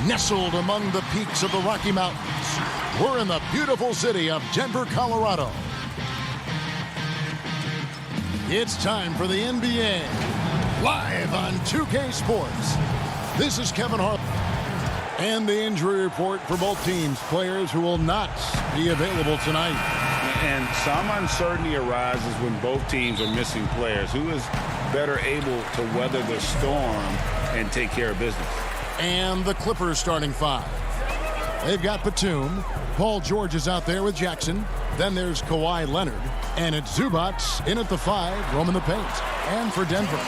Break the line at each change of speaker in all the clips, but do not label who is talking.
nestled among the peaks of the Rocky Mountains. We're in the beautiful city of Denver, Colorado. It's time for the NBA, live on 2K Sports. This is Kevin Harlan. And the injury report for both teams, players who will not be available tonight.
And some uncertainty arises when both teams are missing players. Who is better able to weather the storm and take care of business?
And the Clippers starting five. They've got Batum. Paul George is out there with Jackson. Then there's Kawhi Leonard. And it's Zubac in at the five, roaming the paint. And for Denver,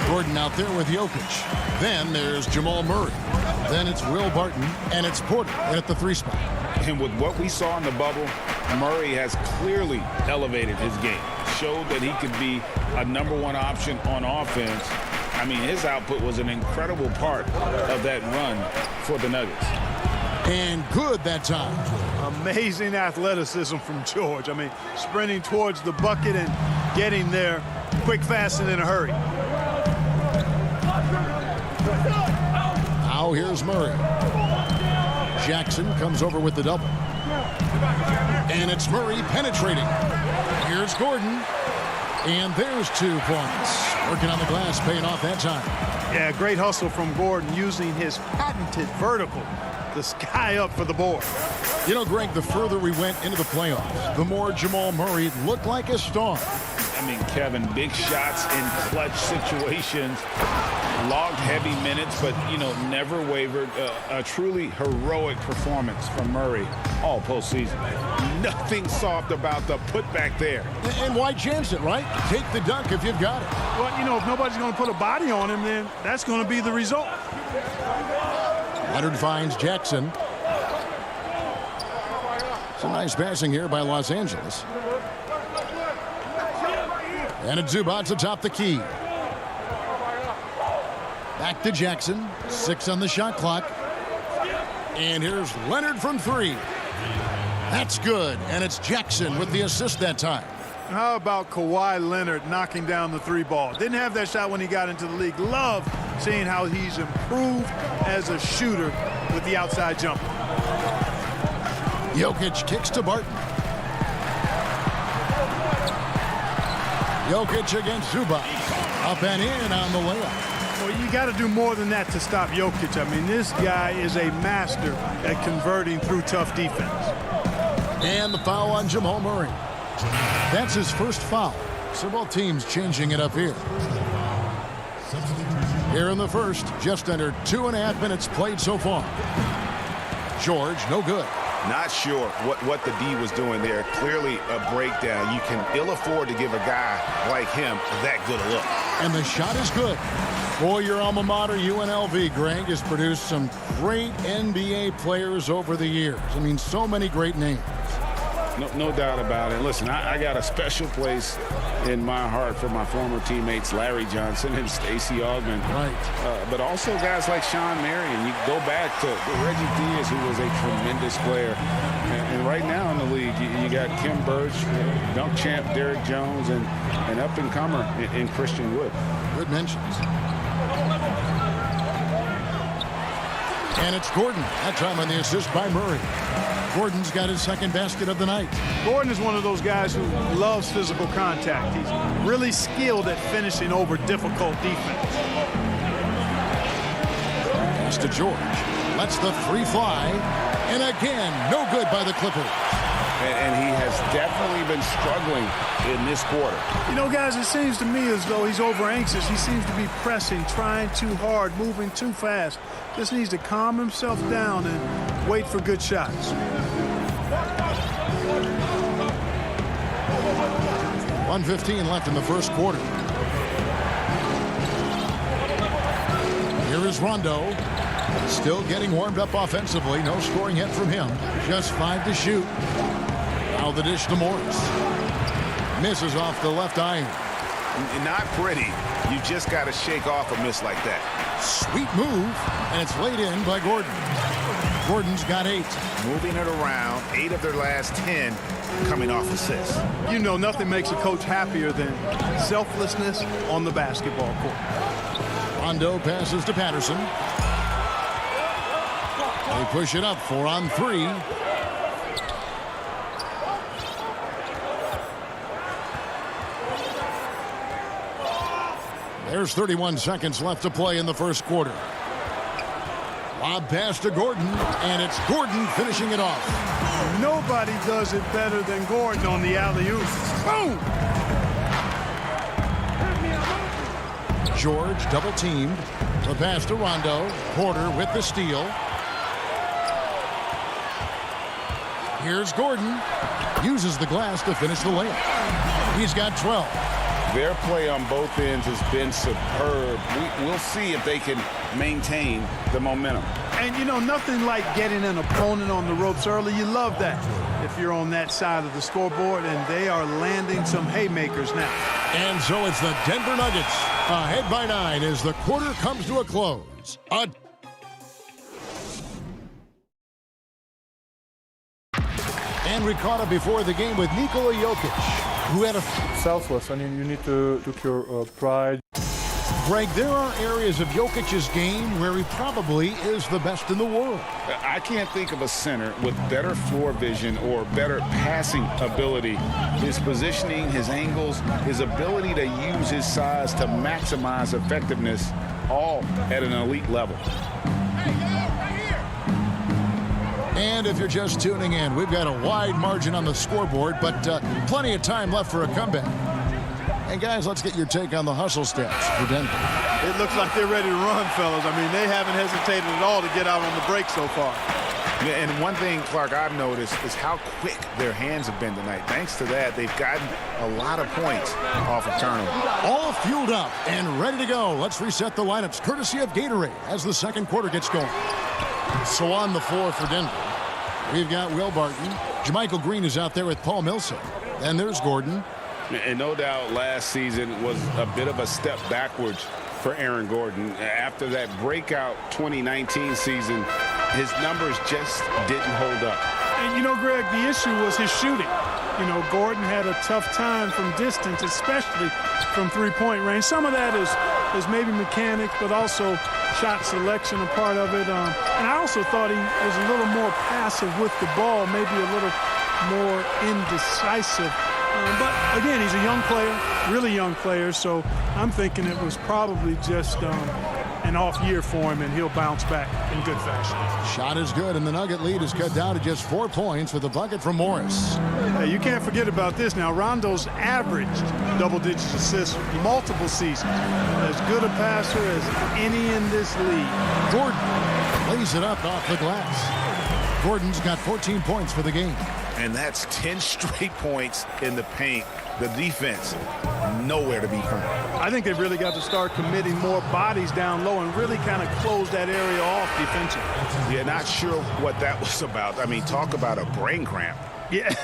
Gordon out there with Jokic. Then there's Jamal Murray. Then it's Will Barton. And it's Porter in at the three spot.
And with what we saw in the bubble, Murray has clearly elevated his game. Showed that he could be a #1 option on offense. I mean, his output was an incredible part of that run for the Nuggets.
And good that time.
Amazing athleticism from George. I mean, sprinting towards the bucket and getting there quick, fast, and in a hurry.
Now here's Murray. Jackson comes over with the double. And it's Murray penetrating. Here's Gordon. And there's 2 points. Working on the glass, paying off that time.
Yeah, great hustle from Gordon using his patented vertical. The sky up for the board.
You know, Greg, the further we went into the playoffs, the more Jamal Murray looked like a star.
I mean, Kevin, big shots in clutch situations, logged heavy minutes, but, you know, never wavered. A truly heroic performance from Murray all postseason. Nothing soft about the putback there.
And why chance it, right? Take the dunk if you've got it.
Well, you know, if nobody's going to put a body on him, then that's going to be the result.
Leonard finds Jackson. Some nice passing here by Los Angeles. And it's Zubac atop the key. Back to Jackson. 6 on the shot clock. And here's Leonard from 3. That's good. And it's Jackson with the assist that time.
How about Kawhi Leonard knocking down the 3 ball? Didn't have that shot when he got into the league. Love seeing how he's improved as a shooter with the outside jumper.
Jokic kicks to Barton. Jokic against Zubac. Up and in on the layup.
Well, you got to do more than that to stop Jokic. I mean, this guy is a master at converting through tough defense.
And the foul on Jamal Murray. That's his first foul. So both teams changing it up here. Here in the first, just under 2.5 minutes played so far. George, no good.
Not sure what the D was doing there. Clearly a breakdown. You can ill afford to give a guy like him that good a look.
And the shot is good. Boy, your alma mater, UNLV, Greg, has produced some great NBA players over the years. I mean, so many great names.
No doubt about it. Listen, I got a special place in my heart for my former teammates Larry Johnson and Stacey Augmon.
Right.
But also guys like Sean Marion. You go back to Reggie Diaz, who was a tremendous player. And right now in the league, you got Kim Birch, dunk champ Derrick Jones, and an up-and-comer in Christian Wood.
Good mentions. And it's Gordon. That time on the assist by Murray. Gordon's got his second basket of the night.
Gordon is one of those guys who loves physical contact. He's really skilled at finishing over difficult defense.
Pass to George. Lets the 3 fly. And again, no good by the Clippers.
And he has definitely been struggling in this quarter.
You know, guys, it seems to me as though he's over anxious. He seems to be pressing, trying too hard, moving too fast. Just needs to calm himself down and wait for good shots.
1:15 left in the first quarter. Here is Rondo. Still getting warmed up offensively. No scoring yet from him. Just 5 to shoot. Now the dish to Morris. Misses off the left iron.
Not pretty. You just got to shake off a miss like that.
Sweet move. And it's laid in by Gordon. Gordon's got 8.
Moving it around. 8 of their last 10 coming off assists.
You know, nothing makes a coach happier than selflessness on the basketball court.
Rondo passes to Patterson. They push it up 4 on 3. There's 31 seconds left to play in the first quarter. Lob pass to Gordon, and it's Gordon finishing it off.
Nobody does it better than Gordon on the alley-oop. Boom!
George double teamed. The pass to Rondo. Porter with the steal. Here's Gordon. Uses the glass to finish the layup. He's got 12.
Their play on both ends has been superb. We'll see if they can maintain the momentum.
And, you know, nothing like getting an opponent on the ropes early. You love that if you're on that side of the scoreboard, and they are landing some haymakers now.
And so it's the Denver Nuggets ahead by 9 as the quarter comes to a close. And we caught up before the game with Nikola Jokic, who had a
selfless. I mean, you need to took your pride.
Greg, there are areas of Jokic's game where he probably is the best in the world.
I can't think of a center with better floor vision or better passing ability. His positioning, his angles, his ability to use his size to maximize effectiveness, all at an elite level.
And if you're just tuning in, we've got a wide margin on the scoreboard, but plenty of time left for a comeback. And guys, let's get your take on the hustle stats for Denver.
It looks like they're ready to run, fellas. I mean, they haven't hesitated at all to get out on the break so far.
Yeah, and one thing, Clark, I've noticed is how quick their hands have been tonight. Thanks to that, they've gotten a lot of points off of turnover.
All fueled up and ready to go. Let's reset the lineups courtesy of Gatorade as the second quarter gets going. So on the floor for Denver, we've got Will Barton. JaMychal Green is out there with Paul Millsap. And there's Gordon.
And no doubt last season was a bit of a step backwards for Aaron Gordon. After that breakout 2019 season, his numbers just didn't hold up.
And, you know, Greg, the issue was his shooting. You know, Gordon had a tough time from distance, especially from three-point range. Some of that is maybe mechanics, but also shot selection a part of it. And I also thought he was a little more passive with the ball, maybe a little more indecisive. But, again, he's a young player, really young player, so I'm thinking it was probably just an off year for him, and he'll bounce back in good fashion.
Shot is good, and the Nugget lead is cut down to just 4 points with a bucket from Morris.
Hey, you can't forget about this now. Rondo's averaged double-digit assists multiple seasons. As good a passer as any in this league.
Gordon lays it up off the glass. Gordon's got 14 points for the game.
And that's 10 straight points in the paint. The defense, nowhere to be found.
I think they've really got to start committing more bodies down low and really kind of close that area off defensively.
Yeah, not sure what that was about. I mean, talk about a brain cramp.
Yeah,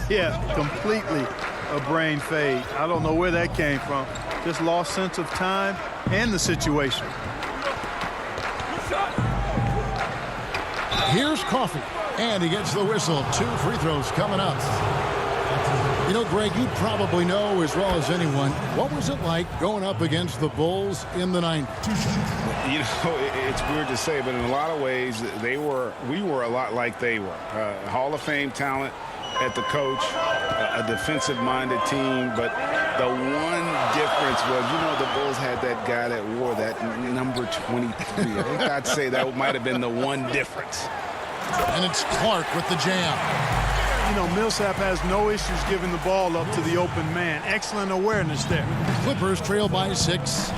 yeah, completely a brain fade. I don't know where that came from. Just lost sense of time and the situation.
Here's Coffey, and he gets the whistle. 2 free throws coming up. You know, Greg, you probably know as well as anyone, what was it like going up against the Bulls in the 90s?
You know, it's weird to say, but in a lot of ways, we were a lot like they were. Hall of Fame talent at the coach, a defensive-minded team, but the one difference was, you know, the Bulls had that guy that wore that number 23. I think I'd say that might have been the one difference.
And it's Clark with the jam.
You know, Millsap has no issues giving the ball up to the open man. Excellent awareness there.
Clippers trail by 6.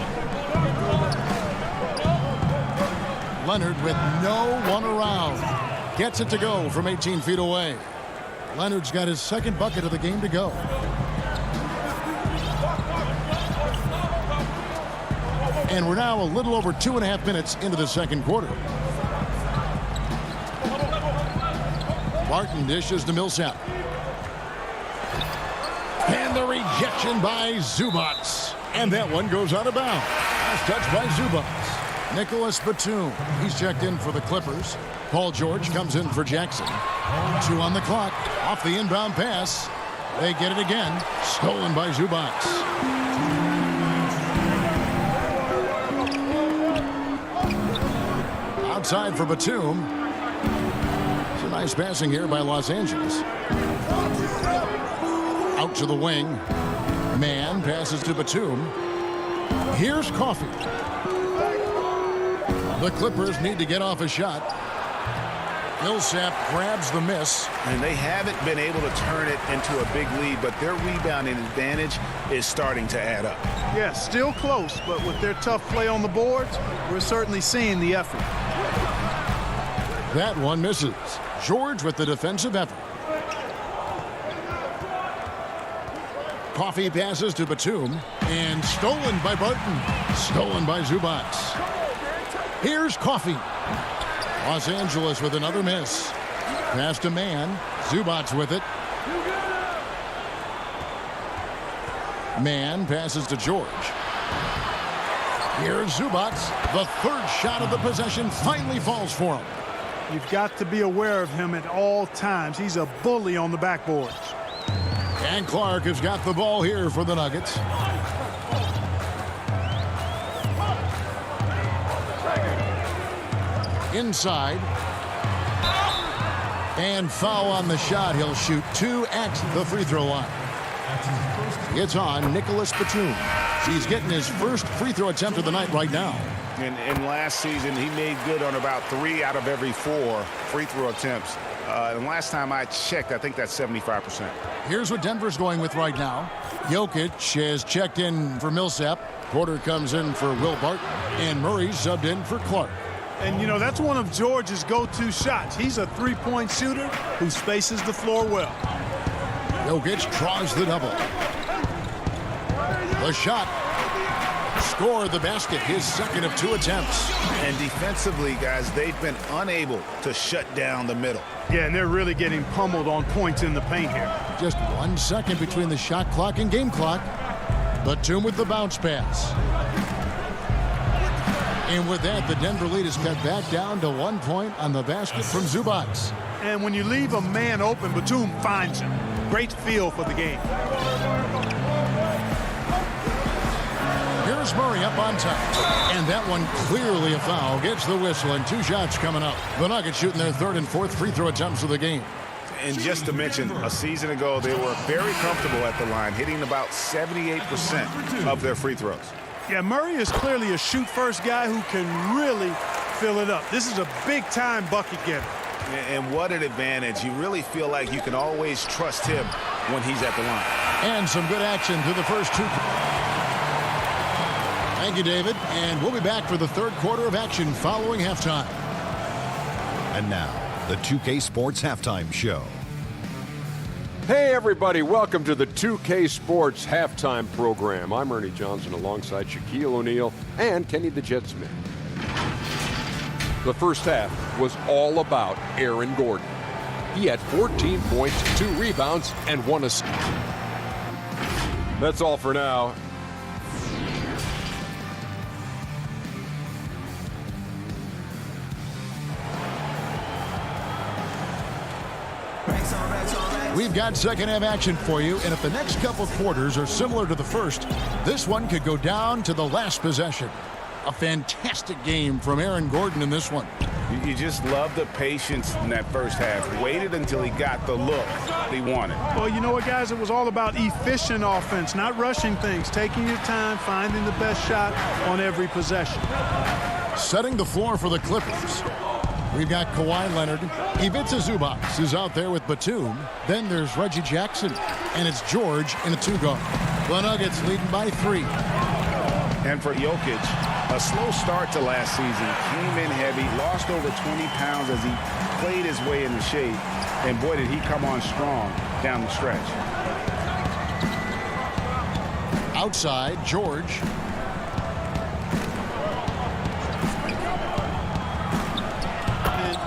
Leonard with no one around. Gets it to go from 18 feet away. Leonard's got his second bucket of the game to go. And we're now a little over 2.5 minutes into the second quarter. Barton dishes to Millsap. And the rejection by Zubac. And that one goes out of bounds. Last touch by Zubac. Nicholas Batum. He's checked in for the Clippers. Paul George comes in for Jackson. 2 on the clock. Off the inbound pass. They get it again. Stolen by Zubac. Outside for Batum. It's a nice passing here by Los Angeles. Out to the wing. Man passes to Batum. Here's Coffey. The Clippers need to get off a shot. Millsap grabs the miss.
And they haven't been able to turn it into a big lead, but their rebounding advantage is starting to add up.
Yeah, still close, but with their tough play on the boards, we're certainly seeing the effort.
That one misses. George with the defensive effort. Coffey passes to Batum, and stolen by Barton. Stolen by Zubac. Here's Coffey. Los Angeles with another miss. Pass to Man. Zubac with it. Man passes to George. Here's Zubac. The third shot of the possession finally falls for him.
You've got to be aware of him at all times. He's a bully on the backboards.
And Clark has got the ball here for the Nuggets. Inside. And foul on the shot. He'll shoot 2 at the free throw line. It's on Nicholas Batum. He's getting his first free throw attempt of the night right now.
And last season, he made good on about 3 out of every 4 free throw attempts. And last time I checked, I think that's 75%.
Here's what Denver's going with right now. Jokic has checked in for Millsap. Porter comes in for Will Barton. And Murray subbed in for Clark.
And, you know, that's one of George's go-to shots. He's a three-point shooter who spaces the floor well.
Jokic draws the double. The shot. Score the basket, his second of 2 attempts.
And defensively, guys, they've been unable to shut down the middle.
Yeah, and they're really getting pummeled on points in the paint here.
Just 1 second between the shot clock and game clock. Batum with the bounce pass. And with that, the Denver lead is cut back down to 1 point on the basket from Zubac.
And when you leave a man open, Batum finds him. Great feel for the game.
Here's Murray up on top. And that one clearly a foul. Gets the whistle and 2 shots coming up. The Nuggets shooting their 3rd and 4th free throw attempts of the game.
And just to mention, a season ago, they were very comfortable at the line, hitting about 78% of their free throws.
Yeah, Murray is clearly a shoot-first guy who can really fill it up. This is a big-time bucket getter.
And what an advantage. You really feel like you can always trust him when he's at the line.
And some good action to the first 2. Thank you, David. And we'll be back for the 3rd quarter of action following halftime.
And now, the 2K Sports Halftime Show.
Hey everybody, welcome to the 2K Sports Halftime Program. I'm Ernie Johnson alongside Shaquille O'Neal and Kenny the Jet Smith. The first half was all about Aaron Gordon. He had 14 points, 2 rebounds, and 1 assist. That's all for now.
We've got second half action for you, and if the next couple quarters are similar to the first, this one could go down to the last possession. A fantastic game from Aaron Gordon in this one.
You just love the patience in that first half. Waited until he got the look he wanted.
Well, you know what, guys? It was all about efficient offense, not rushing things, taking your time, finding the best shot on every possession.
Setting the floor for the Clippers. We've got Kawhi Leonard. Ivica Zubac is out there with Batum. Then there's Reggie Jackson. And it's George in a 2-guard. The Nuggets leading by 3.
And for Jokic, a slow start to last season. Came in heavy, lost over 20 pounds as he played his way into shape. And boy, did he come on strong down the stretch.
Outside, George.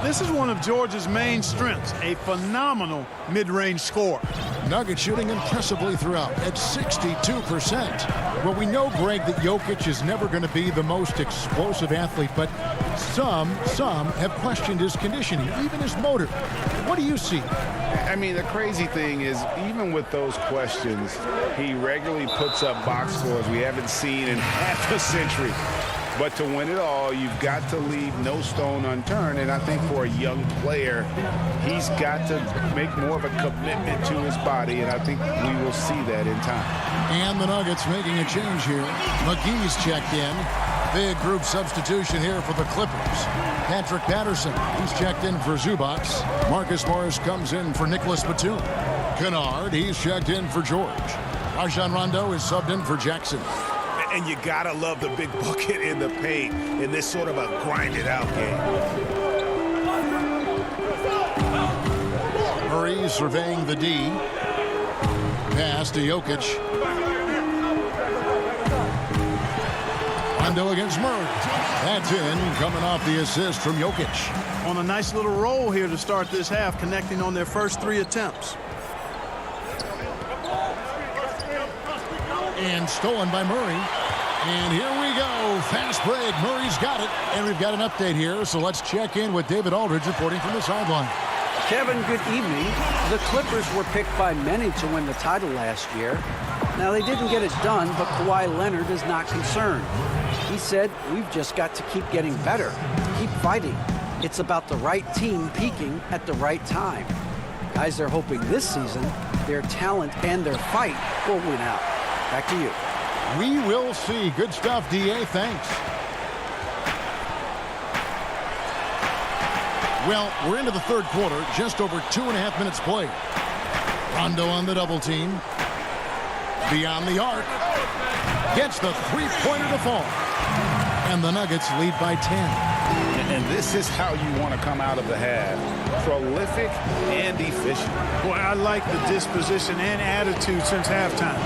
This is one of George's main strengths, a phenomenal mid-range scorer.
Nuggets shooting impressively throughout at 62%. Well, we know, Greg, that Jokic is never going to be the most explosive athlete, but some have questioned his conditioning, even his motor. What do you see?
I mean, the crazy thing is, even with those questions, he regularly puts up box scores we haven't seen in half a century. But to win it all, you've got to leave no stone unturned. And I think for a young player, he's got to make more of a commitment to his body. And I think we will see that in time.
And the Nuggets making a change here. McGee's checked in. Big group substitution here for the Clippers. Patrick Patterson, he's checked in for Zubac. Marcus Morris comes in for Nicholas Batum. Kennard, he's checked in for George. Rajon Rondo is subbed in for Jackson.
And you gotta love the big bucket in the paint in this sort of a grind-it-out game.
Murray surveying the D. Pass to Jokic. Rondo against Murray. That's in, coming off the assist from Jokic.
On a nice little roll here to start this half, connecting on their first 3 attempts.
And stolen by Murray. And here we go. Fast break. Murray's got it. And we've got an update here, so let's check in with David Aldridge reporting from the sideline.
Kevin, good evening. The Clippers were picked by many to win the title last year. Now, they didn't get it done, but Kawhi Leonard is not concerned. He said, we've just got to keep getting better, keep fighting. It's about the right team peaking at the right time. Guys, they're hoping this season their talent and their fight will win out. Back to you.
We will see. Good stuff, D.A. Thanks. Well, we're into the third quarter, just over 2.5 minutes played. Rondo on the double team. Beyond the arc. Gets the three-pointer to fall. And the Nuggets lead by 10.
And this is how you want to come out of the half. Prolific and efficient.
Boy, I like the disposition and attitude since halftime.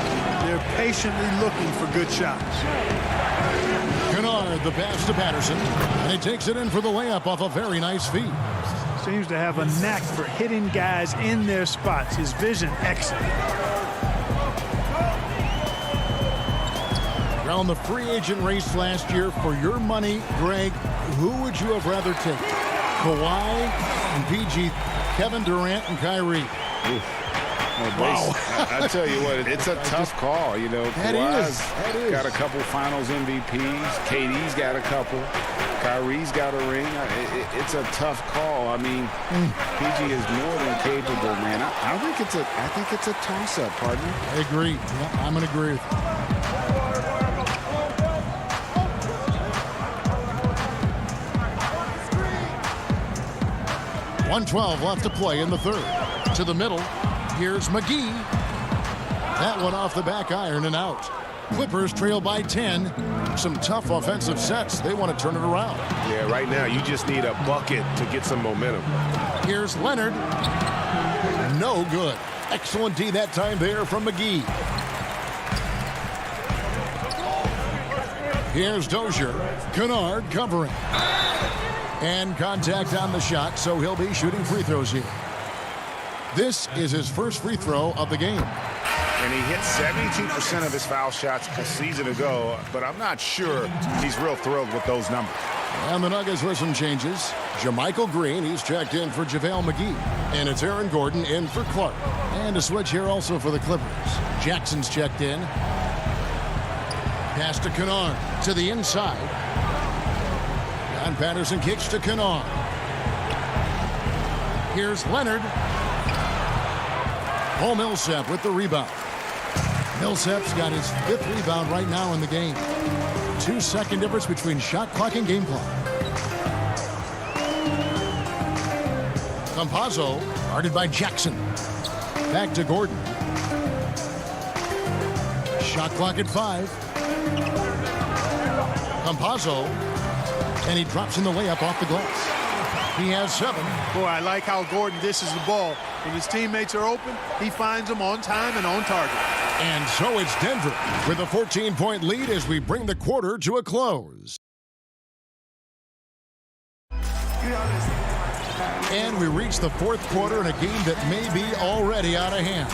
They're patiently looking for good shots.
Kennard, the pass to Patterson. And he takes it in for the layup off a very nice feed.
Seems to have a knack for hitting guys in their spots. His vision, excellent.
Around the free agent race last year, for your money, Greg, who would you have rather take? Kawhi and PG, Kevin Durant and Kyrie.
Wow. I tell you what, it's a tough call. You know, Kawhi's got a couple finals MVPs. KD's got a couple. Kyrie's got a ring. It's a tough call. I mean, PG is more than capable, man. I think it's a toss-up, partner.
I agree. Yeah, I'm going to agree with you. 1:12 left to play in the third. To the middle. Here's McGee. That one off the back iron and out. Clippers trail by 10. Some tough offensive sets. They want to turn it around.
Yeah, right now you just need a bucket to get some momentum.
Here's Leonard. No good. Excellent D that time there from McGee. Here's Dozier. Kennard covering. And contact on the shot, so he'll be shooting free throws here. This is his first free throw of the game.
And he hit 72% of his foul shots a season ago, but I'm not sure he's real thrilled with those numbers.
And the Nuggets with some changes. JaMychal Green, he's checked in for JaVale McGee. And it's Aaron Gordon in for Clark. And a switch here also for the Clippers. Jackson's checked in. Pass to Kennard to the inside. And Patterson kicks to Kennard. Here's Leonard. Paul Millsap with the rebound. Millsap's got his 5th rebound right now in the game. 2-second difference between shot clock and game clock. Campazzo, guarded by Jackson. Back to Gordon. Shot clock at 5. Campazzo, and he drops in the layup off the glass. He has 7.
Boy, I like how Gordon dishes the ball. When his teammates are open, he finds them on time and on target.
And so it's Denver with a 14-point lead as we bring the quarter to a close. And we reach the fourth quarter in a game that may be already out of hand.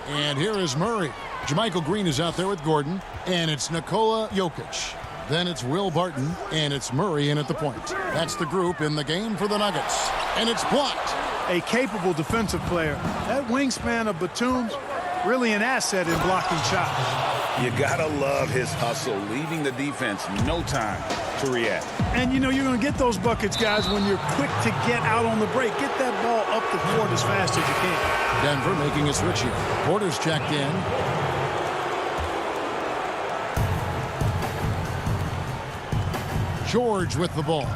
And here is Murray. JaMychal Green is out there with Gordon. And it's Nikola Jokic. Then it's Will Barton. And it's Murray in at the point. That's the group in the game for the Nuggets. And it's blocked.
A capable defensive player. That wingspan of Batum's really an asset in blocking shots.
You gotta love his hustle, leaving the defense no time to react.
And you know you're going to get those buckets, guys, when you're quick to get out on the break. Get that ball up the court as fast as you can.
Denver making a switch here. Porter's checked in. George with the ball.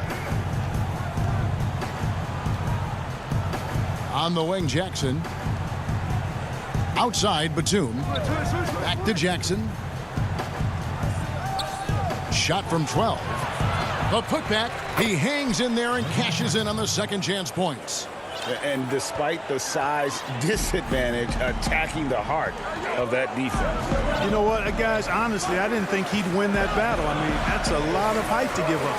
On the wing, Jackson. Outside, Batum. Back to Jackson. Shot from 12. The putback. He hangs in there and cashes in on the second chance points.
And despite the size disadvantage, attacking the heart of that defense.
You know what, guys, honestly, I didn't think he'd win that battle. I mean, that's a lot of height to give up.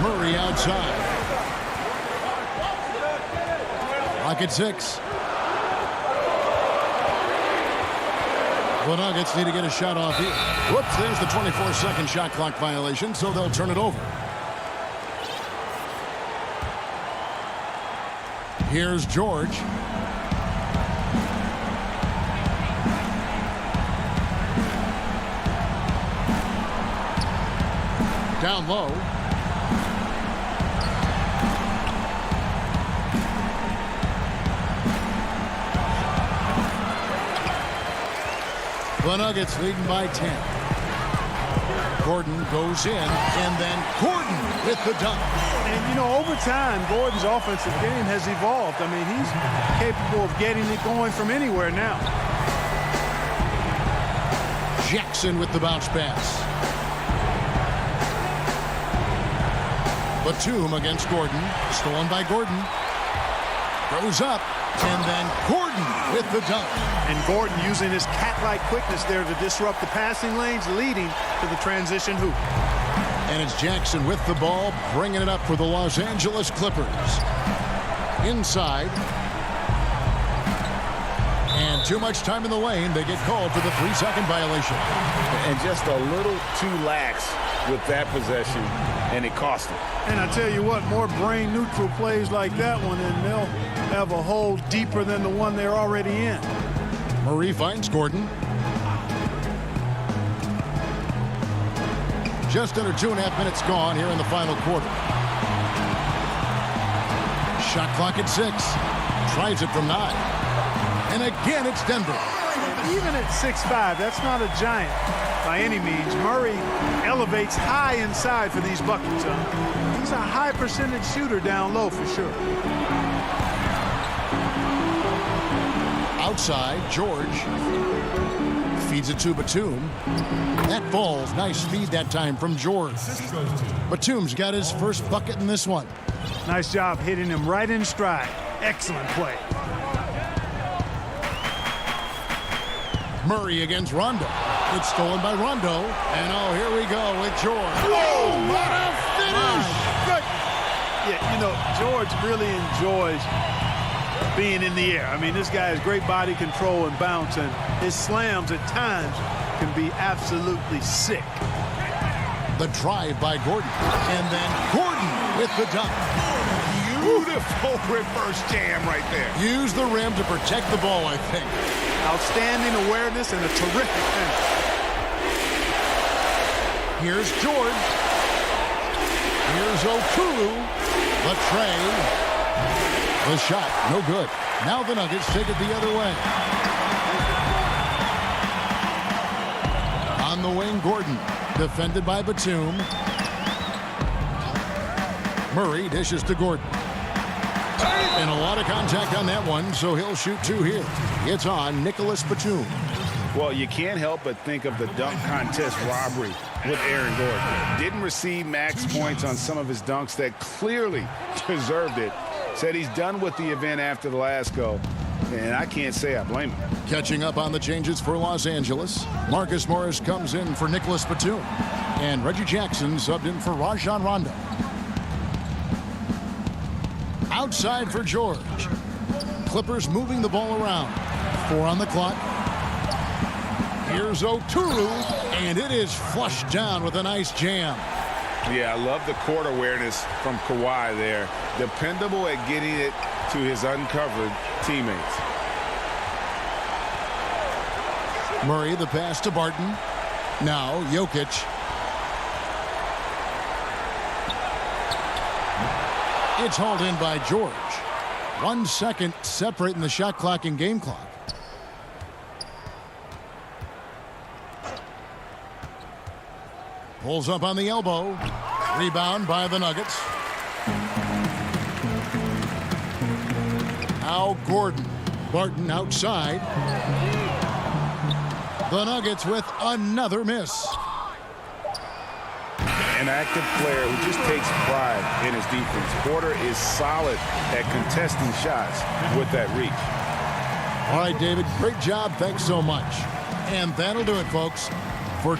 Murray outside. Clock at 6. The Nuggets need to get a shot off here. Whoops, there's the 24-second shot clock violation, so they'll turn it over. Here's George. Down low. The Nuggets leading by 10. Gordon goes in, and then Gordon with the dunk.
And, you know, over time, Gordon's offensive game has evolved. I mean, he's capable of getting it going from anywhere now.
Jackson with the bounce pass. Batum against Gordon. Stolen by Gordon. Goes up, and then Gordon with the dunk.
And Gordon using his cat-like quickness there to disrupt the passing lanes, leading to the transition hoop.
And it's Jackson with the ball, bringing it up for the Los Angeles Clippers. Inside. And too much time in the lane. They get called for the 3-second violation.
And just a little too lax with that possession, and it cost him.
And I tell you what, more brain-neutral plays like that one, and they'll have a hole deeper than the one they're already in.
Murray finds Gordon. Just under 2.5 minutes gone here in the final quarter. Shot clock at 6. Tries it from 9. And again, it's Denver.
Even at 6'5", that's not a giant by any means. Murray elevates high inside for these buckets. He's a high percentage shooter down low for sure.
Outside, George feeds it to Batum. That falls. Nice feed that time from George. Batum's got his first bucket in this one.
Nice job hitting him right in stride. Excellent play.
Murray against Rondo. It's stolen by Rondo. And oh, here we go with George. Whoa, what a finish!
Good. Yeah, you know, George really enjoys being in the air. I mean, this guy has great body control and bounce, and his slams at times can be absolutely sick.
The drive by Gordon. And then Gordon with the dunk.
Beautiful reverse jam right there.
Use the rim to protect the ball, I think.
Outstanding awareness and a terrific finish.
Here's George. Here's Okulu. The tray. The shot, no good. Now the Nuggets take it the other way. On the wing, Gordon. Defended by Batum. Murray dishes to Gordon. And a lot of contact on that one, so he'll shoot 2 here. It's on Nicholas Batum.
Well, you can't help but think of the dunk contest robbery with Aaron Gordon. Didn't receive max points on some of his dunks that clearly deserved it. Said he's done with the event after the last go, and I can't say I blame him.
Catching up on the changes for Los Angeles, Marcus Morris comes in for Nicholas Batum, and Reggie Jackson subbed in for Rajon Rondo. Outside for George. Clippers moving the ball around. 4 on the clock. Here's Okulu, and it is flushed down with a nice jam.
Yeah, I love the court awareness from Kawhi there. Dependable at getting it
to his uncovered teammates.
Murray, the pass to Barton. Now Jokic. It's hauled in by George. 1 second separating the shot clock and game clock. Pulls up on the elbow. Rebound by the Nuggets. Now Gordon. Barton outside. The Nuggets with another miss.
An active player who just takes pride in his defense. Porter is solid at contesting shots with that reach.
All right, David, great job. Thanks so much. And that'll do it, folks, for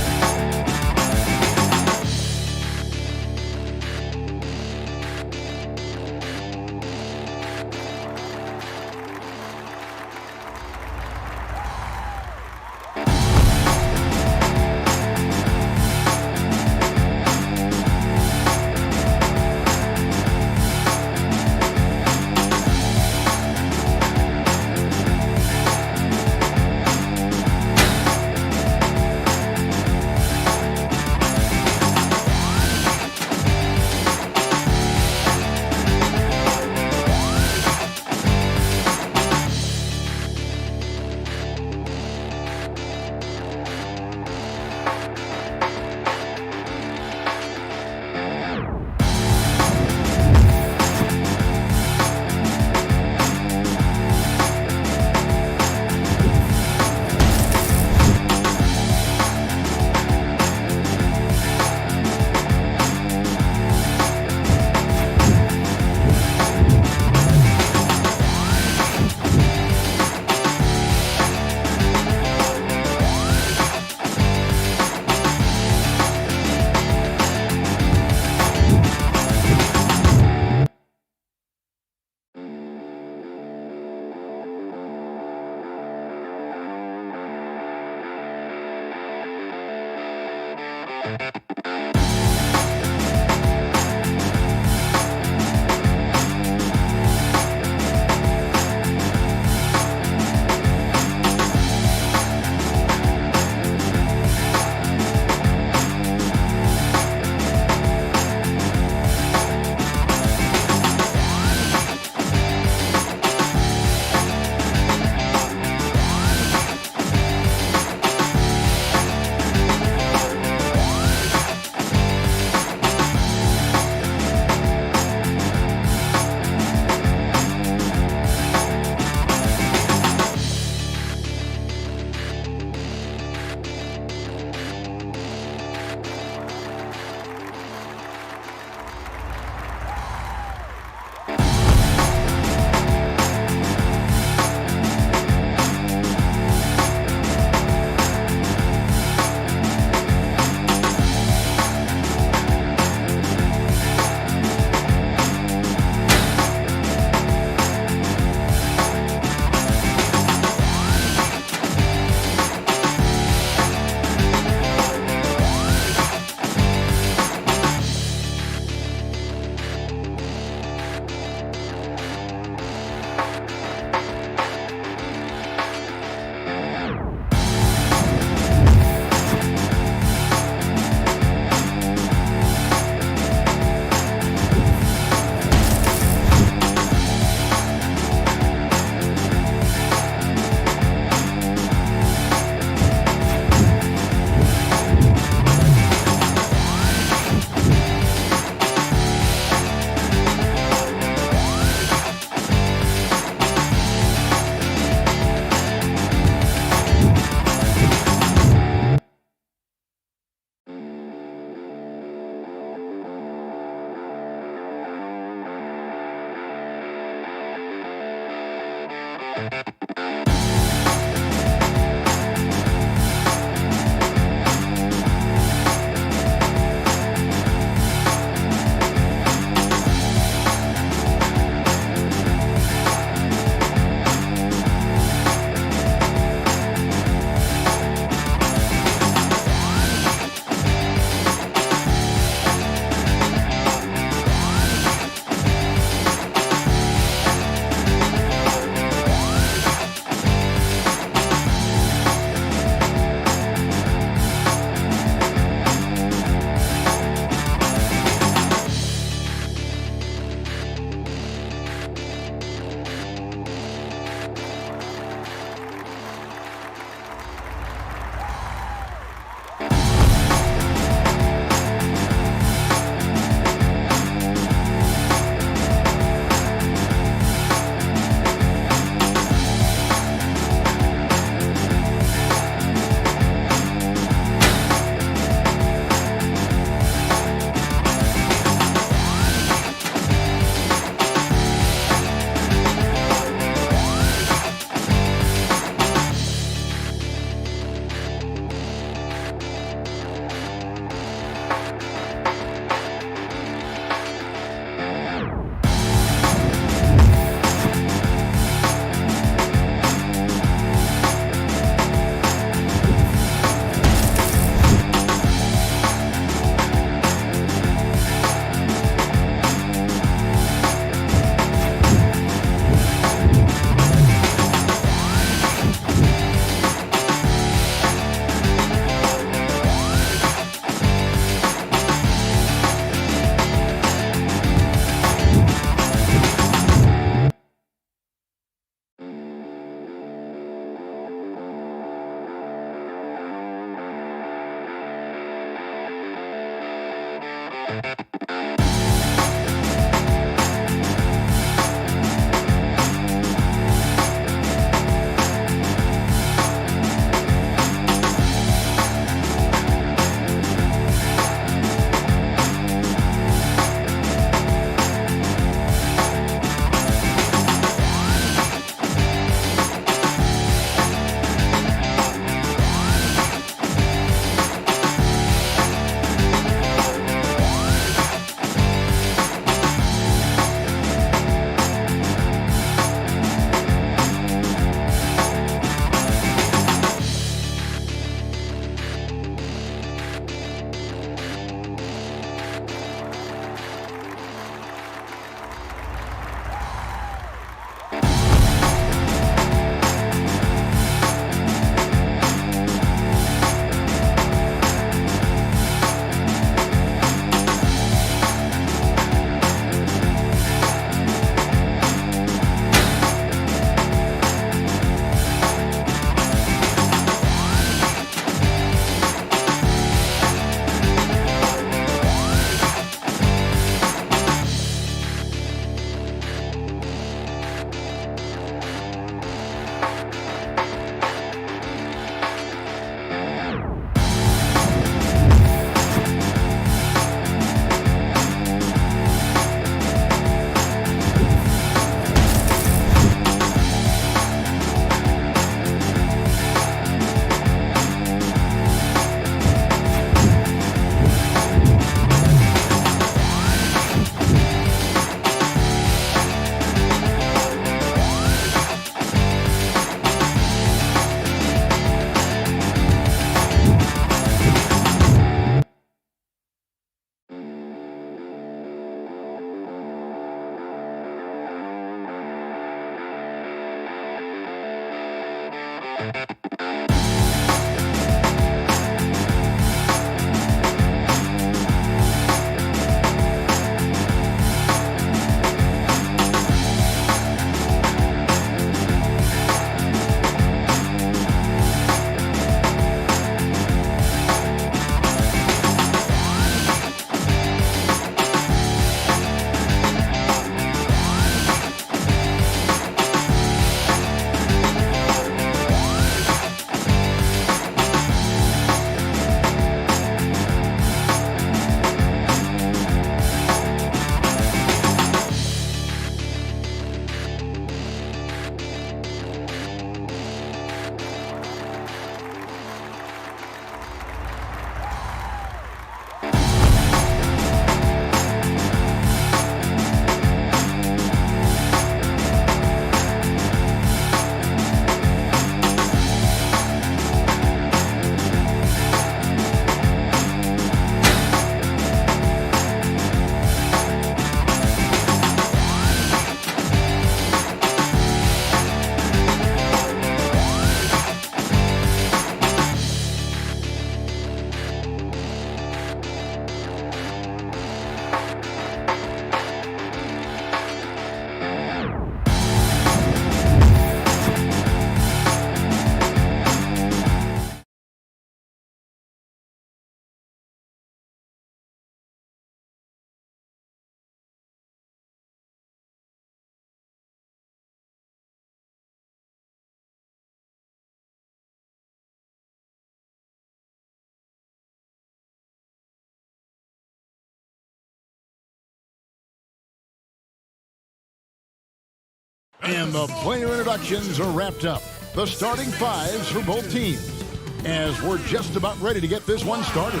And the player introductions are wrapped up. The starting fives for both teams, as we're just about ready to get this one started.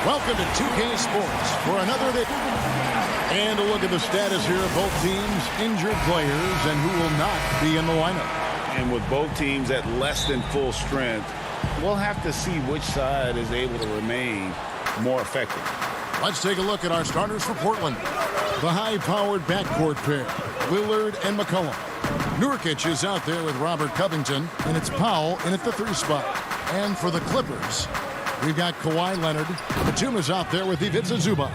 Welcome to 2K Sports for another edition. And a look at the status here of both teams' injured players and who will not be in the lineup.
And with both teams at less than full strength, we'll have to see which side is able to remain more effective.
Let's take a look at our starters for Portland. The high-powered backcourt pair, Lillard and McCollum. Nurkic is out there with Robert Covington, and it's Powell in at the 3 spot. And for the Clippers, we've got Kawhi Leonard. Batum is out there with Ivica Zubac.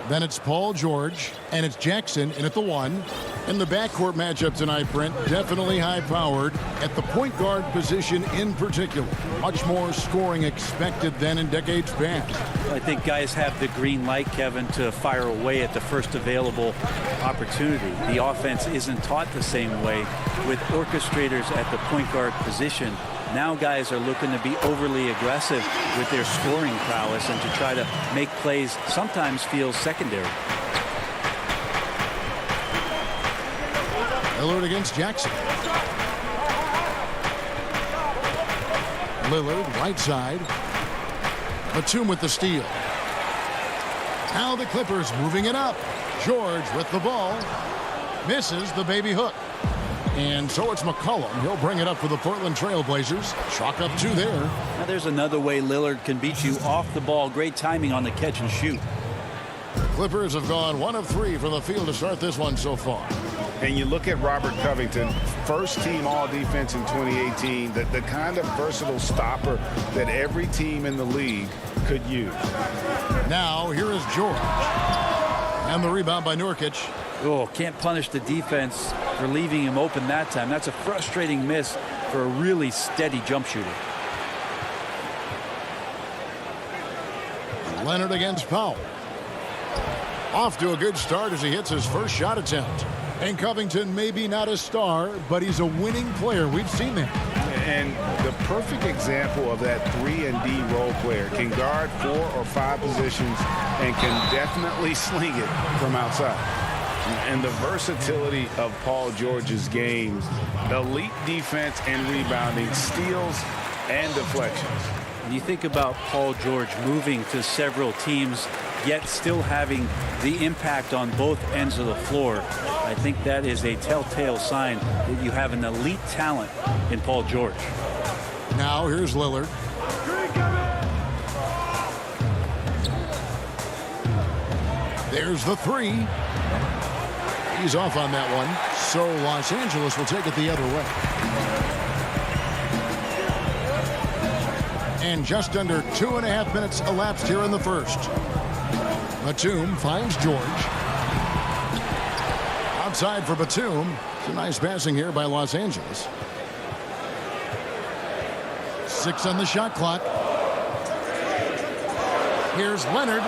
Then it's Paul George, and it's Jackson in at the 1. In the backcourt matchup tonight, Brent, definitely high-powered at the point guard position in particular. Much more scoring expected than in decades past.
I think guys have the green light, Kevin, to fire away at the first available opportunity. The offense isn't taught the same way with orchestrators at the point guard position. Now guys are looking to be overly aggressive with their scoring prowess and to try to make plays sometimes feel secondary.
Lillard against Jackson. Lillard, right side. Batum with the steal. Now the Clippers moving it up. George with the ball. Misses the baby hook. And so it's McCollum. He'll bring it up for the Portland Trail Blazers. Chalk up 2 there.
Now there's another way Lillard can beat you off the ball. Great timing on the catch and shoot.
Clippers have gone 1 of 3 from the field to start this one so far.
And you look at Robert Covington, first team all-defense in 2018, the kind of versatile stopper that every team in the league could use.
Now here is George. And the rebound by Nurkic.
Oh, can't punish the defense for leaving him open that time. That's a frustrating miss for a really steady jump shooter.
Leonard against Powell. Off to a good start as he hits his first shot attempt. And Covington maybe not a star, but he's a winning player. We've seen that.
And the perfect example of that 3-and-D role player. Can guard 4 or 5 positions and can definitely sling it from outside. And the versatility of Paul George's games, elite defense and rebounding, steals and deflections.
When you think about Paul George moving to several teams, yet still having the impact on both ends of the floor, I think that is a telltale sign that you have an elite talent in Paul George.
Now here's Lillard. There's the 3. He's off on that one, so Los Angeles will take it the other way. And just under 2.5 minutes elapsed here in the first. Batum finds George. Outside for Batum. It's a nice passing here by Los Angeles. 6 on the shot clock. Here's Leonard.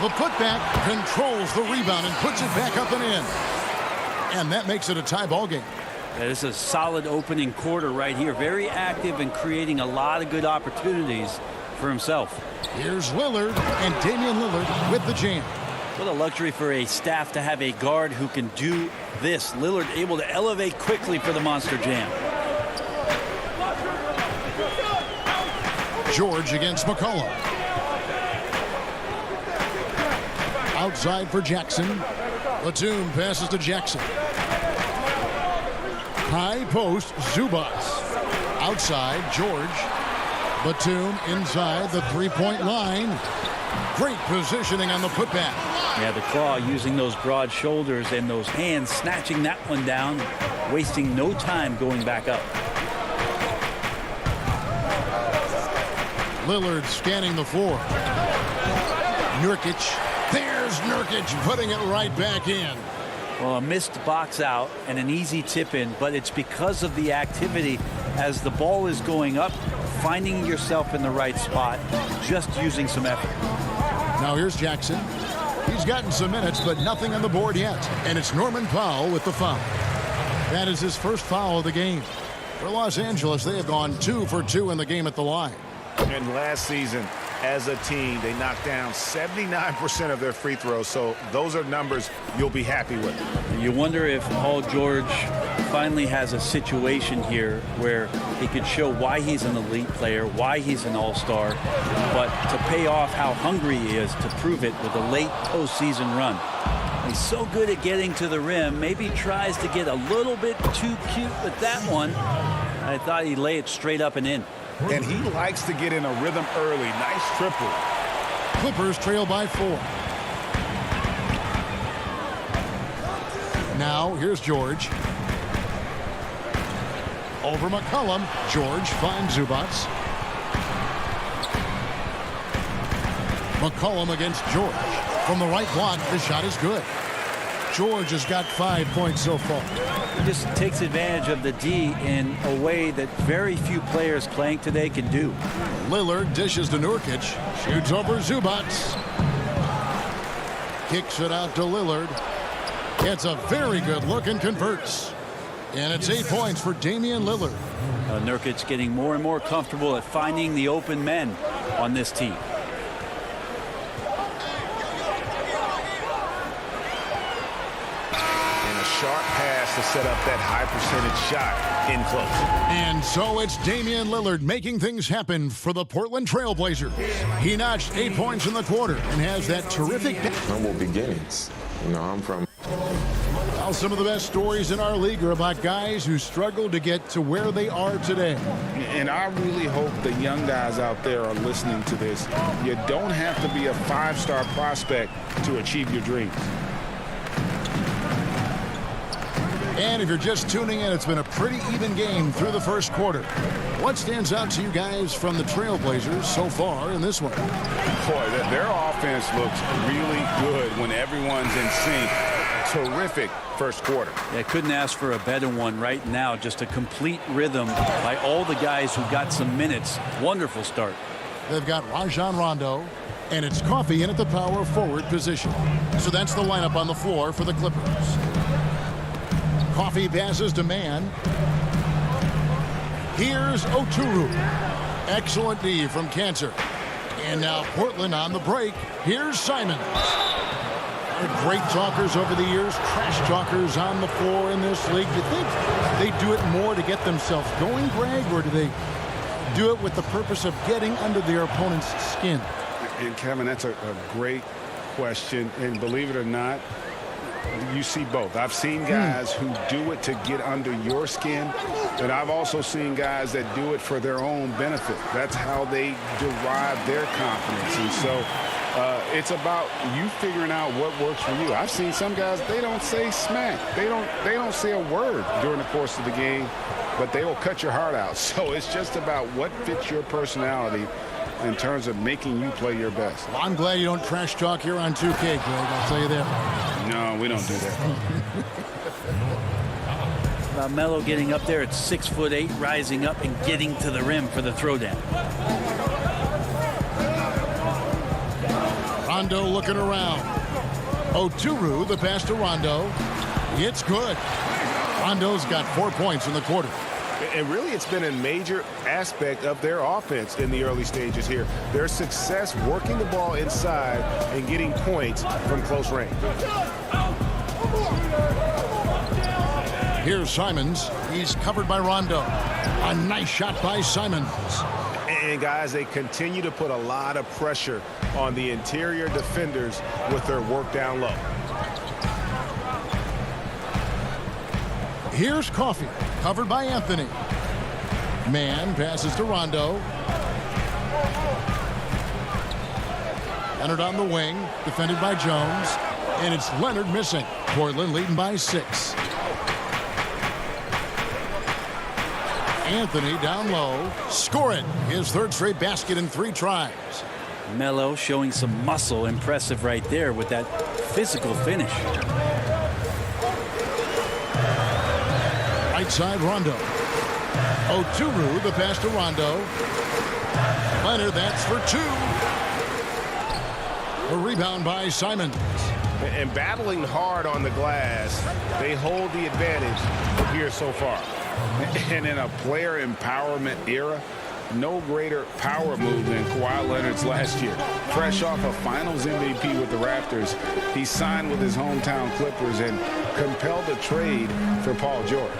The putback controls the rebound and puts it back up and in. And that makes it a tie ball game.
That is a solid opening quarter right here. Very active and creating a lot of good opportunities for himself.
Here's Lillard, and Damian Lillard with the jam.
What a luxury for a staff to have a guard who can do this. Lillard able to elevate quickly for the monster jam.
George against McCollum. Outside for Jackson. Batum passes to Jackson. High post, Zubats. Outside, George. Batum inside the three-point line. Great positioning on the putback.
Yeah, the claw using those broad shoulders and those hands, snatching that one down, wasting no time going back up.
Lillard scanning the floor. Nurkic. There's Nurkic putting it right back in.
Well, a missed box out and an easy tip in, but it's because of the activity as the ball is going up, finding yourself in the right spot, just using some effort.
Now here's Jackson. He's gotten some minutes, but nothing on the board yet. And it's Norman Powell with the foul. That is his first foul of the game. For Los Angeles, they have gone 2 for 2 in the game at the line.
And last season, as a team, they knocked down 79% of their free throws. So those are numbers you'll be happy with.
You wonder if Paul George finally has a situation here where he could show why he's an elite player, why he's an all-star, but to pay off how hungry he is to prove it with a late postseason run. He's so good at getting to the rim, maybe tries to get a little bit too cute with that one. I thought he'd lay it straight up and in.
And he likes to get in a rhythm early. Nice triple.
Clippers trail by 4. Now here's George. Over McCollum. George finds Zubats. McCollum against George. From the right block, the shot is good. George has got 5 points so far.
He just takes advantage of the D in a way that very few players playing today can do.
Lillard dishes to Nurkic. Shoots over Zubac. Kicks it out to Lillard. It's a very good look and converts. And it's 8 points for Damian Lillard.
Nurkic getting more and more comfortable at finding the open men on this team.
And a sharp pass to set up that high percentage shot in close.
And so it's Damian Lillard making things happen for the Portland Trailblazers. He notched 8 points in the quarter and has that terrific...
Humble beginnings. You know, I'm from...
Well, some of the best stories in our league are about guys who struggled to get to where they are today.
And I really hope the young guys out there are listening to this. You don't have to be a 5-star prospect to achieve your dreams.
And if you're just tuning in, it's been a pretty even game through the first quarter. What stands out to you guys from the Trailblazers so far in this one?
Boy, their offense looks really good when everyone's in sync. Terrific first quarter.
Yeah, couldn't ask for a better one right now. Just a complete rhythm by all the guys who got some minutes. Wonderful start.
They've got Rajon Rondo, and it's Coffey in at the power forward position. So that's the lineup on the floor for the Clippers. Coffey passes to Mann. Here's Oturu. Excellent D from Cancer. And now Portland on the break. Here's Simons. They're great talkers over the years, trash talkers on the floor in this league. Do you think they do it more to get themselves going, Greg, or do they do it with the purpose of getting under their opponent's skin?
And Kevin, that's a great question. And believe it or not, you see both. I've seen guys who do it to get under your skin, but I've also seen guys that do it for their own benefit. That's how they derive their confidence. And so it's about you figuring out what works for you. I've seen some guys, they don't say smack. They don't say a word during the course of the game, but they will cut your heart out. So it's just about what fits your personality in terms of making you play your best.
Well, I'm glad you don't trash talk here on 2K, Greg. I'll tell you that.
No, we don't do that.
Melo getting up there at 6'8", rising up and getting to the rim for the throwdown.
Rondo looking around. Oturu, the pass to Rondo. It's good. Rondo's got 4 points in the quarter.
And really, it's been a major aspect of their offense in the early stages here. Their success working the ball inside and getting points from close range.
Here's Simons. He's covered by Rondo. A nice shot by Simons.
And guys, they continue to put a lot of pressure on the interior defenders with their work down low.
Here's Coffey, covered by Anthony. Mann passes to Rondo. Leonard on the wing, defended by Jones. And it's Leonard missing. Portland leading by 6. Anthony down low, scoring his third straight basket in 3 tries.
Melo showing some muscle, impressive right there with that physical finish.
Right side, Rondo. Oturu, the pass to Rondo. Leonard, that's for 2. A rebound by Simons.
And battling hard on the glass, they hold the advantage here so far.
And in a player empowerment era, no greater power move than Kawhi Leonard's last year. Fresh off a Finals MVP with the Raptors, he signed with his hometown Clippers and compelled a trade for Paul George.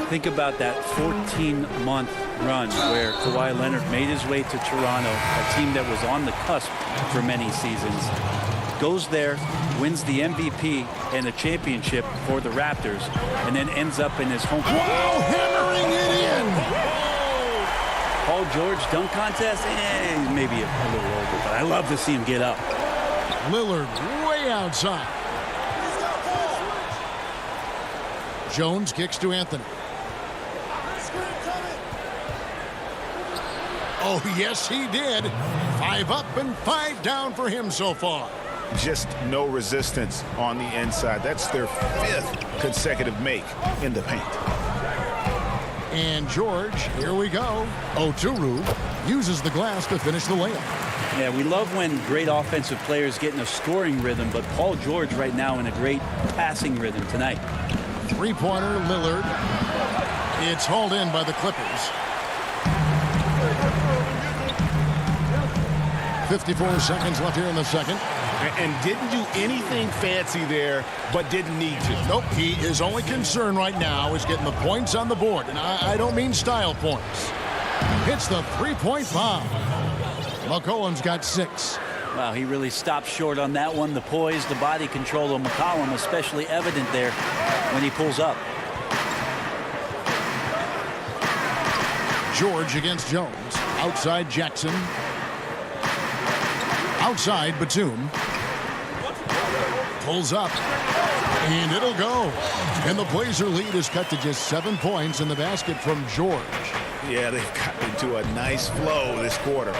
Think about that 14-month run where Kawhi Leonard made his way to Toronto, a team that was on the cusp for many seasons. Goes there, wins the MVP and a championship for the Raptors, and then ends up in his home.
Wow, hammering it in!
Paul George dunk contest? Maybe a little over, but I love to see him get up.
Lillard way outside. Jones kicks to Anthony. Oh, yes, he did. 5 up and 5 down for him so far.
just no resistance on the inside. That's their 5th consecutive make in the paint.
And George, here we go. Oturu uses the glass to finish the layup.
Yeah, we love when great offensive players get in a scoring rhythm, but Paul George right now in a great passing rhythm tonight.
Three-pointer, Lillard. It's hauled in by the Clippers. 54 seconds left here in the second.
And didn't do anything fancy there, but didn't need to.
Nope, his only concern right now is getting the points on the board. And I don't mean style points. Hits the three-point foul. McCollum's got 6.
Wow, he really stopped short on that one. The poise, the body control of McCollum, especially evident there when he pulls up.
George against Jones. Outside Jackson. Outside Batum. Pulls up. And it'll go. And the Blazer lead is cut to just 7 points in the basket from George.
Yeah, they've got into a nice flow this quarter.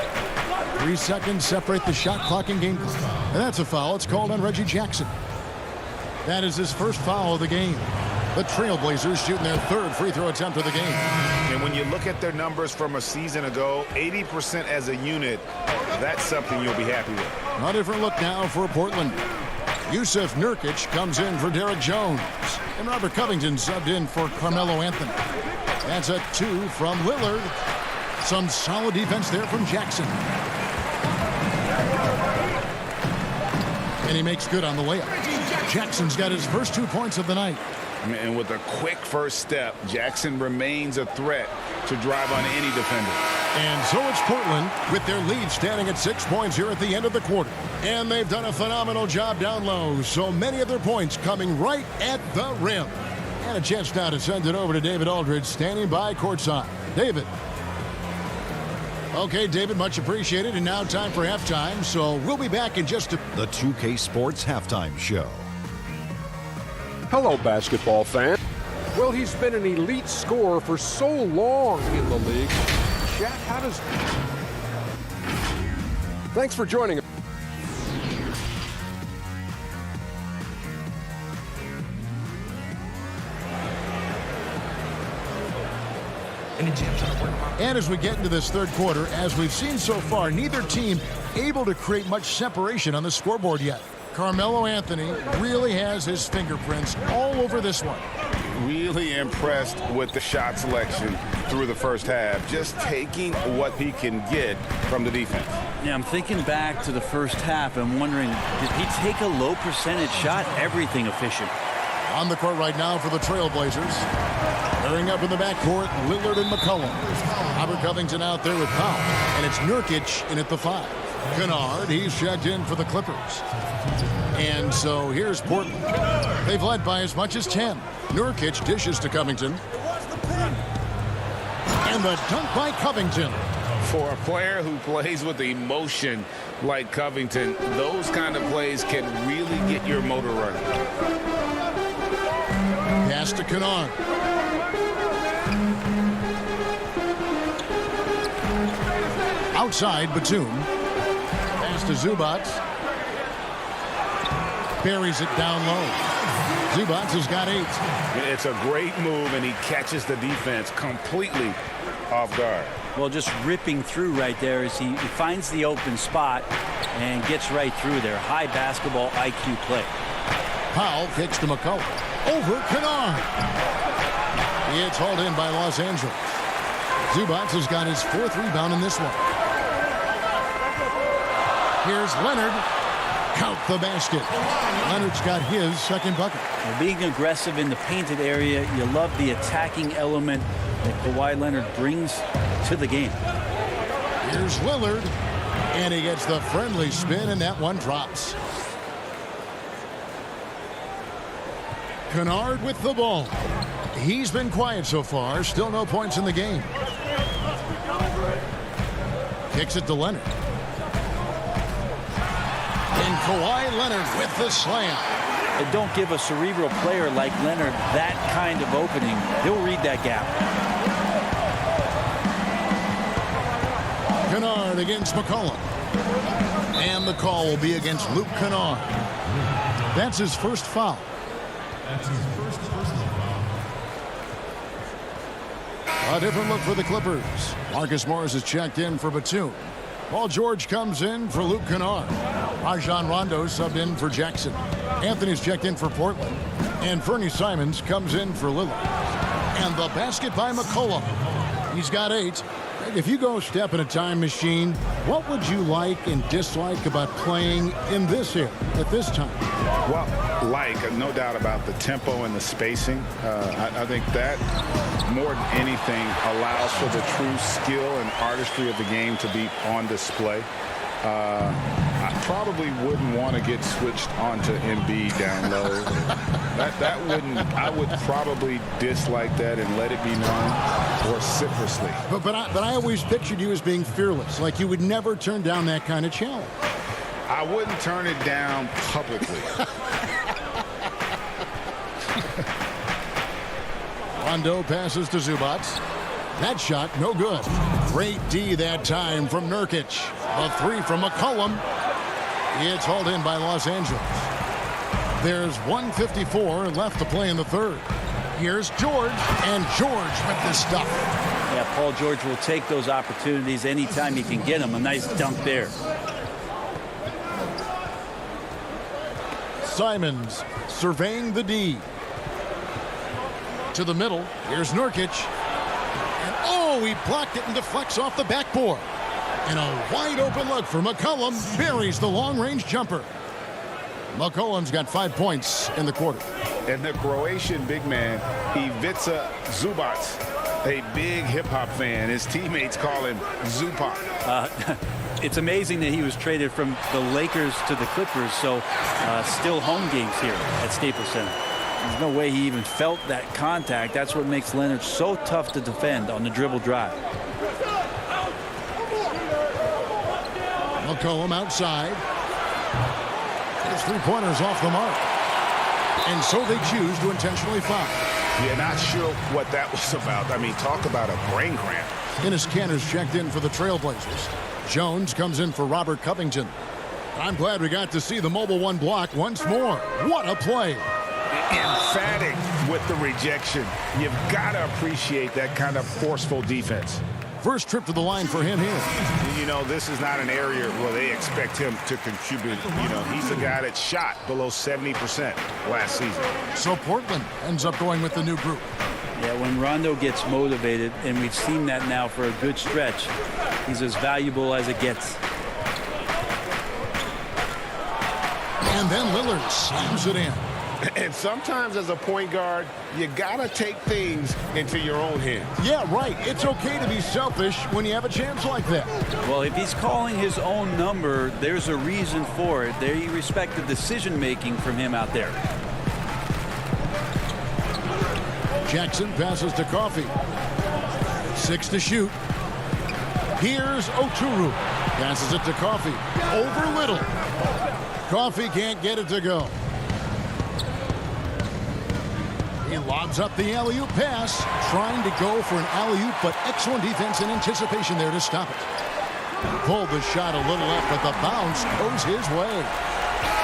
3 seconds separate the shot clock and game clock. And that's a foul. It's called on Reggie Jackson. That is his first foul of the game. The Trailblazers shooting their 3rd free throw attempt of the game.
And when you look at their numbers from a season ago, 80% as a unit, that's something you'll be happy with.
A different look now for Portland. Yusuf Nurkic comes in for Derek Jones. And Robert Covington subbed in for Carmelo Anthony. That's a 2 from Lillard. Some solid defense there from Jackson. And he makes good on the layup. Jackson's got his first 2 points of the night.
And with a quick first step, Jackson remains a threat to drive on any defender.
And so it's Portland with their lead standing at 6 points here at the end of the quarter. And they've done a phenomenal job down low. So many of their points coming right at the rim. And a chance now to send it over to David Aldridge standing by courtside. David. Okay, David, much appreciated. And now time for halftime. So we'll be back in just a...
The 2K Sports Halftime Show.
Hello, basketball fan. Well, he's been an elite scorer for so long in the league. Shaq, how does... Thanks for joining us.
And as we get into this third quarter, as we've seen so far, neither team able to create much separation on the scoreboard yet. Carmelo Anthony really has his fingerprints all over this one.
Really impressed with the shot selection through the first half, just taking what he can get from the defense.
Yeah, I'm thinking back to the first half. I'm wondering, did he take a low percentage shot? Everything efficient.
On the court right now for the Trailblazers. Hurrying up in the backcourt, Lillard and McCollum. Robert Covington out there with Powell. And it's Nurkic in at the 5. Kennard, he's checked in for the Clippers. And so here's Portland. They've led by as much as 10. Nurkic dishes to Covington. And the dunk by Covington.
For a player who plays with emotion like Covington, those kind of plays can really get your motor running.
Pass to Kennard. Outside, Batum. Pass to Zubac. Buries it down low. Zubac has got 8.
It's a great move, and he catches the defense completely off guard.
Well, just ripping through right there as he finds the open spot and gets right through there. High basketball IQ play.
Powell kicks to McCollum. Over Kennard. It's hauled in by Los Angeles. Zubac has got his 4th rebound in this one. Here's Leonard. Count the basket. Leonard's got his 2nd bucket.
Well, being aggressive in the painted area, you love the attacking element that Kawhi Leonard brings to the game.
Here's Lillard. And he gets the friendly spin, and that one drops. Kennard with the ball. He's been quiet so far. Still no points in the game. Kicks it to Leonard. And Kawhi Leonard with the slam.
And don't give a cerebral player like Leonard that kind of opening. He'll read that gap.
Kennard against McCollum. And the call will be against Luke Kennard. That's his first foul. A different look for the Clippers. Marcus Morris is checked in for Batum. Paul George comes in for Luke Kennard. Rajon Rondo subbed in for Jackson. Anthony's checked in for Portland. And Fernie Simons comes in for Lillard. And the basket by McCollum. He's got 8. If you go step in a time machine, what would you like and dislike about playing in this era at this time?
Well, no doubt about the tempo and the spacing. I think that more than anything allows for the true skill and artistry of the game to be on display. I probably wouldn't want to get switched onto Embiid down low. I would probably dislike that and let it be known vociferously.
But I always pictured you as being fearless, like you would never turn down that kind of challenge.
I wouldn't turn it down publicly.
Rondo passes to Zubac. That shot, no good. Great D that time from Nurkic. A 3 from McCollum. It's hauled in by Los Angeles. There's 1:54 left to play in the third. Here's George, and George with the stuff.
Yeah, Paul George will take those opportunities anytime he can get them. A nice dunk there.
Simons surveying the D. To the middle. Here's Nurkic. And he blocked it and deflects off the backboard. And a wide open look for McCollum. Buries the long-range jumper. McCollum's got 5 points in the quarter.
And the Croatian big man, Ivica Zubac, a big hip-hop fan. His teammates call him Zupac.
It's amazing that he was traded from the Lakers to the Clippers, so still home games here at Staples Center. There's no way he even felt that contact. That's what makes Leonard so tough to defend on the dribble drive.
McCollum outside. His three-pointers off the mark. And so they choose to intentionally foul.
Yeah, not sure what that was about. I mean, talk about a brain cramp.
Enes Kanter's checked in for the Trailblazers. Jones comes in for Robert Covington. I'm glad we got to see the mobile one block once more. What a play.
Emphatic with the rejection. You've got to appreciate that kind of forceful defense.
First trip to the line for him here.
You know, this is not an area where they expect him to contribute. You know, he's a guy that shot below 70% last season.
So Portland ends up going with the new group.
Yeah, when Rondo gets motivated, and we've seen that now for a good stretch, he's as valuable as it gets.
And then Lillard slams it in.
And sometimes as a point guard, you got to take things into your own hands.
Yeah, right. It's okay to be selfish when you have a chance like that.
Well, if he's calling his own number, there's a reason for it. They respect the decision-making from him out there.
Jackson passes to Coffey. 6 to shoot. Here's Oturu. Passes it to Coffey. Over Little. Coffey can't get it to go. He lobs up the alley-oop pass, trying to go for an alley-oop, but excellent defense and anticipation there to stop it. Pulled the shot a little left, but the bounce goes his way.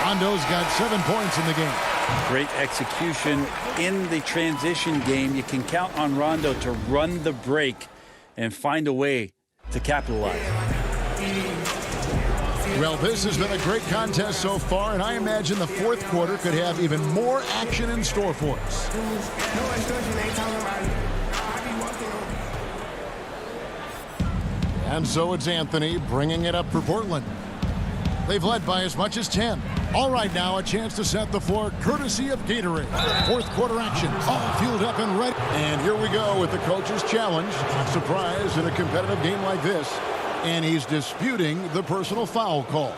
Rondo's got 7 points in the game.
Great execution in the transition game. You can count on Rondo to run the break and find a way to capitalize.
Well, this has been a great contest so far, and I imagine the fourth quarter could have even more action in store for us. And so it's Anthony bringing it up for Portland. They've led by as much as 10. All right, now a chance to set the floor courtesy of Gatorade. Fourth quarter action, all fueled up and ready. And here we go with the coach's challenge. Surprise in a competitive game like this. And he's disputing the personal foul call.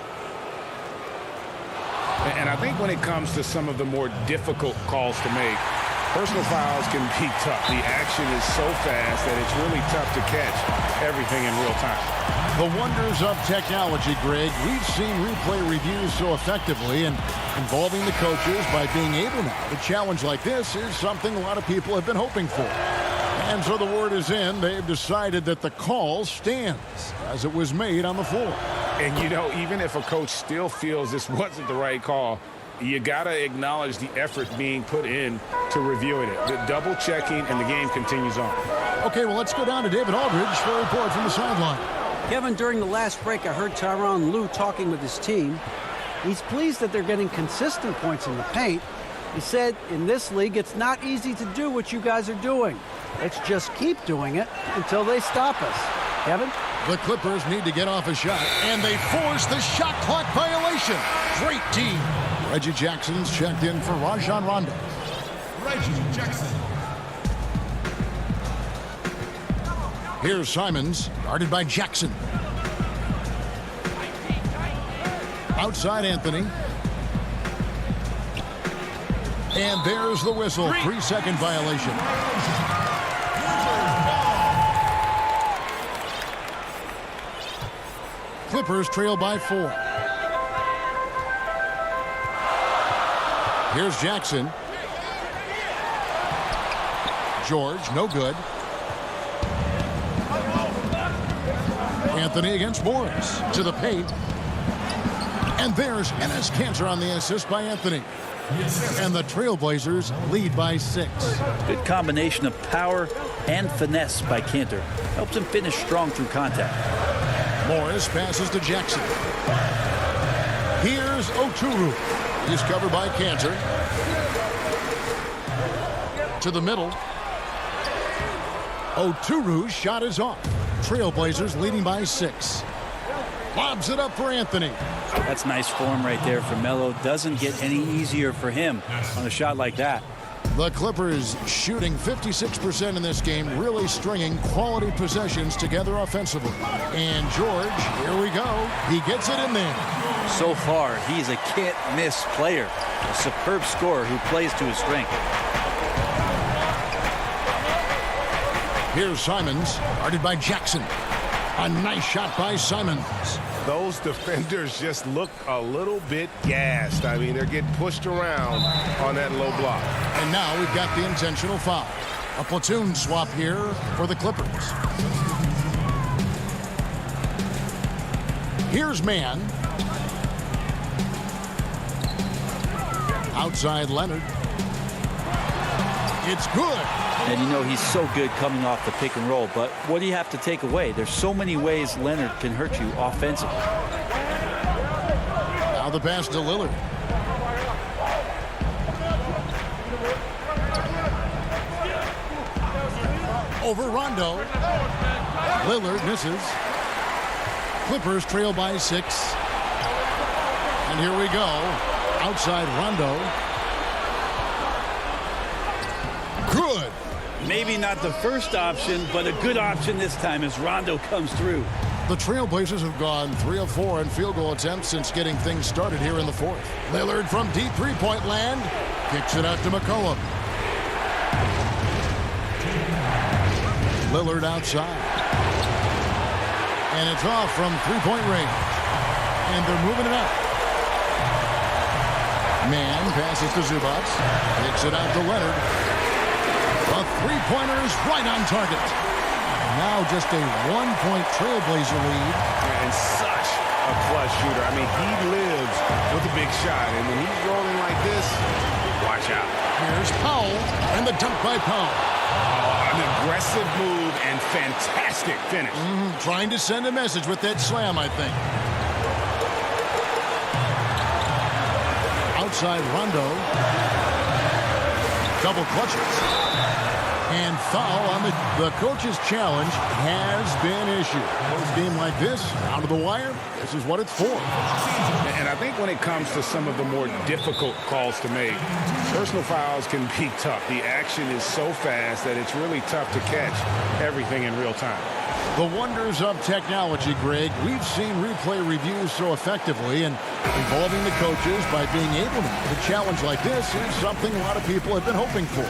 And I think when it comes to some of the more difficult calls to make, personal fouls can be tough. The action is so fast that it's really tough to catch everything in real time.
The wonders of technology, Greg. We've seen replay reviews so effectively, and involving the coaches by being able now to challenge like this is something a lot of people have been hoping for. And so the word is in. They've decided that the call stands as it was made on the floor.
And, you know, even if a coach still feels this wasn't the right call, you got to acknowledge the effort being put in to reviewing it. The double checking, and the game continues on.
Okay, well, let's go down to David Aldridge for a report from the sideline.
Kevin, during the last break, I heard Tyronn Lue talking with his team. He's pleased that they're getting consistent points in the paint. He said, in this league, it's not easy to do what you guys are doing. Let's just keep doing it until they stop us. Kevin?
The Clippers need to get off a shot, and they force the shot clock violation. Great team. Reggie Jackson's checked in for Rajon Rondo.
Reggie Jackson.
Here's Simons, guarded by Jackson. Outside Anthony. And there's the whistle. 3-second violation. Clippers trail by 4. Here's Jackson. George, no good. Anthony against Morris. To the paint. And there's Enes Kanter on the assist by Anthony. And the Trailblazers lead by 6.
Good combination of power and finesse by Kanter. Helps him finish strong through contact.
Morris passes to Jackson. Here's Oturu. He's covered by Kanter. To the middle. Oturu's shot is off. Trailblazers leading by 6. Lobs it up for Anthony.
That's nice form right there for Melo. Doesn't get any easier for him on a shot like that.
The Clippers shooting 56% in this game, really stringing quality possessions together offensively. And George, here we go. He gets it in there.
So far, he's a can't-miss player. A superb scorer who plays to his strength.
Here's Simons, guarded by Jackson. A nice shot by Simons.
Those defenders just look a little bit gassed. I mean, they're getting pushed around on that low block.
And now we've got the intentional foul. A platoon swap here for the Clippers. Here's Mann. Outside Leonard. It's good.
And you know he's so good coming off the pick and roll, but what do you have to take away? There's so many ways Leonard can hurt you offensively.
Now the pass to Lillard. Over Rondo. Lillard misses. Clippers trail by 6. And here we go. Outside Rondo. Good.
Maybe not the first option, but a good option this time as Rondo comes through.
The Trailblazers have gone 3 of 4 in field goal attempts since getting things started here in the 4th. Lillard from deep three-point land. Kicks it out to McCollum. Lillard outside. And it's off from three-point range. And they're moving it up. Mann passes to Zubac. Kicks it out to Leonard. A three-pointer is right on target. Now just a 1-point Trailblazer lead.
And such a clutch shooter. I mean, he lives with a big shot. And when he's rolling like this, watch out.
Here's Powell and the dunk by Powell.
An aggressive move and fantastic finish.
Trying to send a message with that slam, I think. Outside Rondo. Double clutches. And foul on the coach's challenge has been issued. A game like this, out of the wire, this is what it's for.
And I think when it comes to some of the more difficult calls to make, personal fouls can be tough. The action is so fast that it's really tough to catch everything in real time.
The wonders of technology, Greg. We've seen replay reviews so effectively, and involving the coaches by being able to make a challenge like this is something a lot of people have been hoping for.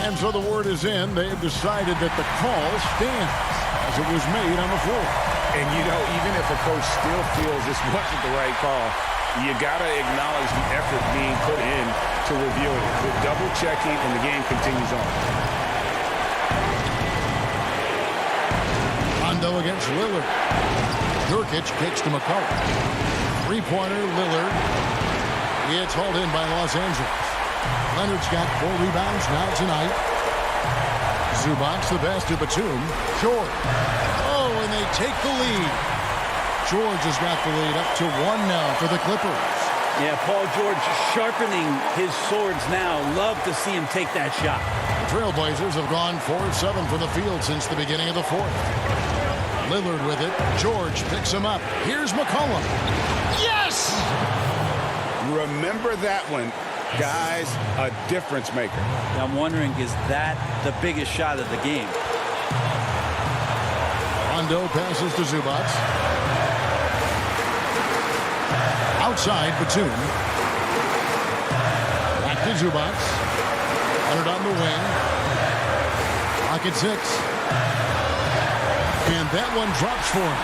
And so the word is in. They have decided that the call stands as it was made on the floor.
And, you know, even if a coach still feels this wasn't the right call, you got to acknowledge the effort being put in to reviewing it. With double checking, and the game continues on.
Rondo against Lillard. Nurkic kicks to McCollum. Three-pointer, Lillard. It's hauled in by Los Angeles. Leonard's got 4 rebounds now tonight. Zubac the pass to Batum. George. Oh, and they take the lead. George has got the lead up to 1 now for the Clippers.
Yeah, Paul George sharpening his swords now. Love to see him take that shot.
The Trailblazers have gone 4-7 from the field since the beginning of the fourth. Lillard with it. George picks him up. Here's McCollum. Yes!
Remember that one, guys, a difference maker.
I'm wondering, is that the biggest shot of the game?
Rondo passes to Zubac. Outside, Batum. Back to Zubac. Leonard on the wing. Clock at 6. And that one drops for him.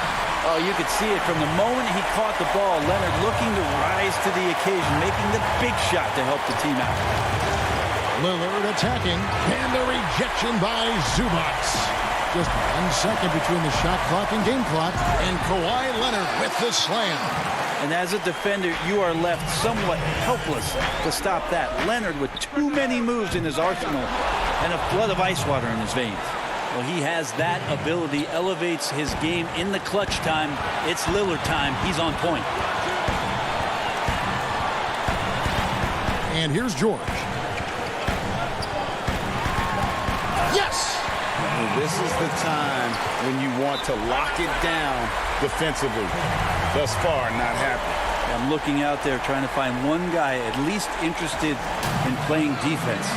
Oh, you could see it from the moment he caught the ball. Leonard looking to rise to the occasion, making the big shot to help the team out.
Lillard attacking. And the rejection by Zubac. Just 1 second between the shot clock and game clock. And Kawhi Leonard with the slam.
And as a defender, you are left somewhat helpless to stop that. Leonard with too many moves in his arsenal and a flood of ice water in his veins. Well, he has that ability, elevates his game in the clutch time. It's Lillard time. He's on point.
And here's George. Yes!
This is the time when you want to lock it down defensively. Thus far, not happening.
I'm looking out there trying to find one guy at least interested in playing defense.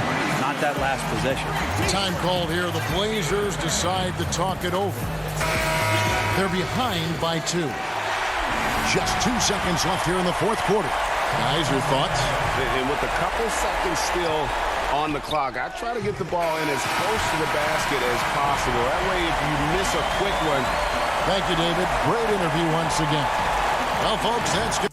Not that last possession.
Time called here. The Blazers decide to talk it over. They're behind by 2. Just 2 seconds left here in the fourth quarter. Guys, your thoughts?
And with a couple seconds still on the clock, I try to get the ball in as close to the basket as possible. That way, if you miss a quick one.
Thank you, David. Great interview once again. Well, folks, that's good.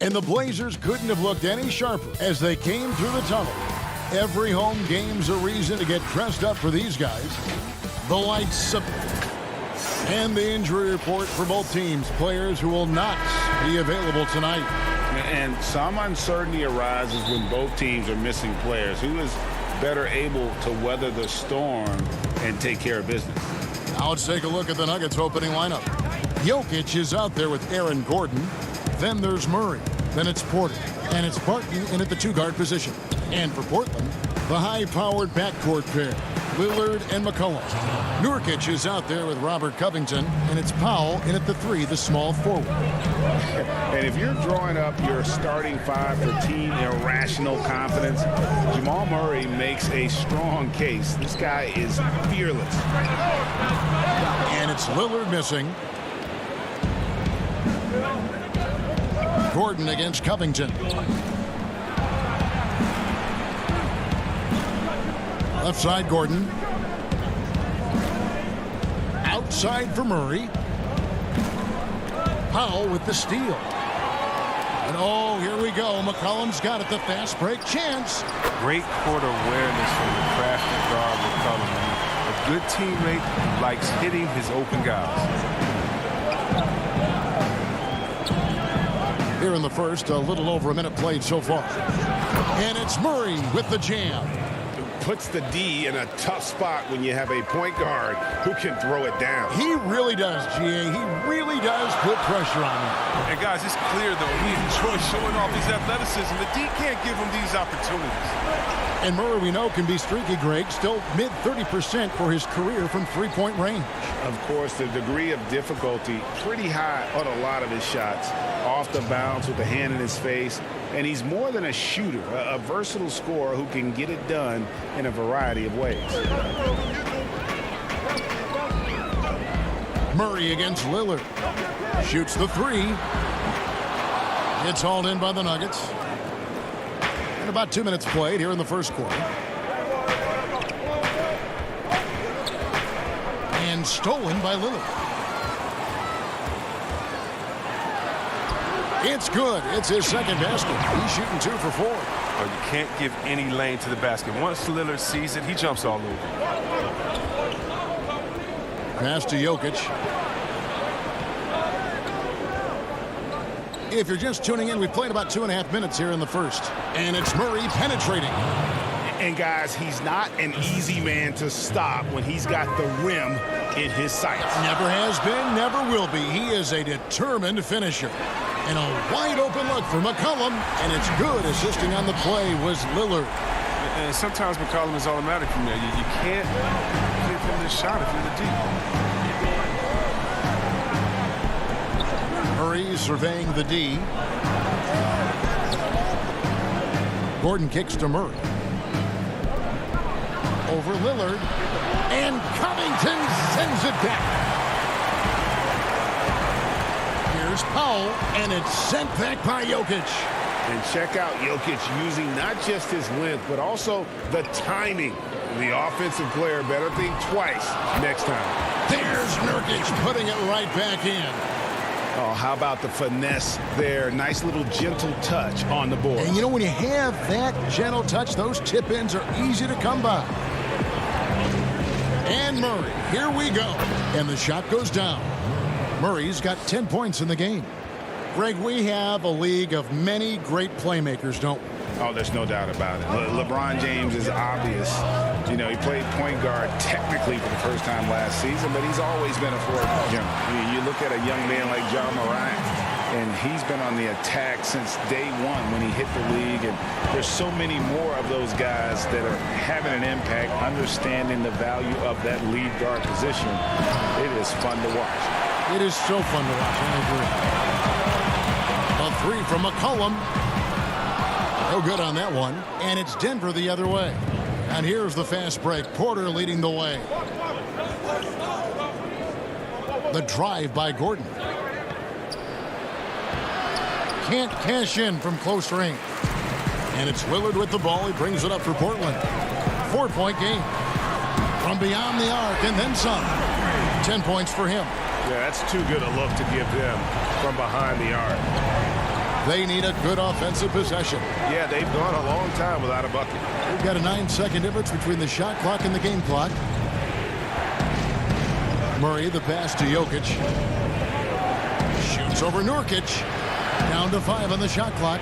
And the Blazers couldn't have looked any sharper as they came through the tunnel. Every home game's a reason to get dressed up for these guys. The lights up. And the injury report for both teams. Players who will not be available tonight.
And some uncertainty arises when both teams are missing players. Who is better able to weather the storm and take care of business?
Now let's take a look at the Nuggets opening lineup. Jokic is out there with Aaron Gordon. Then there's Murray. Then it's Porter. And it's Barton in at the two-guard position. And for Portland, the high-powered backcourt pair, Lillard and McCollum. Nurkic is out there with Robert Covington. And it's Powell in at the three, the small forward.
And if you're drawing up your starting five for team irrational confidence, Jamal Murray makes a strong case. This guy is fearless.
And it's Lillard missing. Gordon against Covington. Left side, Gordon. Outside for Murray. Powell with the steal. And oh, here we go. McCollum's got it. The fast break chance.
Great court awareness from the crafty guard McCollum. A good teammate likes hitting his open guys.
here in the first. A little over a minute played so far. And it's Murray with the jam.
Puts the D in a tough spot when you have a point guard who can throw it down.
He really does, GA. He really does put pressure on him.
And guys, it's clear though he enjoys showing off his athleticism. The D can't give him these opportunities.
And Murray, we know, can be streaky, Greg. Still mid 30% for his career from three-point range.
Of course, the degree of difficulty pretty high on a lot of his shots. Off the bounce with the hand in his face. And he's more than a shooter, a versatile scorer who can get it done in a variety of ways.
Murray against Lillard. Shoots the three. It's hauled in by the Nuggets. And about 2 minutes played here in the first quarter. And stolen by Lillard. It's good. It's his second basket. He's shooting 2 for 4.
Oh, you can't give any lane to the basket. Once Lillard sees it, he jumps all over.
Pass to Jokic. If you're just tuning in, we played about 2.5 minutes here in the first. And it's Murray penetrating.
And guys, he's not an easy man to stop when he's got the rim in his sights.
Never has been, never will be. He is a determined finisher. And a wide open look for McCollum. And it's good. Assisting on the play was Lillard.
And sometimes McCollum is automatic from there. You can't give him this shot if you're the D.
Murray surveying the D. Gordon kicks to Murray. Over Lillard. And Covington sends it back. Here's Powell, and it's sent back by Jokic.
And check out Jokic using not just his length, but also the timing. The offensive player better think twice next time.
There's Nurkic putting it right back in.
Oh, how about the finesse there? Nice little gentle touch on the board.
And you know, when you have that gentle touch, those tip-ins are easy to come by. And Murray, here we go. And the shot goes down. Murray's got 10 points in the game. Greg, we have a league of many great playmakers, don't we?
Oh, there's no doubt about it. LeBron James is obvious. You know, he played point guard technically for the first time last season, but he's always been a forward general. You look at a young man like John Morant, and he's been on the attack since day one when he hit the league. And there's so many more of those guys that are having an impact, understanding the value of that lead guard position. It is fun to watch.
It is so fun to watch. I agree. A three from McCollum. No good on that one. And it's Denver the other way. And here's the fast break. Porter leading the way. The drive by Gordon. Can't cash in from close range. And it's Lillard with the ball. He brings it up for Portland. 4-point game. From beyond the arc and then some. 10 points for him.
Yeah, that's too good a look to give them from behind the arc.
They need a good offensive possession.
Yeah, they've gone a long time without a bucket.
We've got a 9-second difference between the shot clock and the game clock. Murray, the pass to Jokic. Shoots over Nurkic. Down to 5 on the shot clock.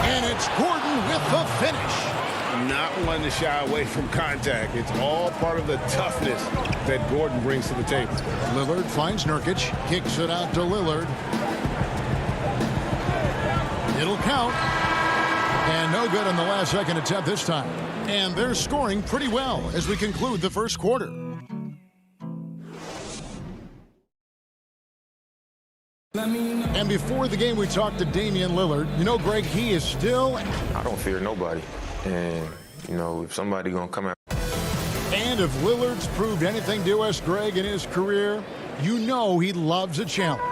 And it's Gordon with the finish.
Not one to shy away from contact. It's all part of the toughness that Gordon brings to the table.
Lillard finds Nurkic. Kicks it out to Lillard. It'll count. And no good on the last second attempt this time. And they're scoring pretty well as we conclude the first quarter. And before the game, we talked to Damian Lillard. You know, Greg, he is still...
I don't fear nobody. And, you know, if somebody going to come out...
And if Lillard's proved anything to us, Greg, in his career, you know he loves a challenge.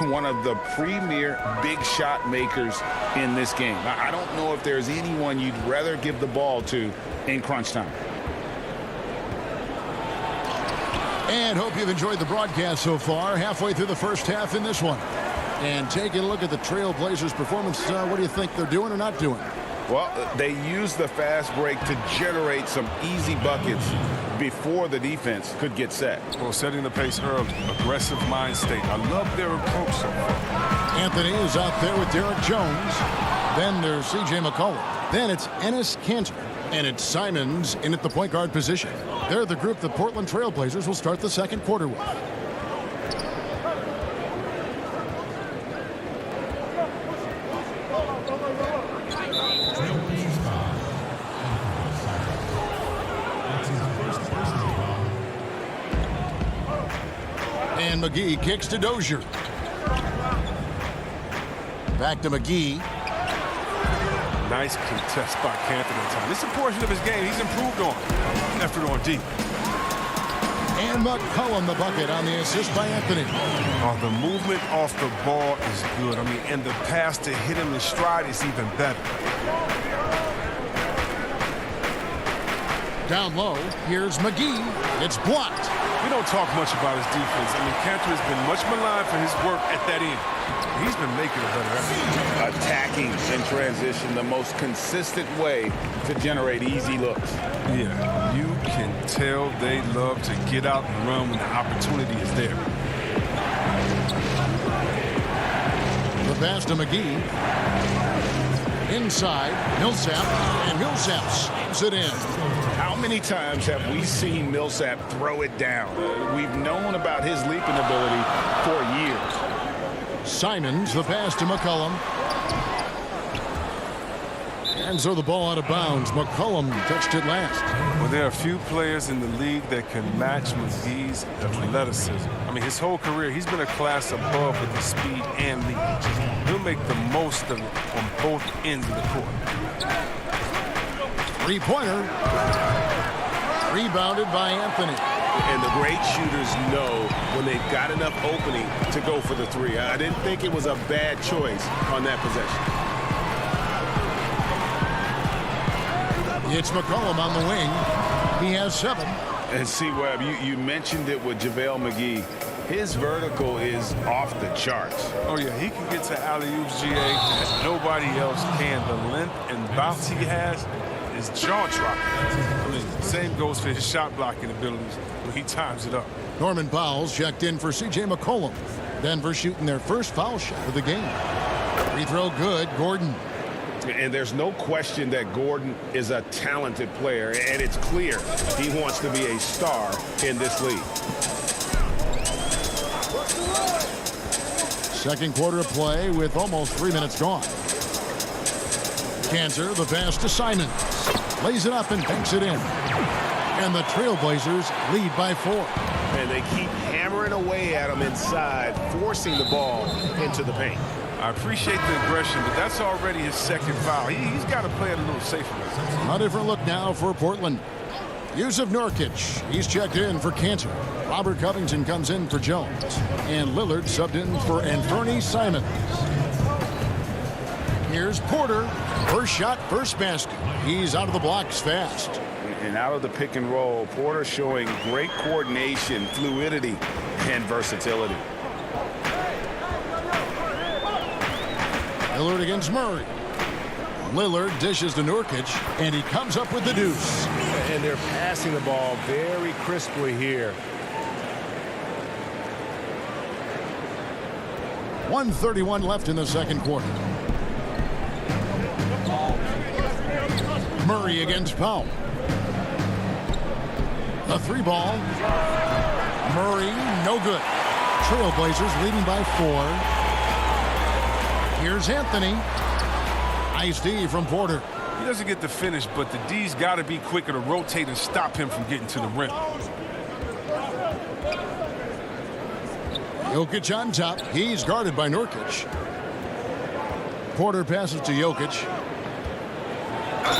One of the premier big shot makers in this game. I don't know if there's anyone you'd rather give the ball to in crunch time.
And hope you've enjoyed the broadcast so far. Halfway through the first half in this one. And taking a look at the Trailblazers' performance, what do you think they're doing or not doing?
Well, they use the fast break to generate some easy buckets. before the defense could get set.
Well, setting the pace early, aggressive mind state. I love their approach so far.
Anthony is out there with Derek Jones. Then there's C.J. McCollum. Then it's Enes Kanter. And it's Simons in at the point guard position. They're the group the Portland Trailblazers will start the second quarter with. And McGee kicks to Dozier. Back to McGee.
Nice contest by Kanter that time. This is a portion of his game he's improved on. Effort on deep.
And McCollum the bucket on the assist by Anthony.
Oh, the movement off the ball is good. I mean, and the pass to hit him in stride is even better.
Down low, here's McGee. It's blocked.
We don't talk much about his defense. I mean, Kanter has been much maligned for his work at that end. He's been making a better effort.
Attacking in transition, the most consistent way to generate easy looks.
Yeah, you can tell they love to get out and run when the opportunity is there.
The pass to McGee. Inside, Millsap, and Millsap slams it in.
How many times have we seen Millsap throw it down? We've known about his leaping ability for years.
Simons, the pass to McCollum. And so the ball out of bounds. McCollum touched it last.
Well, there are a few players in the league that can match McGee's athleticism. I mean, his whole career, he's been a class above with the speed and lead. He'll make the most of it on both ends of the court.
Three-pointer. Rebounded by Anthony.
And the great shooters know when they've got enough opening to go for the three. I didn't think it was a bad choice on that possession.
It's McCollum on the wing. He has 7.
And see, Webb, you mentioned it with JaVale McGee. His vertical is off the charts.
Oh, yeah, he can get to alley-oops, GA, as nobody else can. The length and bounce he has is jaw-dropping. I mean, same goes for his shot blocking abilities when he times it up.
Norman Powell's checked in for C.J. McCollum. Denver shooting their first foul shot of the game. Free throw good, Gordon.
And there's no question that Gordon is a talented player, and it's clear he wants to be a star in this league.
Second quarter of play with almost 3 minutes gone. Kanter, the pass to Simons. Lays it up and banks it in. And the Trailblazers lead by 4.
And they keep hammering away at him inside, forcing the ball into the paint.
I appreciate the aggression, but that's already his second foul. He's got to play it a little safer.
A different look now for Portland. Yusuf Nurkic, he's checked in for Kanter. Robert Covington comes in for Jones. And Lillard subbed in for Anthony Simons. Here's Porter. First shot, first basket. He's out of the blocks fast.
And out of the pick and roll, Porter showing great coordination, fluidity, and versatility.
Lillard against Murray. Lillard dishes to Nurkic, and he comes up with the deuce.
And they're passing the ball very crisply here.
1:31 left in the second quarter. Murray against Powell. A 3-ball. Murray, no good. Trailblazers leading by 4. Here's Anthony. Nice D from Porter.
He doesn't get the finish, but the D's got to be quicker to rotate and stop him from getting to the rim.
Jokic on top. He's guarded by Nurkic. Porter passes to Jokic.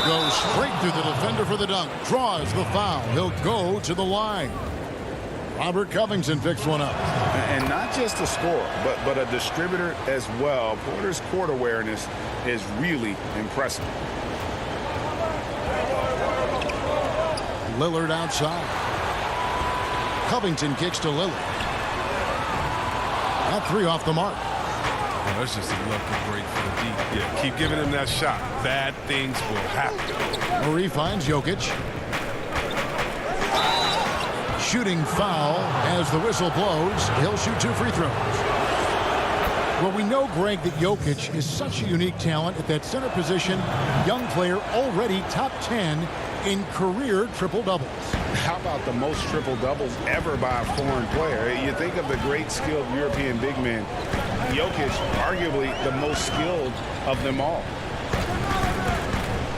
Goes straight through the defender for the dunk. Draws the foul. He'll go to the line. Robert Covington picks one up.
And not just a scorer, but a distributor as well. Porter's court awareness is really impressive.
Lillard outside. Covington kicks to Lillard. That 3 off the mark.
Oh, that's just a lucky break for the D. Yeah, keep giving him that shot. Bad things will happen.
Murray finds Jokic. shooting foul as the whistle blows. He'll shoot 2 free throws. Well, we know, Greg, that Jokic is such a unique talent at that center position. Young player, already top 10 in career triple-doubles.
How about the most triple-doubles ever by a foreign player? You think of the great skilled European big men. Jokic, arguably the most skilled of them all.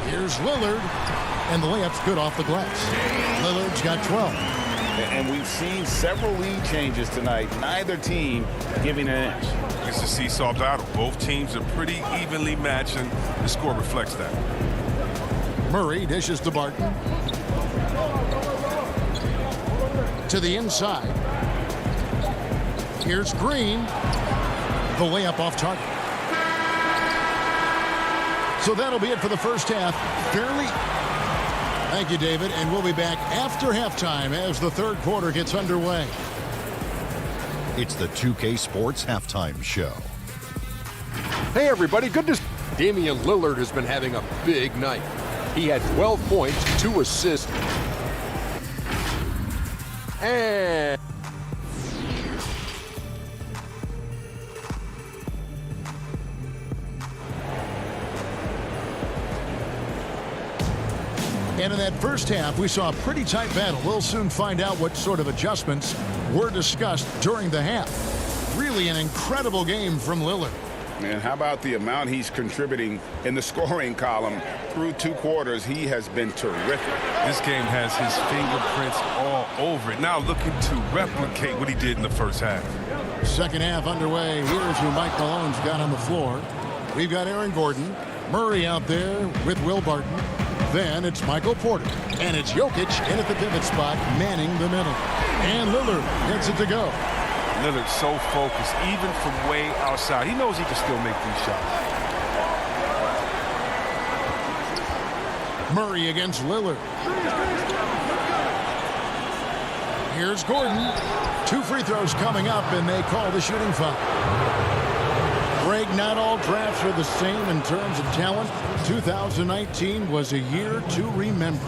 Here's Lillard, and the layup's good off the glass. Lillard's got 12.
And we've seen several lead changes tonight. Neither team giving an inch.
It's a seesaw battle. Both teams are pretty evenly matched, and the score reflects that.
Murray dishes to Barton. To the inside. Here's Green. The layup off target. So that'll be it for the first half. Fairly. Thank you, David. And we'll be back after halftime as the third quarter gets underway.
It's the 2K Sports Halftime Show.
Hey, everybody. Good to see. Damian Lillard has been having a big night. He had 12 points, 2 assists. And
in that first half, we saw a pretty tight battle. We'll soon find out what sort of adjustments were discussed during the half. Really an incredible game from Lillard.
And how about the amount he's contributing in the scoring column? Through 2 quarters, he has been terrific.
This game has his fingerprints all over it. Now looking to replicate what he did in the first half.
Second half underway. Here's who Mike Malone's got on the floor. We've got Aaron Gordon. Murray out there with Will Barton. Then it's Michael Porter. And it's Jokic in at the pivot spot, manning the middle. And Lillard gets it to go.
Lillard's so focused, even from way outside. He knows he can still make these shots.
Murray against Lillard. Here's Gordon. 2 free throws coming up, and they call the shooting foul. Greg, not all drafts are the same in terms of talent. 2019 was a year to remember.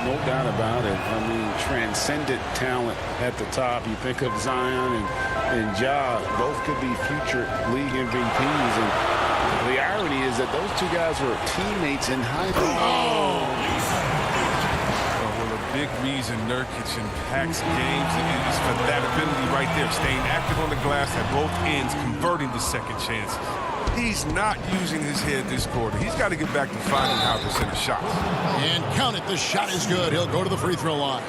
No doubt about it. I mean, transcendent talent at the top. You think of Zion and Ja, both could be future league MVPs. And the irony is that those 2 guys were teammates in high school.
Well, a big reason Nurkic impacts games is for that ability right there, staying active on the glass at both ends, converting the second chances. He's not using his head this quarter. He's got to get back to finding how to his shots.
And count it. The shot is good. He'll go to the free throw line.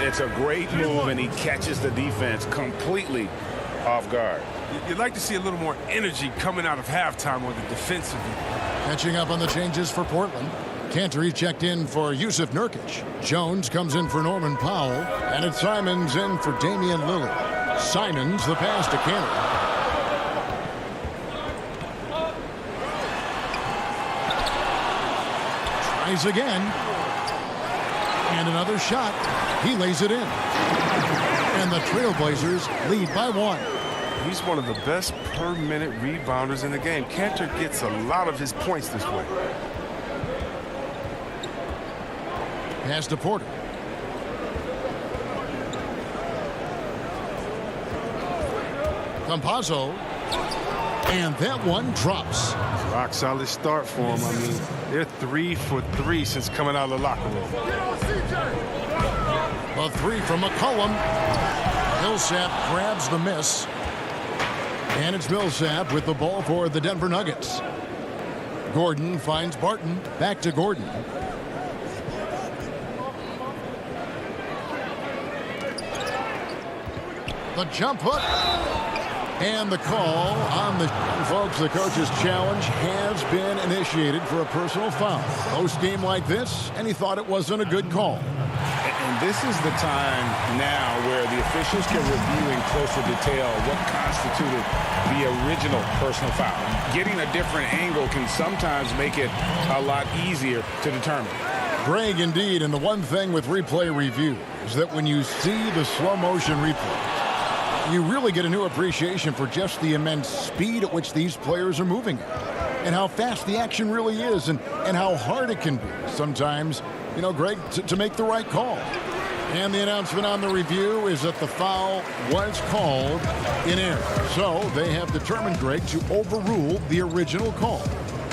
It's a great move, and he catches the defense completely off guard.
You'd like to see a little more energy coming out of halftime on the defensive end.
Catching up on the changes for Portland. Cantor checked in for Yusuf Nurkic. Jones comes in for Norman Powell. And it's Simons in for Damian Lillard. Simons the pass to Cantor. Tries again. And another shot. He lays it in. And the Trailblazers lead by 1.
He's one of the best per-minute rebounders in the game. Cantor gets a lot of his points this way.
Pass to Porter. Campazzo. And that one drops.
Rock solid start for him. I mean, they're 3 for 3 since coming out of the locker room.
A 3 from McCollum. Millsap grabs the miss. And it's Millsap with the ball for the Denver Nuggets. Gordon finds Barton. Back to Gordon. The jump hook. And the call on the folks. The coach's challenge has been initiated for a personal foul. Close game like this, and he thought it wasn't a good call.
And this is the time now where the officials can review in closer detail what constituted the original personal foul. Getting a different angle can sometimes make it a lot easier to determine.
Greg, indeed, and the one thing with replay review is that when you see the slow motion replay, you really get a new appreciation for just the immense speed at which these players are moving and how fast the action really is and how hard it can be sometimes, you know, Greg, to make the right call. And the announcement on the review is that the foul was called in error. So they have determined, Greg, to overrule the original call.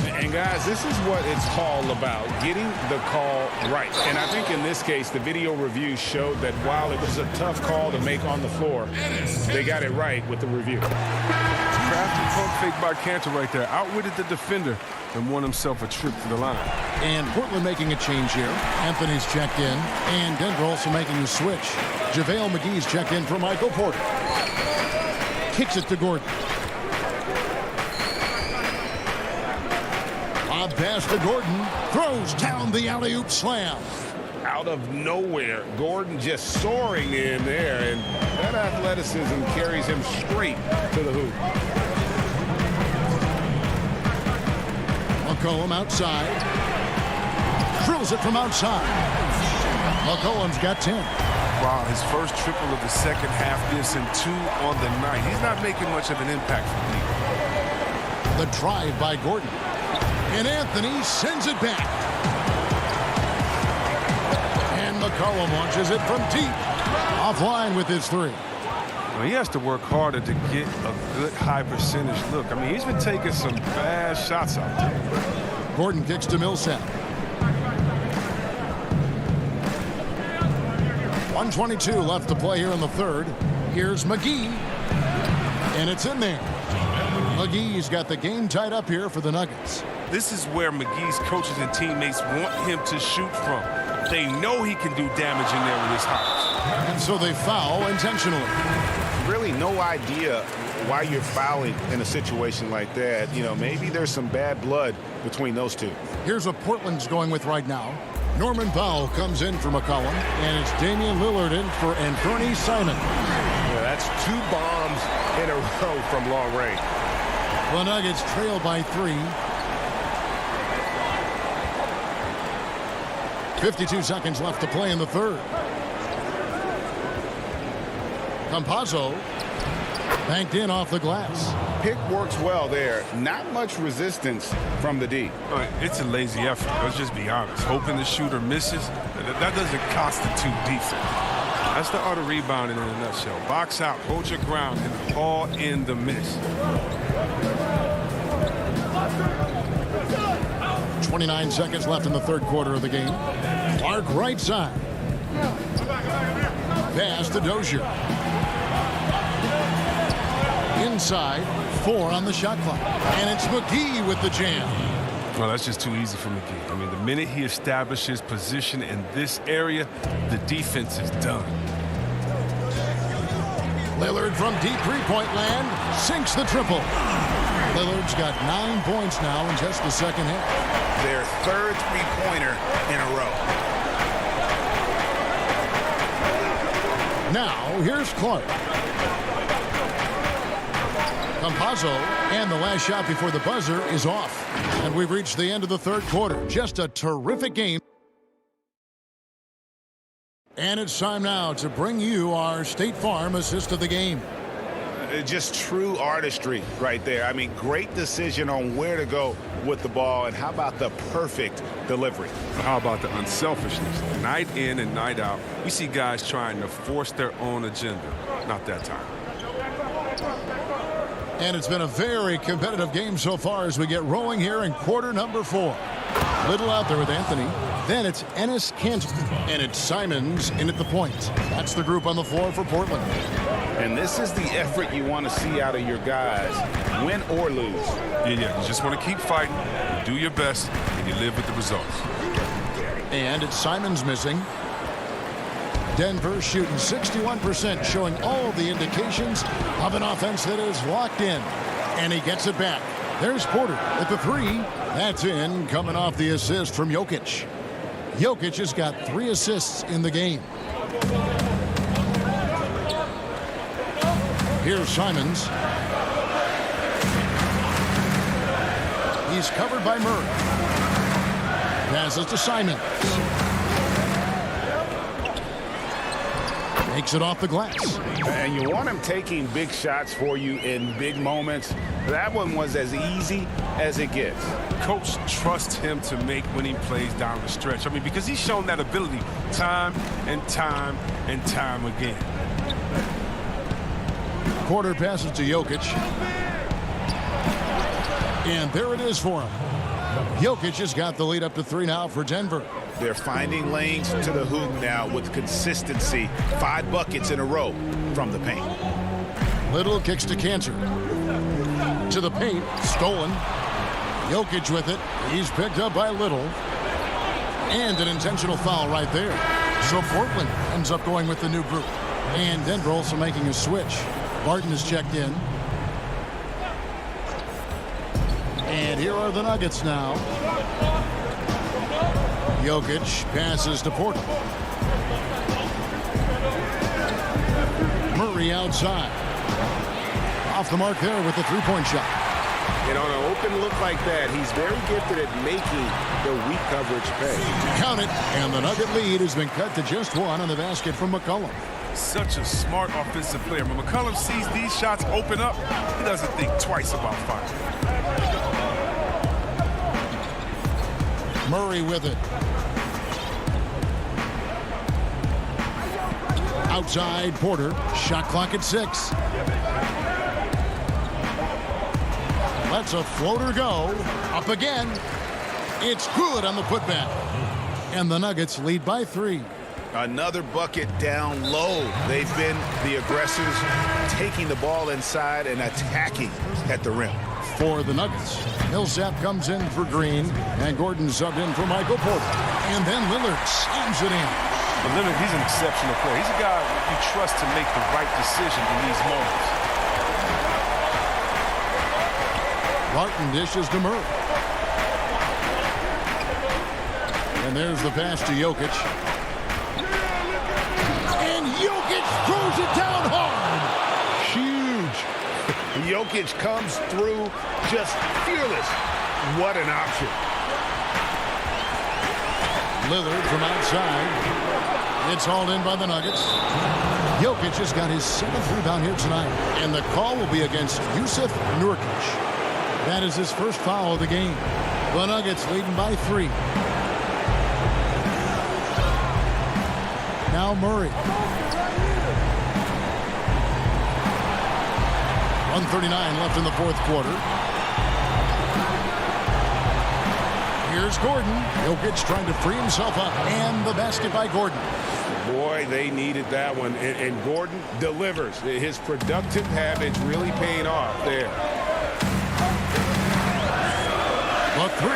And guys, this is what it's all about, getting the call right. And I think in this case, the video review showed that while it was a tough call to make on the floor, they got it right with the review.
Crafty pump fake by Cantor right there. Outwitted the defender and won himself a trip to the line.
And Portland making a change here. Anthony's checked in. And Denver also making a switch. JaVale McGee's checked in for Michael Porter. Kicks it to Gordon. Lob pass to Gordon. Throws down the alley-oop slam.
Out of nowhere, Gordon just soaring in there, and that athleticism carries him straight to the hoop.
McCollum outside. Drills it from outside. McCollum's got 10.
Wow, his first triple of the second half gives him 2 on the night. He's not making much of an impact for me.
The drive by Gordon. And Anthony sends it back. And McCollum launches it from deep. Offline with his 3.
Well, he has to work harder to get a good high percentage look. I mean, he's been taking some bad shots out there.
Gordon kicks to Millsap. 1:22 left to play here in the third. Here's McGee. And it's in there. McGee's got the game tied up here for the Nuggets.
This is where McGee's coaches and teammates want him to shoot from. They know he can do damage in there with his hops.
And so they foul intentionally.
Really no idea why you're fouling in a situation like that. You know, maybe there's some bad blood between those two.
Here's what Portland's going with right now. Norman Powell comes in for McCollum, and it's Damian Lillard in for Anthony Simon.
Yeah, that's 2 bombs in a row from long range.
The Nuggets trail by 3. 52 seconds left to play in the third. Campazzo banked in off the glass.
Pick works well there. Not much resistance from the D.
It's a lazy effort. Let's just be honest. Hoping the shooter misses, that doesn't constitute defense. That's the art of rebounding in a nutshell. Box out, hold your ground, and haul in the miss.
29 seconds left in the third quarter of the game. Clark right side. Pass to Dozier. Inside, 4 on the shot clock. And it's McGee with the jam.
Well, that's just too easy for McGee. I mean, the minute he establishes position in this area, the defense is done.
Lillard from deep three-point land sinks the triple. Lillard's got 9 points now in just the second half.
Their third three-pointer in a row.
Now, here's Clark. Campazzo, and the last shot before the buzzer is off. And we've reached the end of the third quarter. Just a terrific game. And it's time now to bring you our State Farm assist of the game.
Just true artistry right there. I mean, great decision on where to go with the ball, and how about the perfect delivery?
How about the unselfishness? Night in and night out, we see guys trying to force their own agenda. Not that time.
And it's been a very competitive game so far as we get rolling here in quarter number 4. Little out there with Anthony. Then it's Ennis Cantor. And it's Simons in at the point. That's the group on the floor for Portland.
And this is the effort you want to see out of your guys, win or lose.
Yeah, you just want to keep fighting, you do your best, and you live with the results.
And it's Simons missing. Denver shooting 61%, showing all the indications of an offense that is locked in. And he gets it back. There's Porter at the 3. That's in, coming off the assist from Jokic. Jokic has got 3 assists in the game. Here's Simons. He's covered by Murray. Passes to Simons. takes it off the glass.
And you want him taking big shots for you in big moments. That one was as easy as it gets.
Coach trusts him to make winning plays down the stretch. I mean, because he's shown that ability time and time and time again.
Porter passes to Jokic. And there it is for him. Jokic has got the lead up to 3 now for Denver.
They're finding lanes to the hoop now with consistency. 5 buckets in a row from the paint.
Little kicks to Cantor. To the paint. Stolen. Jokic with it. He's picked up by Little. And an intentional foul right there. So Portland ends up going with the new group. And Denver also making a switch. Barton is checked in. And here are the Nuggets now. Jokic passes to Porter. Murray outside. Off the mark there with the three-point shot.
And on an open look like that, he's very gifted at making the weak coverage pay.
Count it, and the Nugget lead has been cut to just 1 on the basket from McCollum.
Such a smart offensive player. When McCollum sees these shots open up, he doesn't think twice about firing.
Murray with it. Outside, Porter. Shot clock at 6. Lets a floater go. Up again. It's good on the putback. And the Nuggets lead by 3.
Another bucket down low. They've been the aggressors, taking the ball inside and attacking at the rim.
For the Nuggets, Millsap comes in for Green, and Gordon subbed in for Michael Porter. And then Lillard slams it in.
But Lillard, he's an exceptional player. He's a guy you trust to make the right decision in these moments.
Barton dishes to Murray. And there's the pass to Jokic. And Jokic throws it down hard. Huge.
Jokic comes through just fearless. What an option.
Lillard from outside. It's hauled in by the Nuggets. Jokic has got his 7th rebound here tonight. And the call will be against Yusuf Nurkic. That is his first foul of the game. The Nuggets leading by 3. Now Murray. 1:39 left in the 4th quarter. Here's Gordon. Jokic trying to free himself up. And the basket by Gordon.
Boy, they needed that one. And Gordon delivers. His productive habits really paying off there.
The 3.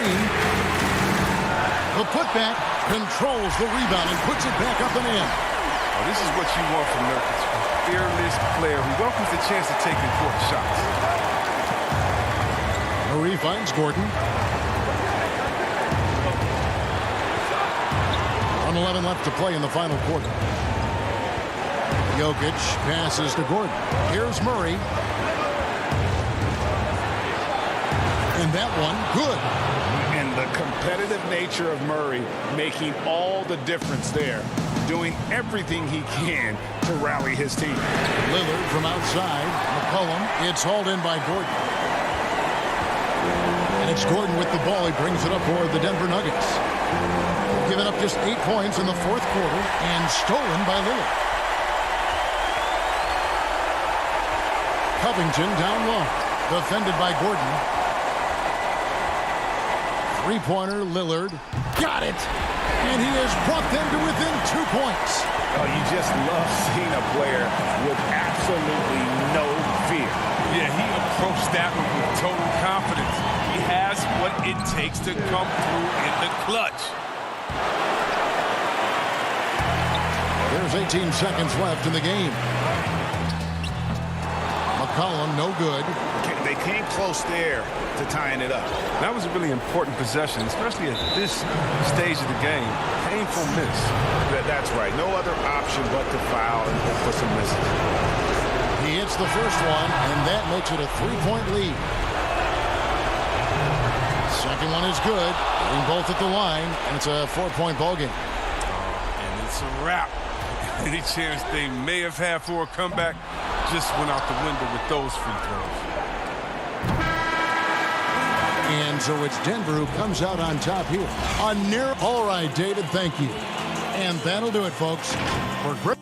The putback controls the rebound and puts it back up and in.
Oh, this is what you want from Nurkic. Fearless player who welcomes the chance to take important shots.
Murray finds Gordon. 1:11 left to play in the final quarter. Jokic passes to Gordon. Here's Murray. And that one, good.
And the competitive nature of Murray making all the difference there. Doing everything he can to rally his team.
Lillard from outside. McCollum. It's hauled in by Gordon. And it's Gordon with the ball. He brings it up for the Denver Nuggets. Giving up just 8 points in the 4th quarter and stolen by Lillard. Covington down low. Defended by Gordon. 3-pointer, Lillard. Got it! And he has brought them to within 2 points.
Oh, you just love seeing a player with absolutely no fear.
Yeah, he approached that one with total confidence. He has what it takes to come through in the clutch.
There's 18 seconds left in the game. McCollum, no good.
They came close there to tying it up.
That was a really important possession, especially at this stage of the game. Painful miss.
That's right. No other option but to foul and for some misses.
He hits the first one, and that makes it a 3-point lead. Second one is good. Getting both at the line, and it's a 4-point ball game.
And it's a wrap. Any chance they may have had for a comeback just went out the window with those free throws.
And so it's Denver who comes out on top here. All right, David, thank you. And that'll do it, folks. For great.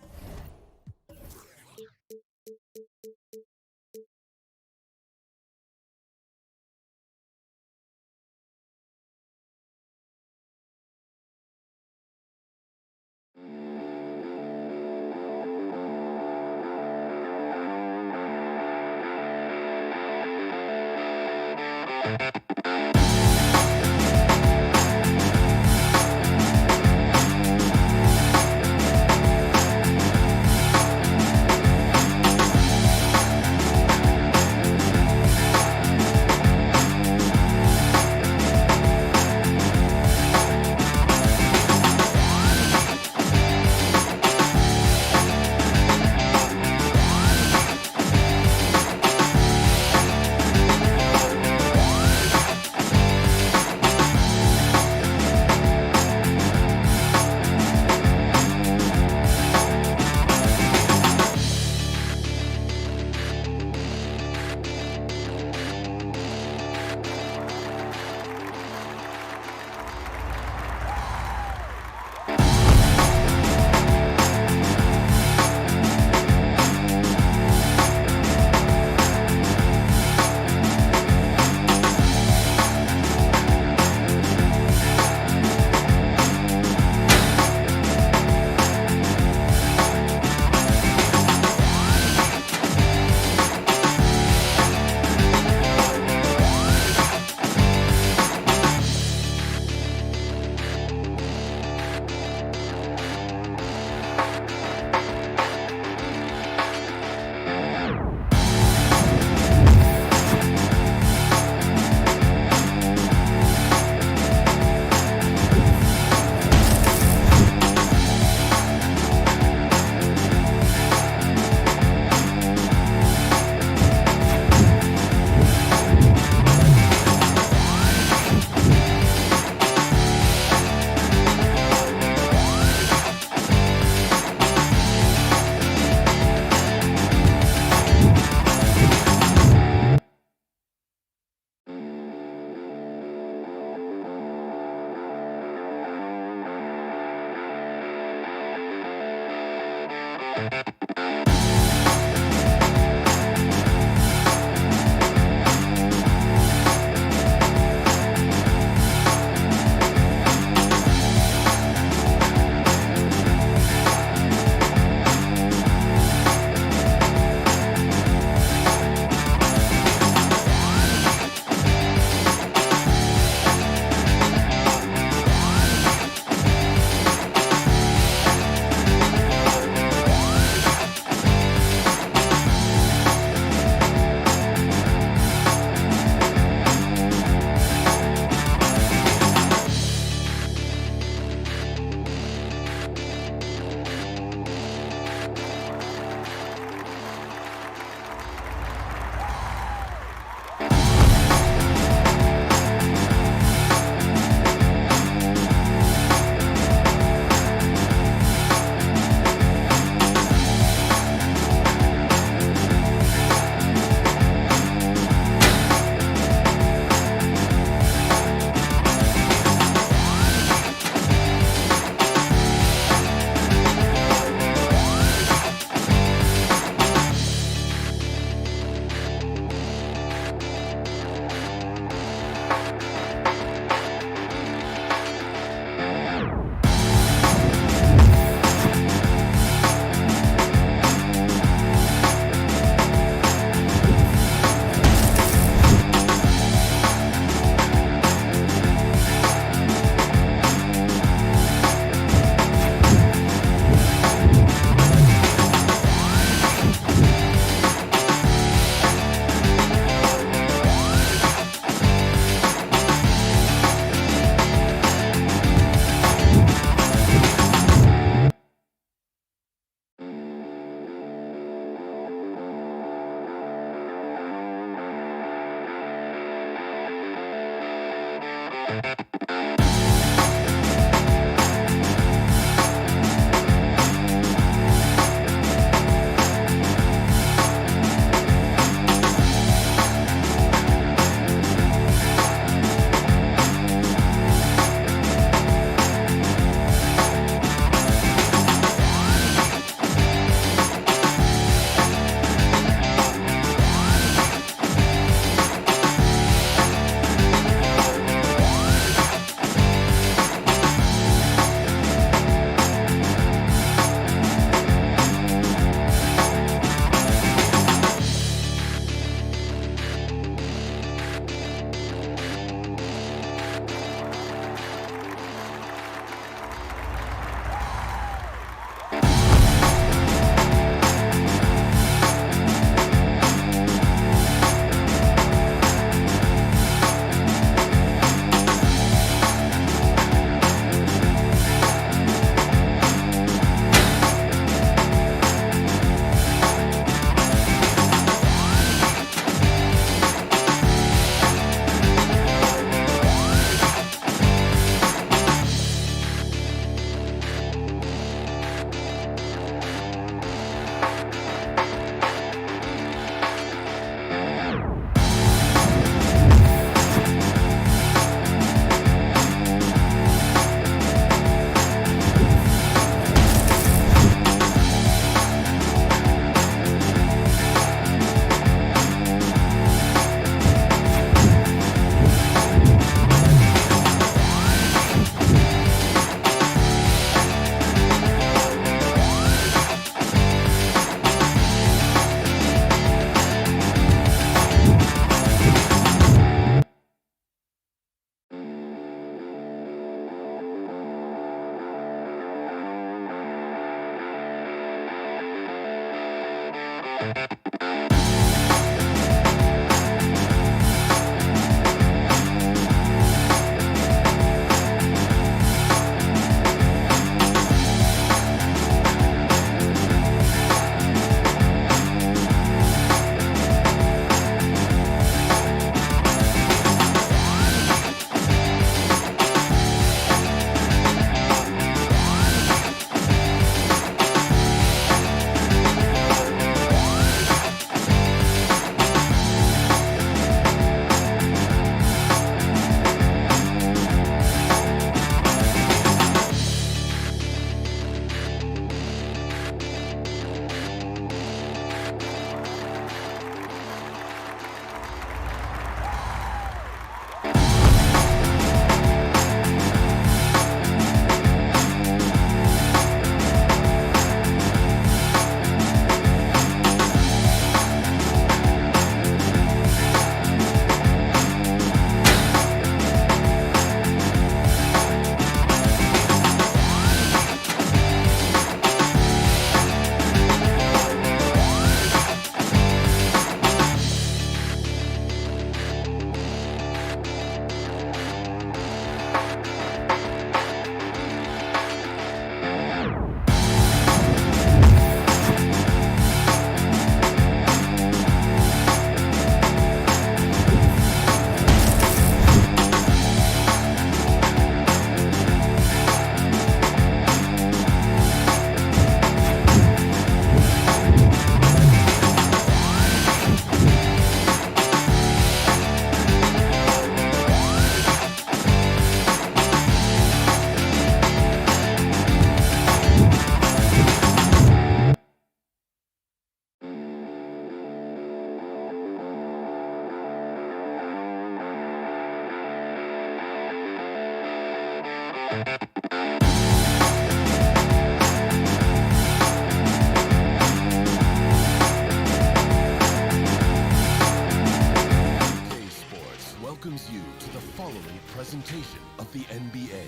presentation of the NBA.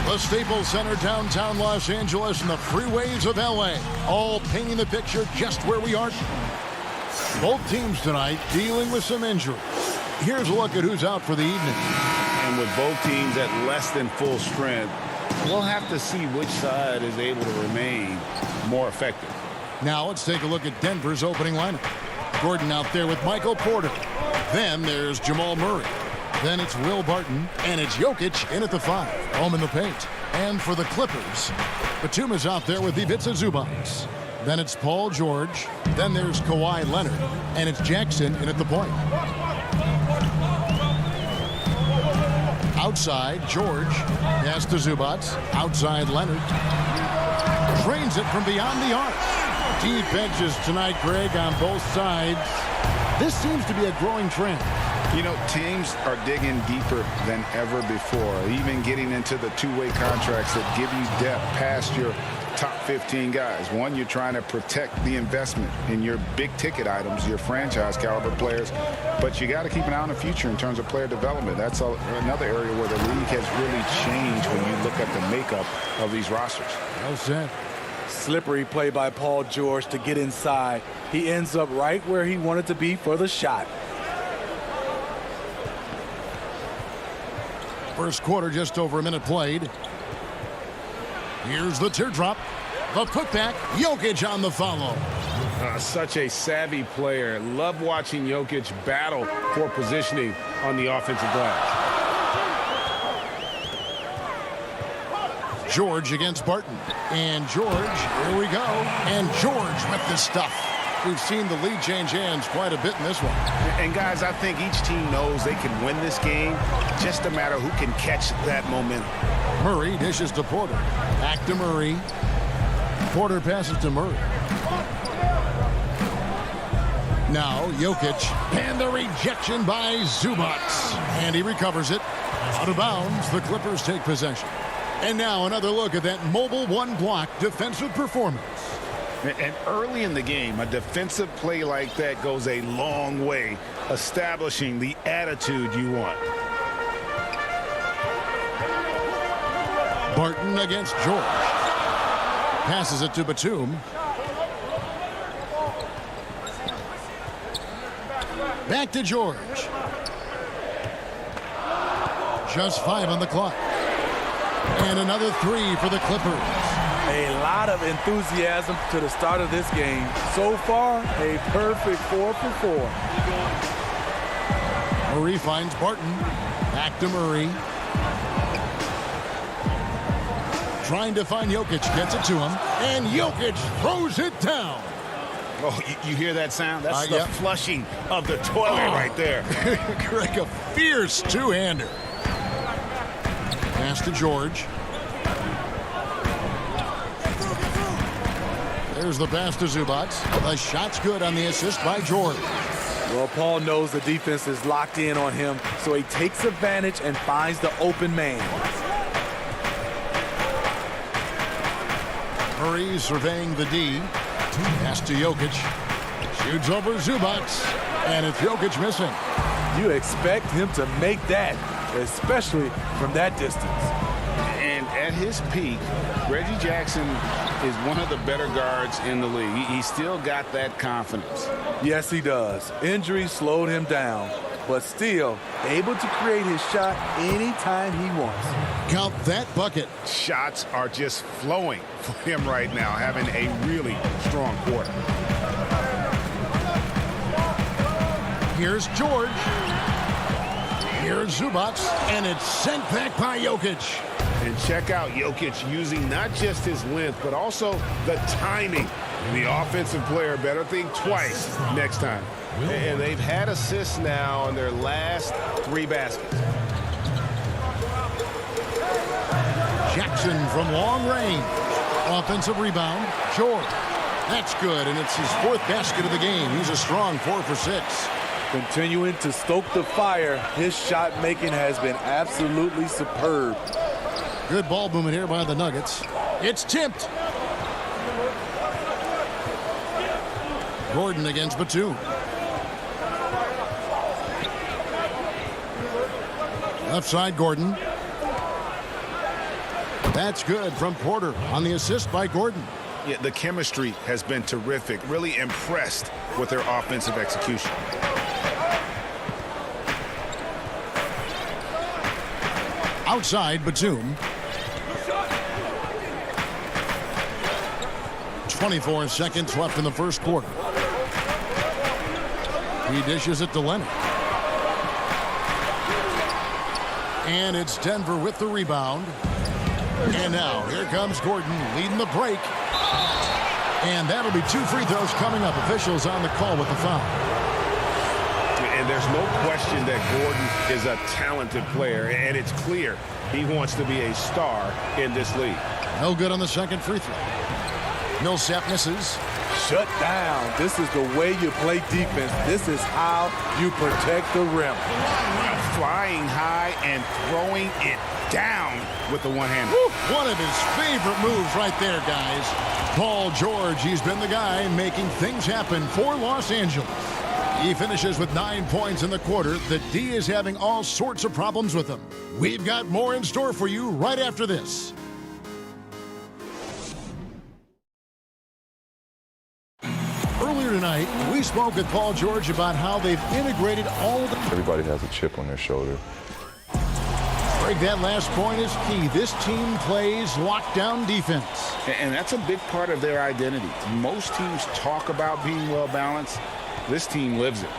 The Staples Center, downtown Los Angeles, and the freeways of LA, all painting the picture just where we are. Both teams tonight dealing with some injuries. Here's a look at who's out for the evening.
And with both teams at less than full strength, we'll have to see which side is able to remain more effective.
Now let's take a look at Denver's opening lineup. Gordon out there with Michael Porter. Then there's Jamal Murray. Then it's Will Barton, and it's Jokic in at the 5, home in the paint. And for the Clippers, Batum is out there with Ivica Zubac. Then it's Paul George. Then there's Kawhi Leonard, and it's Jackson in at the point. Outside, George. Pass to Zubac. Outside, Leonard. Drains it from beyond the arc. Deep benches tonight, Greg, on both sides. This seems to be a growing trend.
You know, teams are digging deeper than ever before, even getting into the two-way contracts that give you depth past your top 15 guys. One, you're trying to protect the investment in your big-ticket items, your franchise-caliber players, but you got to keep an eye on the future in terms of player development. That's another area where the league has really changed when you look at the makeup of these rosters.
Well said.
Slippery play by Paul George to get inside. He ends up right where he wanted to be for the shot.
First quarter, just over a minute played. Here's the teardrop. The putback. Jokic on the follow.
Such a savvy player. Love watching Jokic battle for positioning on the offensive glass.
George against Barton. And George, here we go. And George with the stuff. We've seen the lead change hands quite a bit in this one.
And guys, I think each team knows they can win this game. Just a matter who can catch that momentum.
Murray dishes to Porter. Back to Murray. Porter passes to Murray. Now Jokic. And the rejection by Zubac. And he recovers it. Out of bounds, the Clippers take possession. And now another look at that mobile one-block defensive performance.
And early in the game, a defensive play like that goes a long way, establishing the attitude you want.
Barton against George. Passes it to Batum. Back to George. Just 5 on the clock. And another 3 for the Clippers.
A lot of enthusiasm to the start of this game. So far, a perfect 4 for 4.
Murray finds Barton. Back to Murray. Trying to find Jokic. Gets it to him. And Jokic throws it down.
Oh, you hear that sound? That's the flushing of the toilet right there.
Greg, a fierce two-hander. Pass to George. There's the pass to Zubac. The shot's good on the assist by George.
Well, Paul knows the defense is locked in on him, so he takes advantage and finds the open man.
Murray surveying the D. Pass to Jokic. Shoots over Zubac. And it's Jokic missing.
You expect him to make that, especially from that distance.
And at his peak, Reggie Jackson is one of the better guards in the league. He still got that confidence.
Yes, he does. Injury slowed him down, but still able to create his shot anytime he wants.
Count that bucket.
Shots are just flowing for him right now, having a really strong quarter.
Here's George. Here's Zubac, and it's sent back by Jokic.
And check out Jokic using not just his length, but also the timing. The offensive player better think twice next time.
And they've had assists now on their last 3 baskets.
Jackson from long range. Offensive rebound. George. That's good, and it's his 4th basket of the game. He's a strong 4 for 6.
Continuing to stoke the fire, his shot making has been absolutely superb.
Good ball movement here by the Nuggets. It's tipped. Gordon against Batum. Left side, Gordon. That's good from Porter on the assist by Gordon.
Yeah, the chemistry has been terrific. Really impressed with their offensive execution.
Outside, Batum. 24 seconds left in the first quarter. He dishes it to Leonard. And it's Denver with the rebound. And now, here comes Gordon leading the break. And that'll be 2 free throws coming up. Officials on the call with the foul.
And there's no question that Gordon is a talented player, and it's clear he wants to be a star in this league.
No good on the second free throw. Millsap misses.
Shut down. This is the way you play defense. This is how you protect the rim.
Flying high and throwing it down with the one-hander.
One of his favorite moves right there, guys. Paul George, he's been the guy making things happen for Los Angeles. He finishes with 9 points in the quarter. The D is having all sorts of problems with him. We've got more in store for you right after this. Earlier tonight, we spoke with Paul George about how they've integrated all of the...
Everybody has a chip on their shoulder.
Greg, that last point is key. This team plays lockdown defense.
And that's a big part of their identity. Most teams talk about being well-balanced. This team lives it.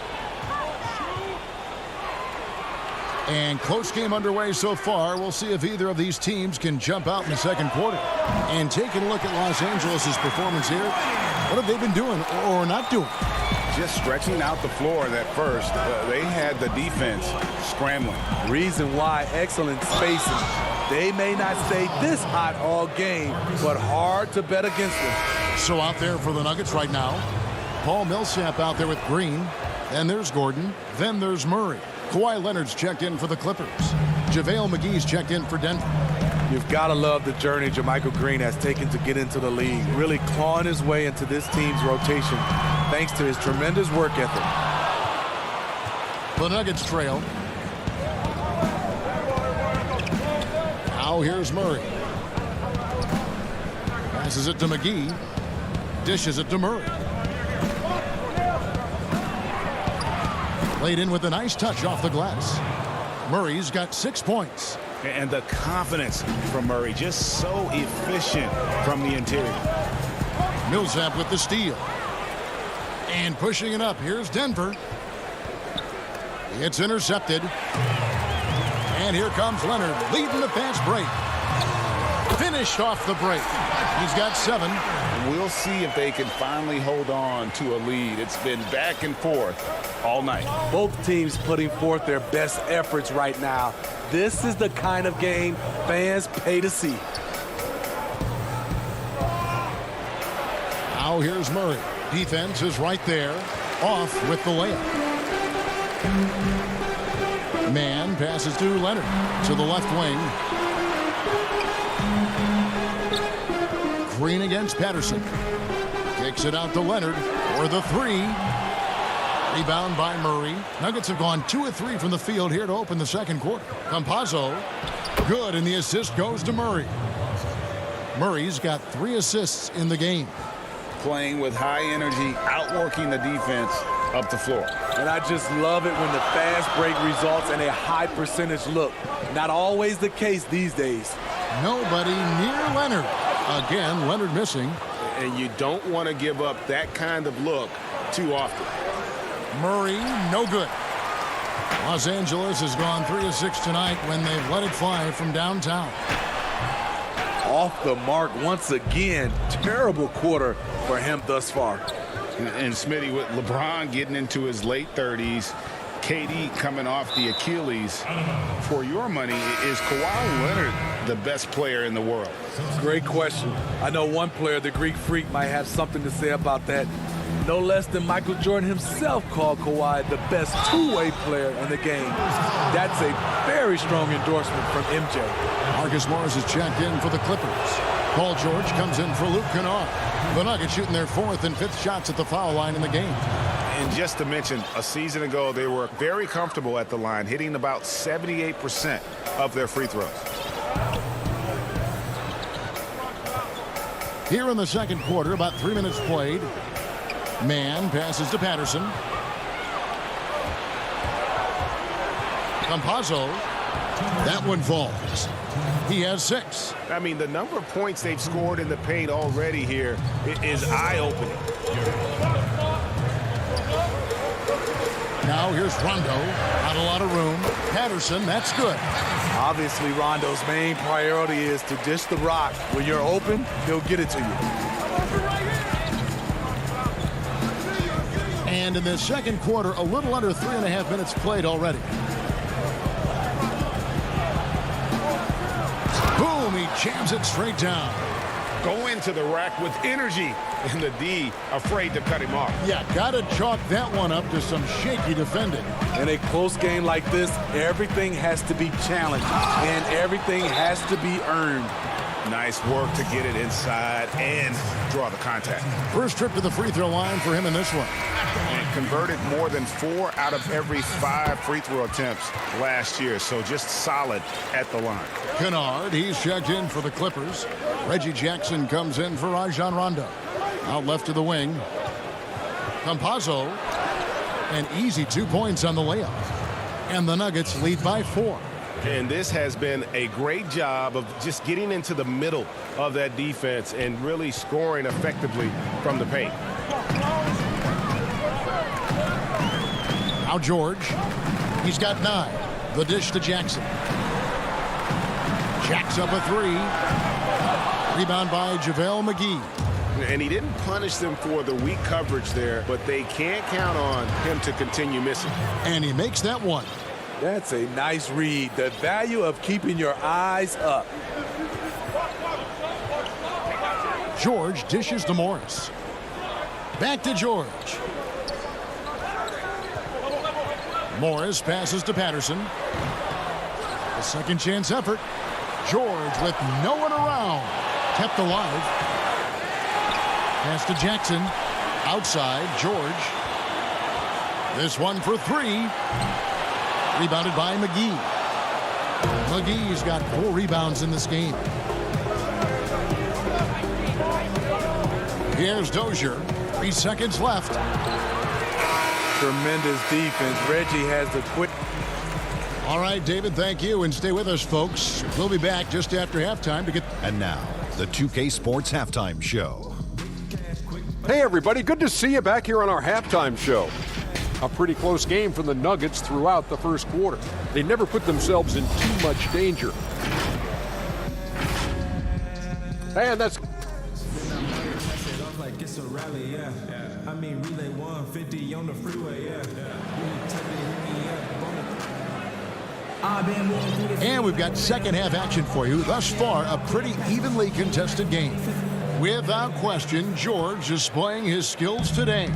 And close game underway so far. We'll see if either of these teams can jump out in the second quarter. And taking a look at Los Angeles' performance here, what have they been doing or not doing?
Just stretching out the floor at first. They had the defense scrambling.
Reason why, excellent spacing. They may not stay this hot all game, but hard to bet against them.
So out there for the Nuggets right now, Paul Millsap out there with Green. Then there's Gordon. Then there's Murray. Kawhi Leonard's checked in for the Clippers. JaVale McGee's checked in for Denver.
You've got to love the journey JaMychal Green has taken to get into the league, really clawing his way into this team's rotation thanks to his tremendous work ethic.
The Nuggets trail. Now here's Murray. Passes it to McGee. Dishes it to Murray. Laid in with a nice touch off the glass. Murray's got 6 points.
And the confidence from Murray, just so efficient from the interior.
Millsap with the steal. And pushing it up, here's Denver. It's intercepted. And here comes Leonard, leading the fast break. Finished off the break. He's got 7.
We'll see if they can finally hold on to a lead. It's been back and forth all night.
Both teams putting forth their best efforts right now. This is the kind of game fans pay to see.
Now here's Murray. Defense is right there. Off with the layup. Man passes to Leonard to the left wing. Green against Patterson. Kicks it out to Leonard for the 3. Rebound by Murray. Nuggets have gone 2 of 3 from the field here to open the second quarter. Campazzo, good, and the assist goes to Murray. Murray's got 3 assists in the game.
Playing with high energy, outworking the defense up the floor.
And I just love it when the fast break results in a high percentage look. Not always the case these days.
Nobody near Leonard. Again, Leonard missing.
And you don't want to give up that kind of look too often.
Murray, no good. Los Angeles has gone 3 of 6 tonight when they've let it fly from downtown.
Off the mark once again. Terrible quarter for him thus far.
And Smitty, with LeBron getting into his late 30s, KD coming off the Achilles, for your money, is Kawhi Leonard the best player in the world?
Great question. I know one player, the Greek Freak, might have something to say about that. No less than Michael Jordan himself called Kawhi the best two-way player in the game. That's a very strong endorsement from MJ.
Marcus Morris is checked in for the Clippers. Paul George comes in for Luke Kennard. The Nuggets shooting their 4th and 5th shots at the foul line in the game.
And just to mention, a season ago, they were very comfortable at the line, hitting about 78% of their free throws.
Here in the second quarter, about 3 minutes played. Mann passes to Patterson. Campazzo. That one falls. He has 6.
I mean, the number of points they've scored in the paint already here is eye-opening.
Now here's Rondo. Not a lot of room. Patterson, that's good.
Obviously, Rondo's main priority is to dish the rock. When you're open, he'll get it to you.
And in the second quarter, a little under 3.5 minutes played already. Boom, he jams it straight down.
Go into the rack with energy, and the D afraid to cut him off.
Yeah, gotta chalk that one up to some shaky defending.
In a close game like this, everything has to be challenged, and everything has to be earned.
Nice work to get it inside and draw the contact.
First trip to the free throw line for him in this one.
And converted more than 4 out of every 5 free throw attempts last year, so just solid at the line.
Kennard, he's checked in for the Clippers. Reggie Jackson comes in for Rajon Rondo. Out left to the wing. Campazzo. An easy 2 points on the layup. And the Nuggets lead by 4.
And this has been a great job of just getting into the middle of that defense and really scoring effectively from the paint.
Now George. He's got 9. The dish to Jackson. Jacks up a 3. Rebound by JaVale McGee.
And he didn't punish them for the weak coverage there, but they can't count on him to continue missing.
And he makes that one.
That's a nice read. The value of keeping your eyes up.
George dishes to Morris. Back to George. Morris passes to Patterson. A second chance effort. George with no one around. Kept alive. Pass to Jackson. Outside, George. This one for 3. Rebounded by McGee. McGee's got 4 rebounds in this game. Here's Dozier. 3 seconds left.
Tremendous defense. Reggie has the quick.
All right, David, thank you. And stay with us, folks. We'll be back just after halftime to get...
And now, the 2K Sports Halftime Show.
Hey, everybody. Good to see you back here on our halftime show. A pretty close game for the Nuggets throughout the first quarter. They never put themselves in too much danger. And that's...
And we've got second half action for you. Thus far, a pretty evenly contested game. Without question, George displaying his skills today.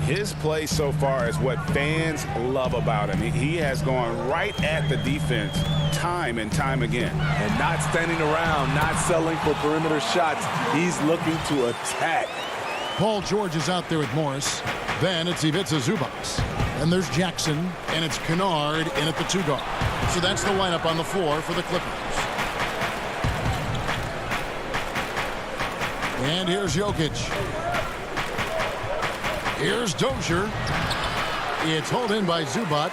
His play so far is what fans love about him. He has gone right at the defense time and time again.
And not standing around, not settling for perimeter shots. He's looking to attack.
Paul George is out there with Morris. Then it's Ivica Zubac. Then there's Jackson, and it's Kennard in at the 2 guard. So that's the lineup on the floor for the Clippers. And here's Jokic. Here's Dozier. It's hauled in by Zubac.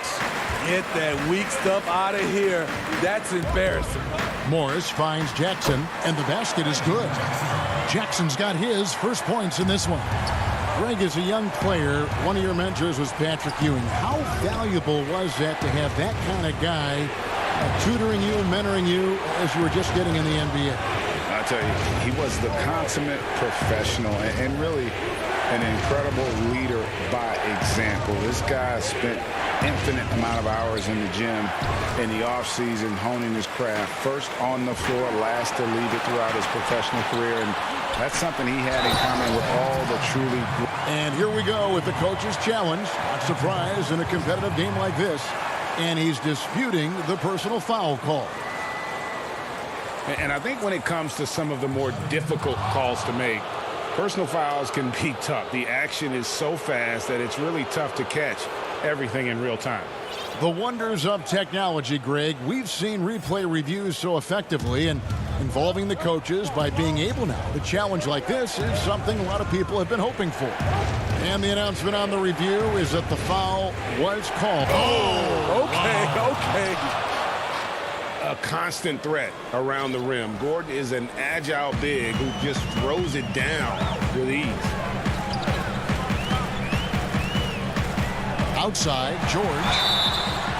Get that weak stuff out of here. That's embarrassing.
Morris finds Jackson, and the basket is good. Jackson's got his first points in this one. Greg, as a young player, one of your mentors was Patrick Ewing. How valuable was that to have that kind of guy tutoring you and mentoring you as you were just getting in the NBA?
I tell you, he was the consummate professional and really an incredible leader by example. This guy spent infinite amount of hours in the gym in the offseason honing his craft. First on the floor, last to leave it throughout his professional career. And that's something he had in common with all the truly good.
And here we go with the coach's challenge. Not surprised in a competitive game like this. And he's disputing the personal foul call.
And I think when it comes to some of the more difficult calls to make, personal fouls can be tough. The action is so fast that it's really tough to catch everything in real time.
The wonders of technology, Greg. We've seen replay reviews so effectively, and involving the coaches by being able now to challenge like this is something a lot of people have been hoping for. And the announcement on the review is that the foul was called.
Oh, okay. A constant threat around the rim. Gordon is an agile big who just throws it down with ease.
Outside, George.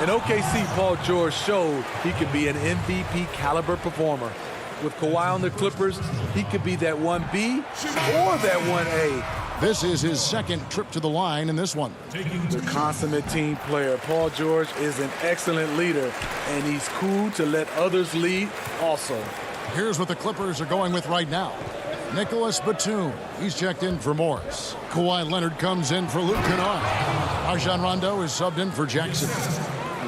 In OKC, Paul George showed he could be an MVP caliber performer. With Kawhi on the Clippers, he could be that 1B or that 1A.
This is his second trip to the line in this one.
The consummate team player, Paul George is an excellent leader, and he's cool to let others lead also.
Here's what the Clippers are going with right now. Nicholas Batum, he's checked in for Morris. Kawhi Leonard comes in for Luke Kennard. Rajon Rondo is subbed in for Jackson.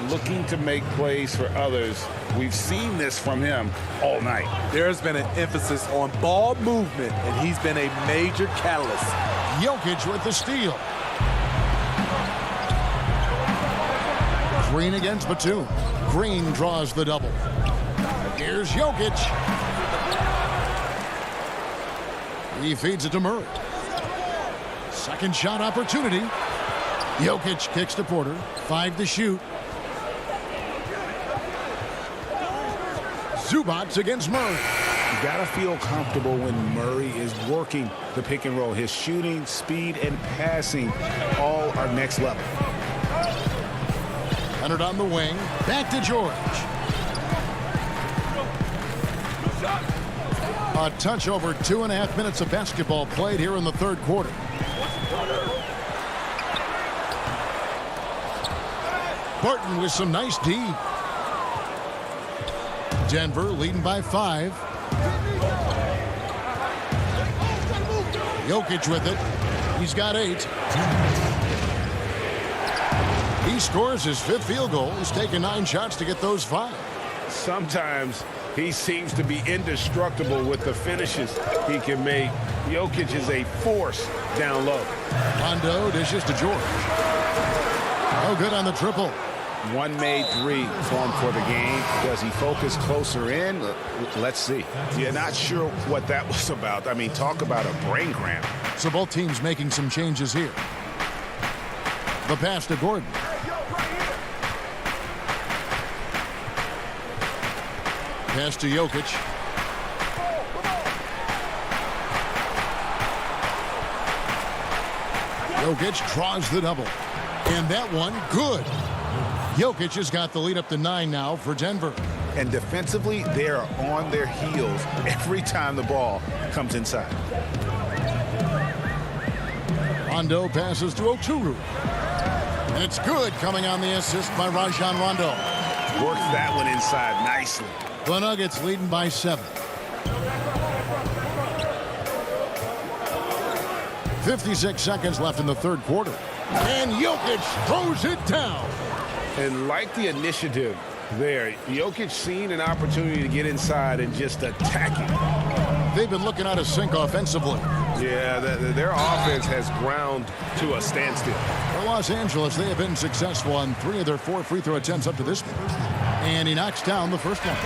Looking to make plays for others. We've seen this from him all night.
There's been an emphasis on ball movement, and he's been a major catalyst.
Jokic with the steal. Green against Batum. Green draws the double. Here's Jokic. He feeds it to Murray. Second shot opportunity. Jokic kicks to Porter. 5 to shoot. Zubats against Murray.
You gotta feel comfortable when Murray is working the pick and roll. His shooting, speed, and passing all are next level.
Leonard on the wing. Back to George. A touch over 2.5 minutes of basketball played here in the third quarter. Barton with some nice D. Denver leading by 5. Jokic with it. He's got 8. He scores his 5th field goal. He's taken 9 shots to get those 5.
Sometimes he seems to be indestructible with the finishes he can make. Jokic is a force down low.
Rondo dishes to George. Oh, good on the triple.
One made 3 for him for the game. Does he focus closer in? Let's see. You're not sure what that was about. I mean, talk about a brain cramp.
So both teams making some changes here. The pass to Gordon. Pass to Jokic. Jokic draws the double. And that one, good. Jokic has got the lead up to 9 now for Denver.
And defensively, they are on their heels every time the ball comes inside.
Rondo passes to Oturu. And it's good, coming on the assist by Rajon Rondo.
Works that one inside nicely.
The Nuggets leading by 7. 56 seconds left in the third quarter. And Jokic throws it down.
And like the initiative there, Jokic seen an opportunity to get inside and just attack it.
They've been looking out of sync offensively.
Yeah, their offense has ground to a standstill.
For Los Angeles, they have been successful on 3 of their 4 free throw attempts up to this point. And he knocks down the first one.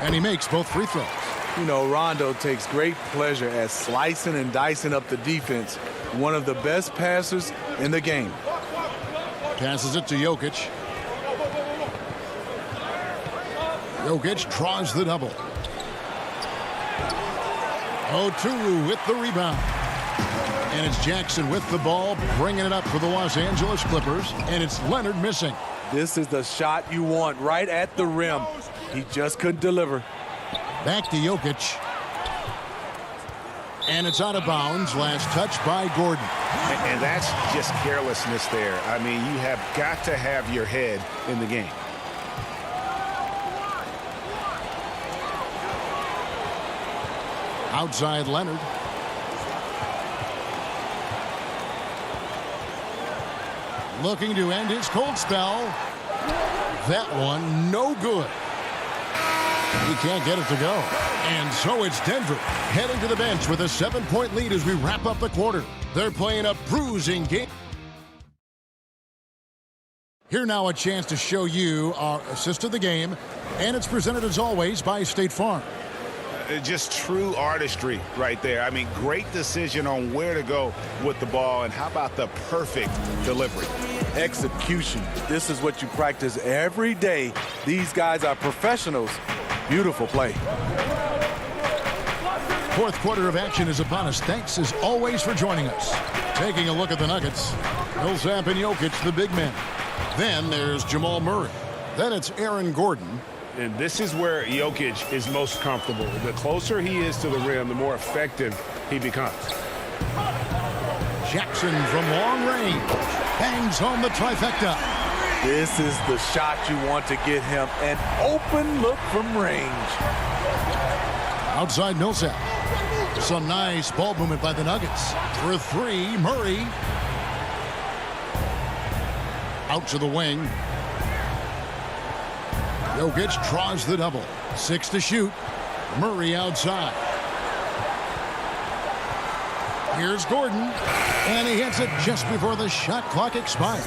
And he makes both free throws.
You know, Rondo takes great pleasure at slicing and dicing up the defense. One of the best passers in the game.
Passes it to Jokic. Jokic draws the double. Oturu with the rebound. And it's Jackson with the ball, bringing it up for the Los Angeles Clippers. And it's Leonard missing.
This is the shot you want right at the rim. He just couldn't deliver.
Back to Jokic. And it's out of bounds. Last touch by Gordon.
And that's just carelessness there. I mean, you have got to have your head in the game.
Outside Leonard. Looking to end his cold spell. That one no good. He can't get it to go. And so it's Denver heading to the bench with a 7-point lead as we wrap up the quarter. They're playing a bruising game. Here now a chance to show you our assist of the game. And it's presented as always by State Farm.
Just true artistry right there. I mean, great decision on where to go with the ball. And how about the perfect delivery?
Execution. This is what you practice every day. These guys are professionals. Beautiful play.
Fourth quarter of action is upon us. Thanks as always for joining us. Taking a look at the Nuggets. Millsap and Jokic, the big men. Then there's Jamal Murray. Then it's Aaron Gordon.
And this is where Jokic is most comfortable. The closer he is to the rim, the more effective he becomes.
Jackson from long range bangs home the trifecta.
This is the shot you want to get him. An open look from range.
Outside Millsap. Some nice ball movement by the Nuggets. For three, Murray. Out to the wing. Jokic draws the double. 6 to shoot. Murray outside. Here's Gordon. And he hits it just before the shot clock expires.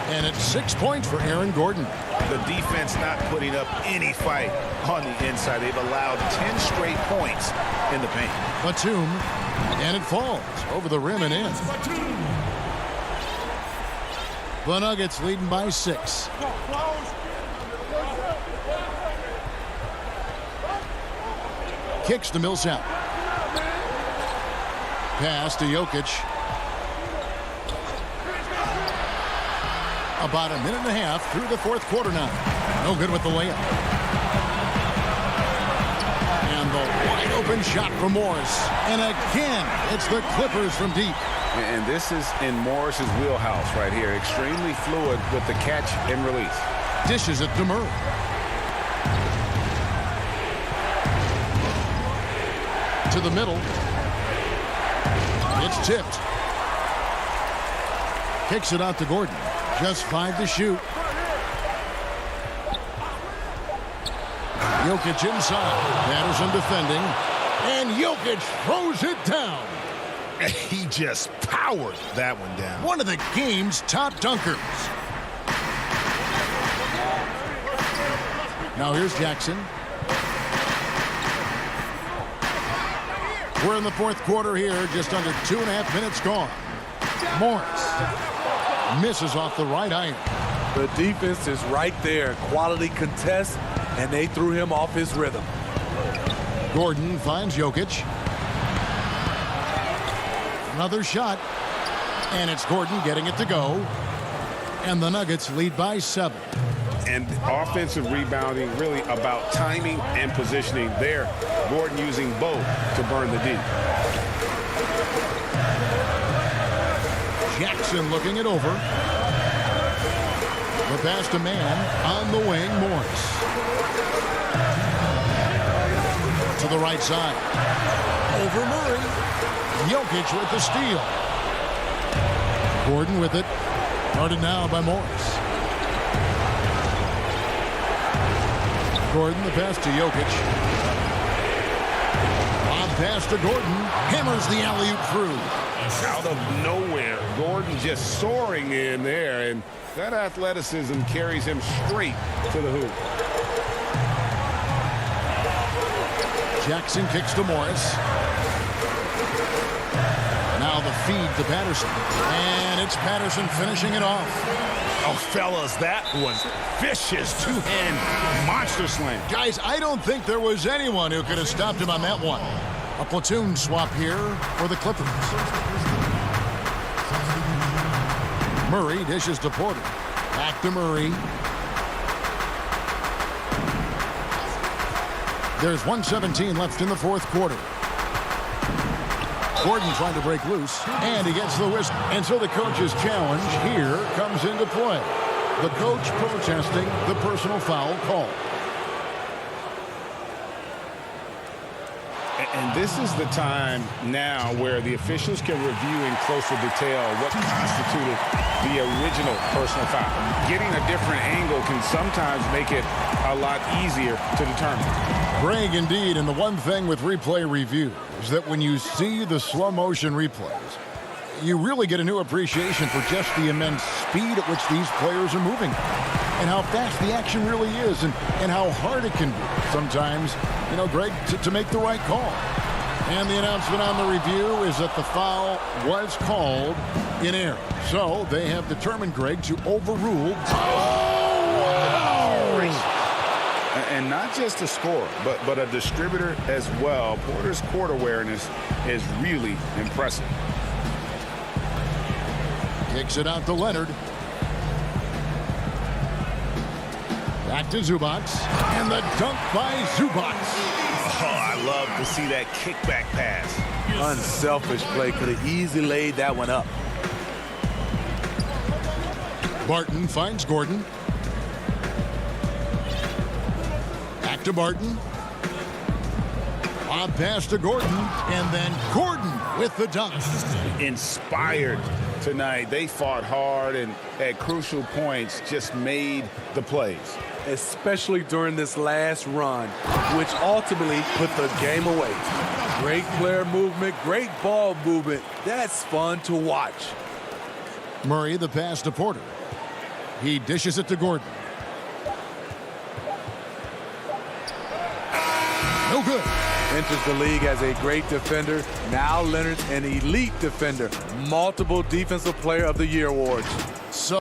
And it's 6 points for Aaron Gordon.
The defense not putting up any fight on the inside. They've allowed 10 straight points in the paint.
Batum. And it falls over the rim and in. The Nuggets leading by 6. Kicks to Millsap. Pass to Jokic. About a minute and a half through the fourth quarter now. No good with the layup. And the wide open shot from Morris. And again, it's the Clippers from deep.
And this is in Morris's wheelhouse right here. Extremely fluid with the catch and release.
Dishes it to Murray. To the middle. It's tipped. Kicks it out to Gordon. Just 5 to shoot. Jokic inside. Patterson defending. And Jokic throws it down.
He just powered that one down.
One of the game's top dunkers. Now here's Jackson. We're in the fourth quarter here. Just under 2.5 minutes gone. Morris misses off the right iron.
The defense is right there. Quality contest, and they threw him off his rhythm.
Gordon finds Jokic. Another shot. And it's Gordon getting it to go. And the Nuggets lead by 7.
And offensive rebounding really about timing and positioning there. Gordon using both to burn the D.
Jackson looking it over. The pass to man on the wing, Morris. To the right side. Over Murray. Jokic with the steal. Gordon with it. Guarded now by Morris. Gordon, the pass to Jokic. On pass to Gordon. Hammers the alley-oop through.
Out of nowhere, Gordon just soaring in there, and that athleticism carries him straight to the hoop.
Jackson kicks to Morris. Now the feed to Patterson. And it's Patterson finishing it off.
Oh, fellas, that was vicious two-hand monster slam.
Guys, I don't think there was anyone who could have stopped him on that one. A platoon swap here for the Clippers. Murray dishes to Porter. Back to Murray. There's 1:17 left in the fourth quarter. Gordon trying to break loose, and he gets the whistle. And so the coach's challenge here comes into play. The coach protesting the personal foul call.
And this is the time now where the officials can review in closer detail what constituted the original personal foul. Getting a different angle can sometimes make it a lot easier to determine.
Greg, indeed, and the one thing with replay review is that when you see the slow motion replays, you really get a new appreciation for just the immense speed at which these players are moving and how fast the action really is and how hard it can be sometimes, Greg, to make the right call. And the announcement on the review is that the foul was called in error. So they have determined, Greg, to overrule.
And not just a scorer, but a distributor as well. Porter's court awareness is really impressive.
Kicks it out to Leonard. Back to Zubac. And the dunk by Zubac.
Oh, I love to see that kickback pass.
Unselfish play. Could have easily laid that one up.
Barton finds Gordon. Back to Barton. On pass to Gordon. And then Gordon with the dunk.
Inspired tonight. They fought hard and at crucial points just made the plays.
Especially during this last run, which ultimately put the game away. Great player movement, great ball movement. That's fun to watch.
Murray, the pass to Porter. He dishes it to Gordon. No good.
Enters the league as a great defender. Now Leonard's an elite defender. Multiple Defensive Player of the Year awards.
So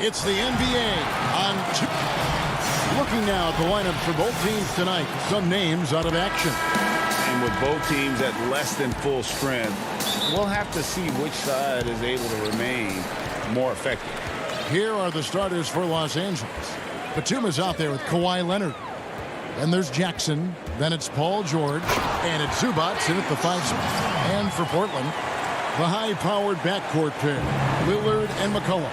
It's the NBA on two. Looking now at the lineup for both teams tonight. Some names out of action.
And with both teams at less than full strength, we'll have to see which side is able to remain more effective.
Here are the starters for Los Angeles. Batum is out there with Kawhi Leonard. Then there's Jackson. Then it's Paul George. And it's Zubac in at the 5 spot. And for Portland, the high-powered backcourt pair, Lillard and McCollum.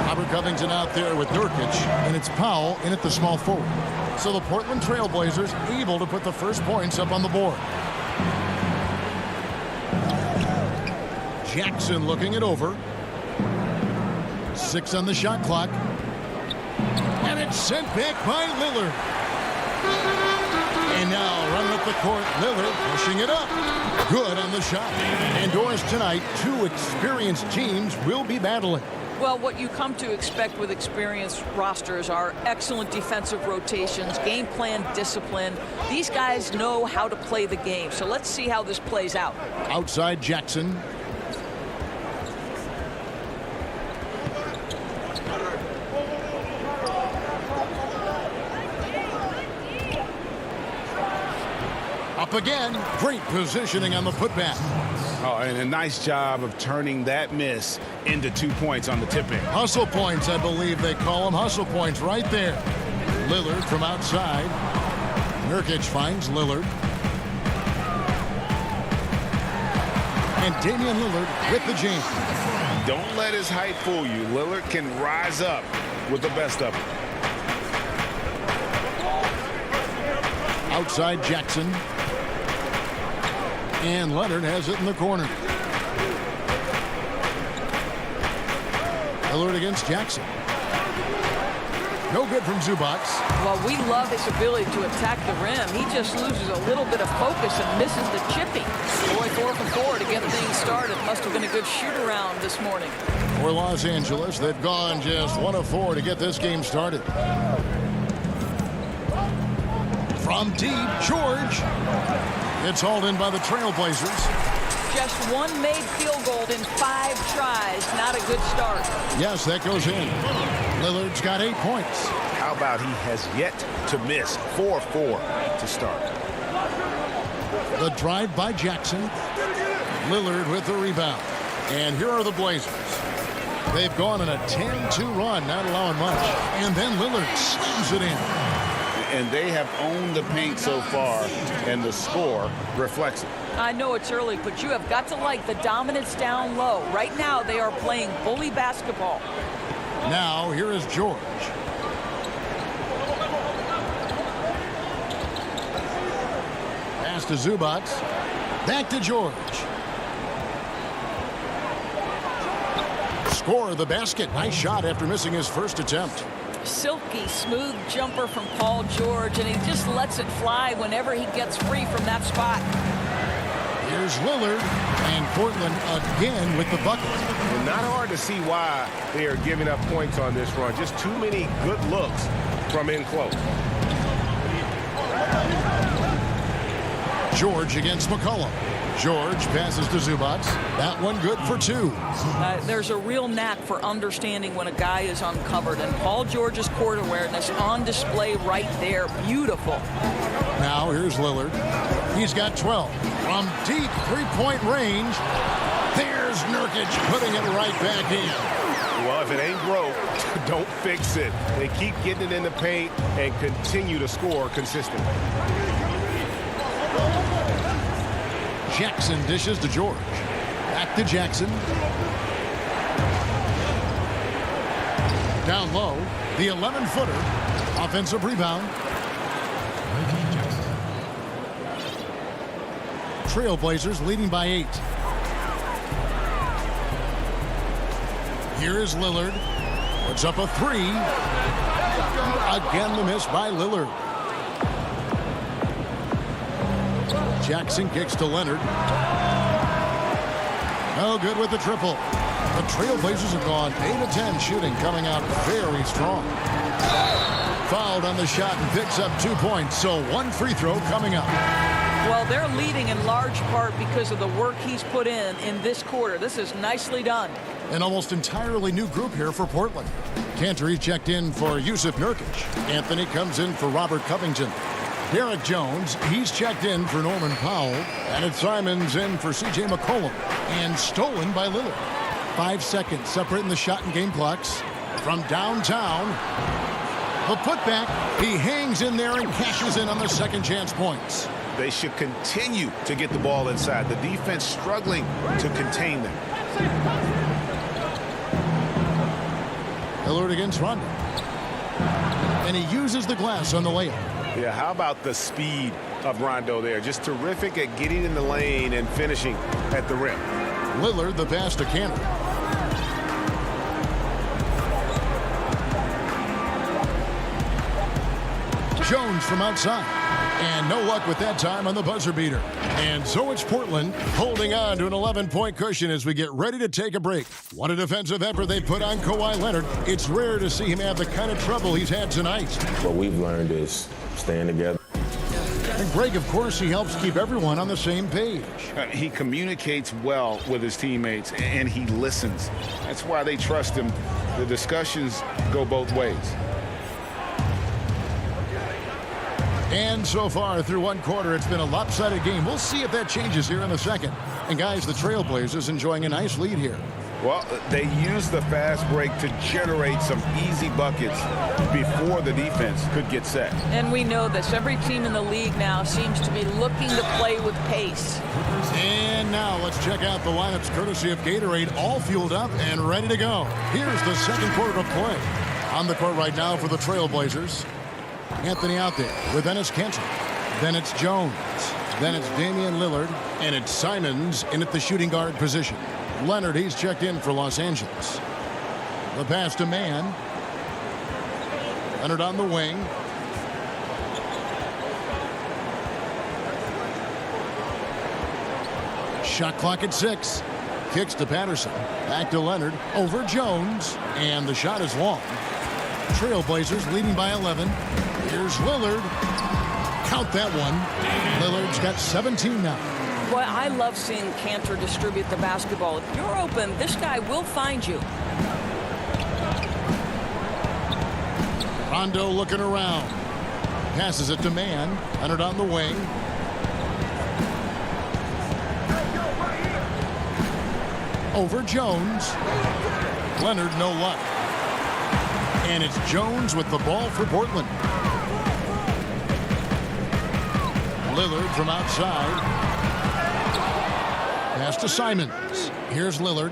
Robert Covington out there with Nurkic, and it's Powell in at the small forward. So the Portland Trailblazers able to put the first points up on the board. Jackson looking it over. 6 on the shot clock. And it's sent back by Lillard. And now running up the court, Lillard pushing it up. Good on the shot. Indoors tonight, 2 experienced teams will be battling.
Well, what you come to expect with experienced rosters are excellent defensive rotations, game plan discipline. These guys know how to play the game. So let's see how this plays out.
Outside Jackson. Up again. Great positioning on the putback.
Oh, and a nice job of turning that miss into 2 points on the tip-in.
Hustle points, I believe they call them. Hustle points right there. Lillard from outside. Nurkic finds Lillard. And Damian Lillard with the jam.
Don't let his height fool you. Lillard can rise up with the best of them.
Outside Jackson. And Leonard has it in the corner. Lillard against Jackson. No good from Zubac.
Well, we love his ability to attack the rim. He just loses a little bit of focus and misses the chipping. Boy, 4 for 4 to get things started. Must have been a good shoot-around this morning.
For Los Angeles, they've gone just 1 of 4 to get this game started. From deep, George. It's hauled in by the Trailblazers.
Just one made field goal in 5 tries. Not a good start.
Yes, that goes in. Lillard's got 8 points.
How about he has yet to miss 4-4 to start?
The drive by Jackson. Lillard with the rebound. And here are the Blazers. They've gone on a 10-2 run, not allowing much. And then Lillard slams it in.
And they have owned the paint so far, and the score reflects it.
I know it's early, but you have got to like the dominance down low. Right now, they are playing bully basketball.
Now, here is George. Pass to Zubac. Back to George. Score the basket. Nice shot after missing his first attempt.
Silky smooth jumper from Paul George, and he just lets it fly whenever he gets free from that spot.
Here's Lillard, and Portland again with the bucket.
Well, not hard to see why they are giving up points on this run. Just too many good looks from in close.
George against McCollum. George passes to Zubac. That one good for 2.
There's a real knack for understanding when a guy is uncovered, and Paul George's court awareness on display right there. Beautiful.
Now here's Lillard. He's got 12. From deep three-point range, there's Nurkic putting it right back in.
Well, if it ain't broke, don't fix it. They keep getting it in the paint and continue to score consistently.
Jackson dishes to George. Back to Jackson. Down low, the 11-footer. Offensive rebound. Trailblazers leading by 8. Here is Lillard. Puts up a 3. Again, the miss by Lillard. Jackson kicks to Leonard. No good with the triple. The Trailblazers have gone 8 of 10 shooting, coming out very strong. Fouled on the shot and picks up 2 points, so 1 free throw coming up.
Well, they're leading in large part because of the work he's put in this quarter. This is nicely done.
An almost entirely new group here for Portland. Cantor checked in for Yusuf Nurkic. Anthony comes in for Robert Covington. Derek Jones, he's checked in for Norman Powell. And it's Simons in for C.J. McCollum. And stolen by Lillard. 5 seconds separating the shot and game clocks. From downtown, the putback. He hangs in there and cashes in on the second chance points.
They should continue to get the ball inside. The defense struggling to contain them.
Lillard against Rondo. And he uses the glass on the layup.
Yeah, how about the speed of Rondo there? Just terrific at getting in the lane and finishing at the rim.
Lillard the pass to Cantor. Jones from outside. And no luck with that time on the buzzer beater. And so it's Portland holding on to an 11-point cushion as we get ready to take a break. What a defensive effort they put on Kawhi Leonard. It's rare to see him have the kind of trouble he's had tonight.
What we've learned is staying together.
And Greg, of course, he helps keep everyone on the same page.
He communicates well with his teammates, and he listens. That's why they trust him. The discussions go both ways.
And so far through one quarter, it's been a lopsided game. We'll see if that changes here in the second. And guys, the Trailblazers enjoying a nice lead here.
Well, they used the fast break to generate some easy buckets before the defense could get set.
And we know this. Every team in the league now seems to be looking to play with pace.
And now let's check out the lineups courtesy of Gatorade, all fueled up and ready to go. Here's the second quarter of play. On the court right now for the Trailblazers. Anthony out there with Enes Kanter. Then it's Jones. Then it's Damian Lillard. And it's Simons in at the shooting guard position. Leonard, he's checked in for Los Angeles. The pass to Mann. Leonard on the wing. Shot clock at 6. Kicks to Patterson. Back to Leonard. Over Jones. And the shot is long. Trailblazers leading by 11. Here's Lillard. Count that one. Lillard's got 17 now.
Boy, I love seeing Kanter distribute the basketball. If you're open, this guy will find you.
Rondo looking around. Passes it to Mann. Leonard on the wing. Over Jones. Leonard, no luck. And it's Jones with the ball for Portland. Lillard from outside. Pass to Simons. Here's Lillard.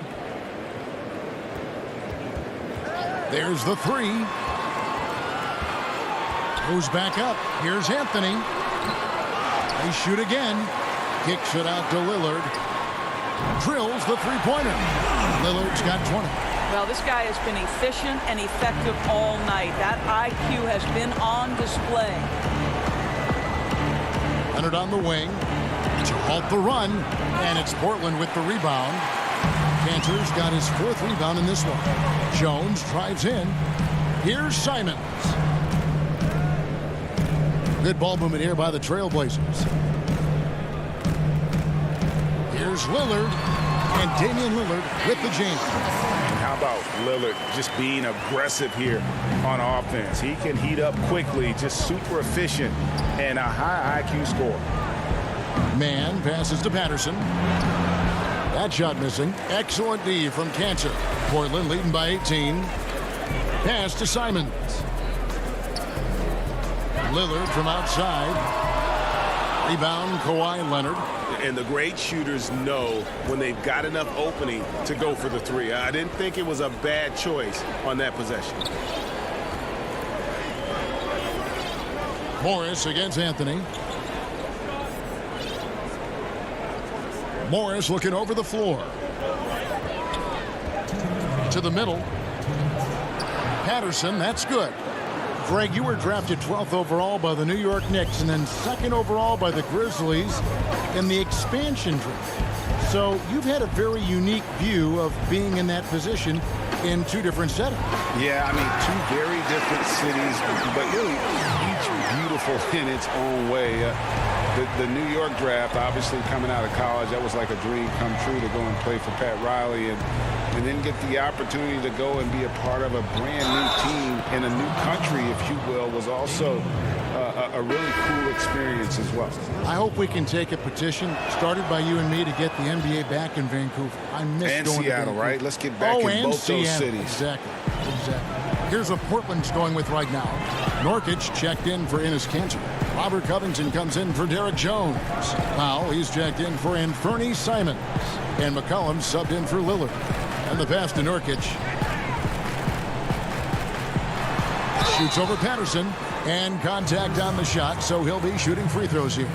There's the three. Goes back up. Here's Anthony. They shoot again. Kicks it out to Lillard. Drills the three-pointer. Lillard's got 20.
Well, this guy has been efficient and effective all night. That IQ has been on display.
Leonard on the wing to halt the run, and it's Portland with the rebound. Kanter's got his 4th rebound in this one. Jones drives in. Here's Simons. Good ball movement here by the Trailblazers. Here's Lillard, and Damian Lillard with the jam.
How about Lillard just being aggressive here on offense? He can heat up quickly, just super efficient, and a high IQ score.
Mann passes to Patterson. That shot missing. Excellent D from Kanter. Portland leading by 18. Pass to Simons. Lillard from outside. Rebound, Kawhi Leonard.
And the great shooters know when they've got enough opening to go for the three. I didn't think it was a bad choice on that possession.
Morris against Anthony. Morris looking over the floor. To the middle. Patterson, that's good. Greg, you were drafted 12th overall by the New York Knicks and then 2nd overall by the Grizzlies in the expansion draft. So you've had a very unique view of being in that position in 2 different settings.
Yeah, I mean, 2 very different cities, but really each beautiful in its own way. The New York draft, obviously coming out of college, that was like a dream come true to go and play for Pat Riley and then get the opportunity to go and be a part of a brand new team in a new country, if you will, was also a really cool experience as well.
I hope we can take a petition started by you and me to get the NBA back in Vancouver. I miss
and
going
Seattle,
to
right? Let's get back in both
Seattle.
those cities.
Exactly. Here's what Portland's going with right now. Norkic checked in for Enes Kanter. Robert Covington comes in for Derek Jones. Powell, he's checked in for Anthony Simons. And McCollum subbed in for Lillard. And the pass to Norkic. Shoots over Patterson. And contact on the shot, so he'll be shooting free throws here.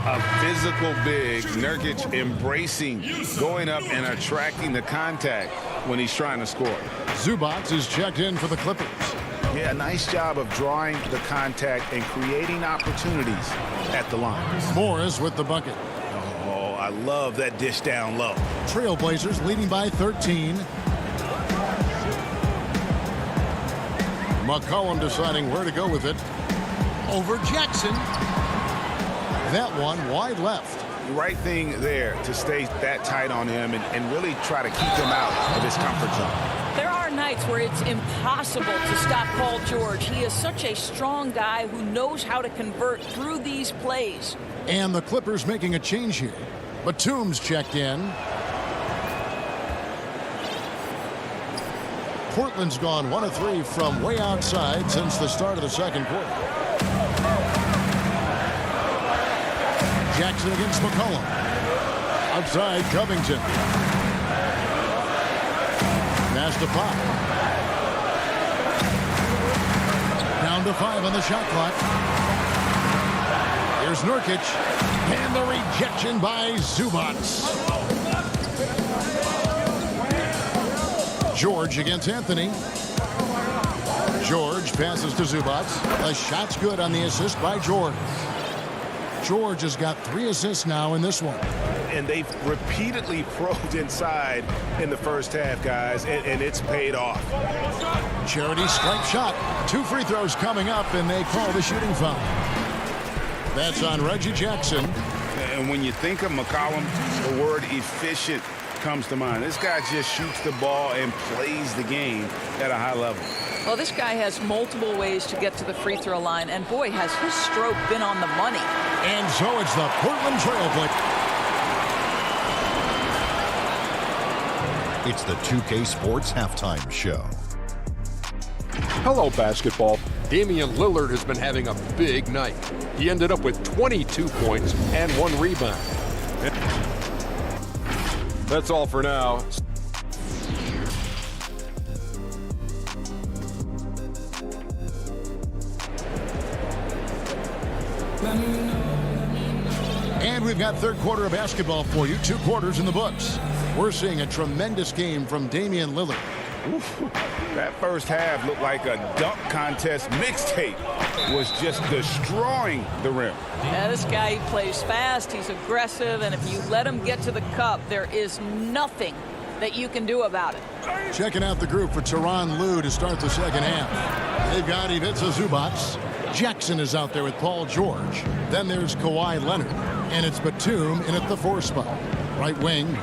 A physical big, Nurkic embracing, going up and attracting the contact when he's trying to score.
Zubac is checked in for the Clippers.
Yeah, nice job of drawing the contact and creating opportunities at the line.
Morris with the bucket.
Oh, I love that dish down low.
Trailblazers leading by 13. McCollum deciding where to go with it. Over Jackson. That one wide left.
Right thing there to stay that tight on him and really try to keep him out of his comfort zone.
There are nights where it's impossible to stop Paul George. He is such a strong guy who knows how to convert through these plays.
And the Clippers making a change here. Batum's checked in. Portland's gone 1 of 3 from way outside since the start of the second quarter. Jackson against McCollum. Outside Covington. Pass to Pop. Down to 5 on the shot clock. Here's Nurkic. And the rejection by Zubac. George against Anthony. George passes to Zubac. The shot's good on the assist by George. George has got 3 assists now in this one.
And they've repeatedly probed inside in the first half, guys, and it's paid off.
Charity stripe shot. 2 free throws coming up, and they call the shooting foul. That's on Reggie Jackson.
And when you think of McCollum, the word efficient comes to mind. This guy just shoots the ball and plays the game at a high level.
Well, this guy has multiple ways to get to the free throw line, and boy, has his stroke been on the money.
And so it's the Portland Trailblazers.
It's the 2K Sports Halftime Show.
Hello, basketball. Damian Lillard has been having a big night. He ended up with 22 points and 1 rebound. That's all for now.
And we've got third quarter of basketball for you. 2 quarters in the books. We're seeing a tremendous game from Damian Lillard.
Oof. That first half looked like a dunk contest mixtape. Was just destroying the rim.
Yeah, this guy, he plays fast, he's aggressive, and if you let him get to the cup, there is nothing that you can do about it.
Checking out the group for Tyronn Lue to start the second half. They've got Ivica Zubac. Jackson is out there with Paul George. Then there's Kawhi Leonard. And it's Batum in at the 4 spot. Right wing.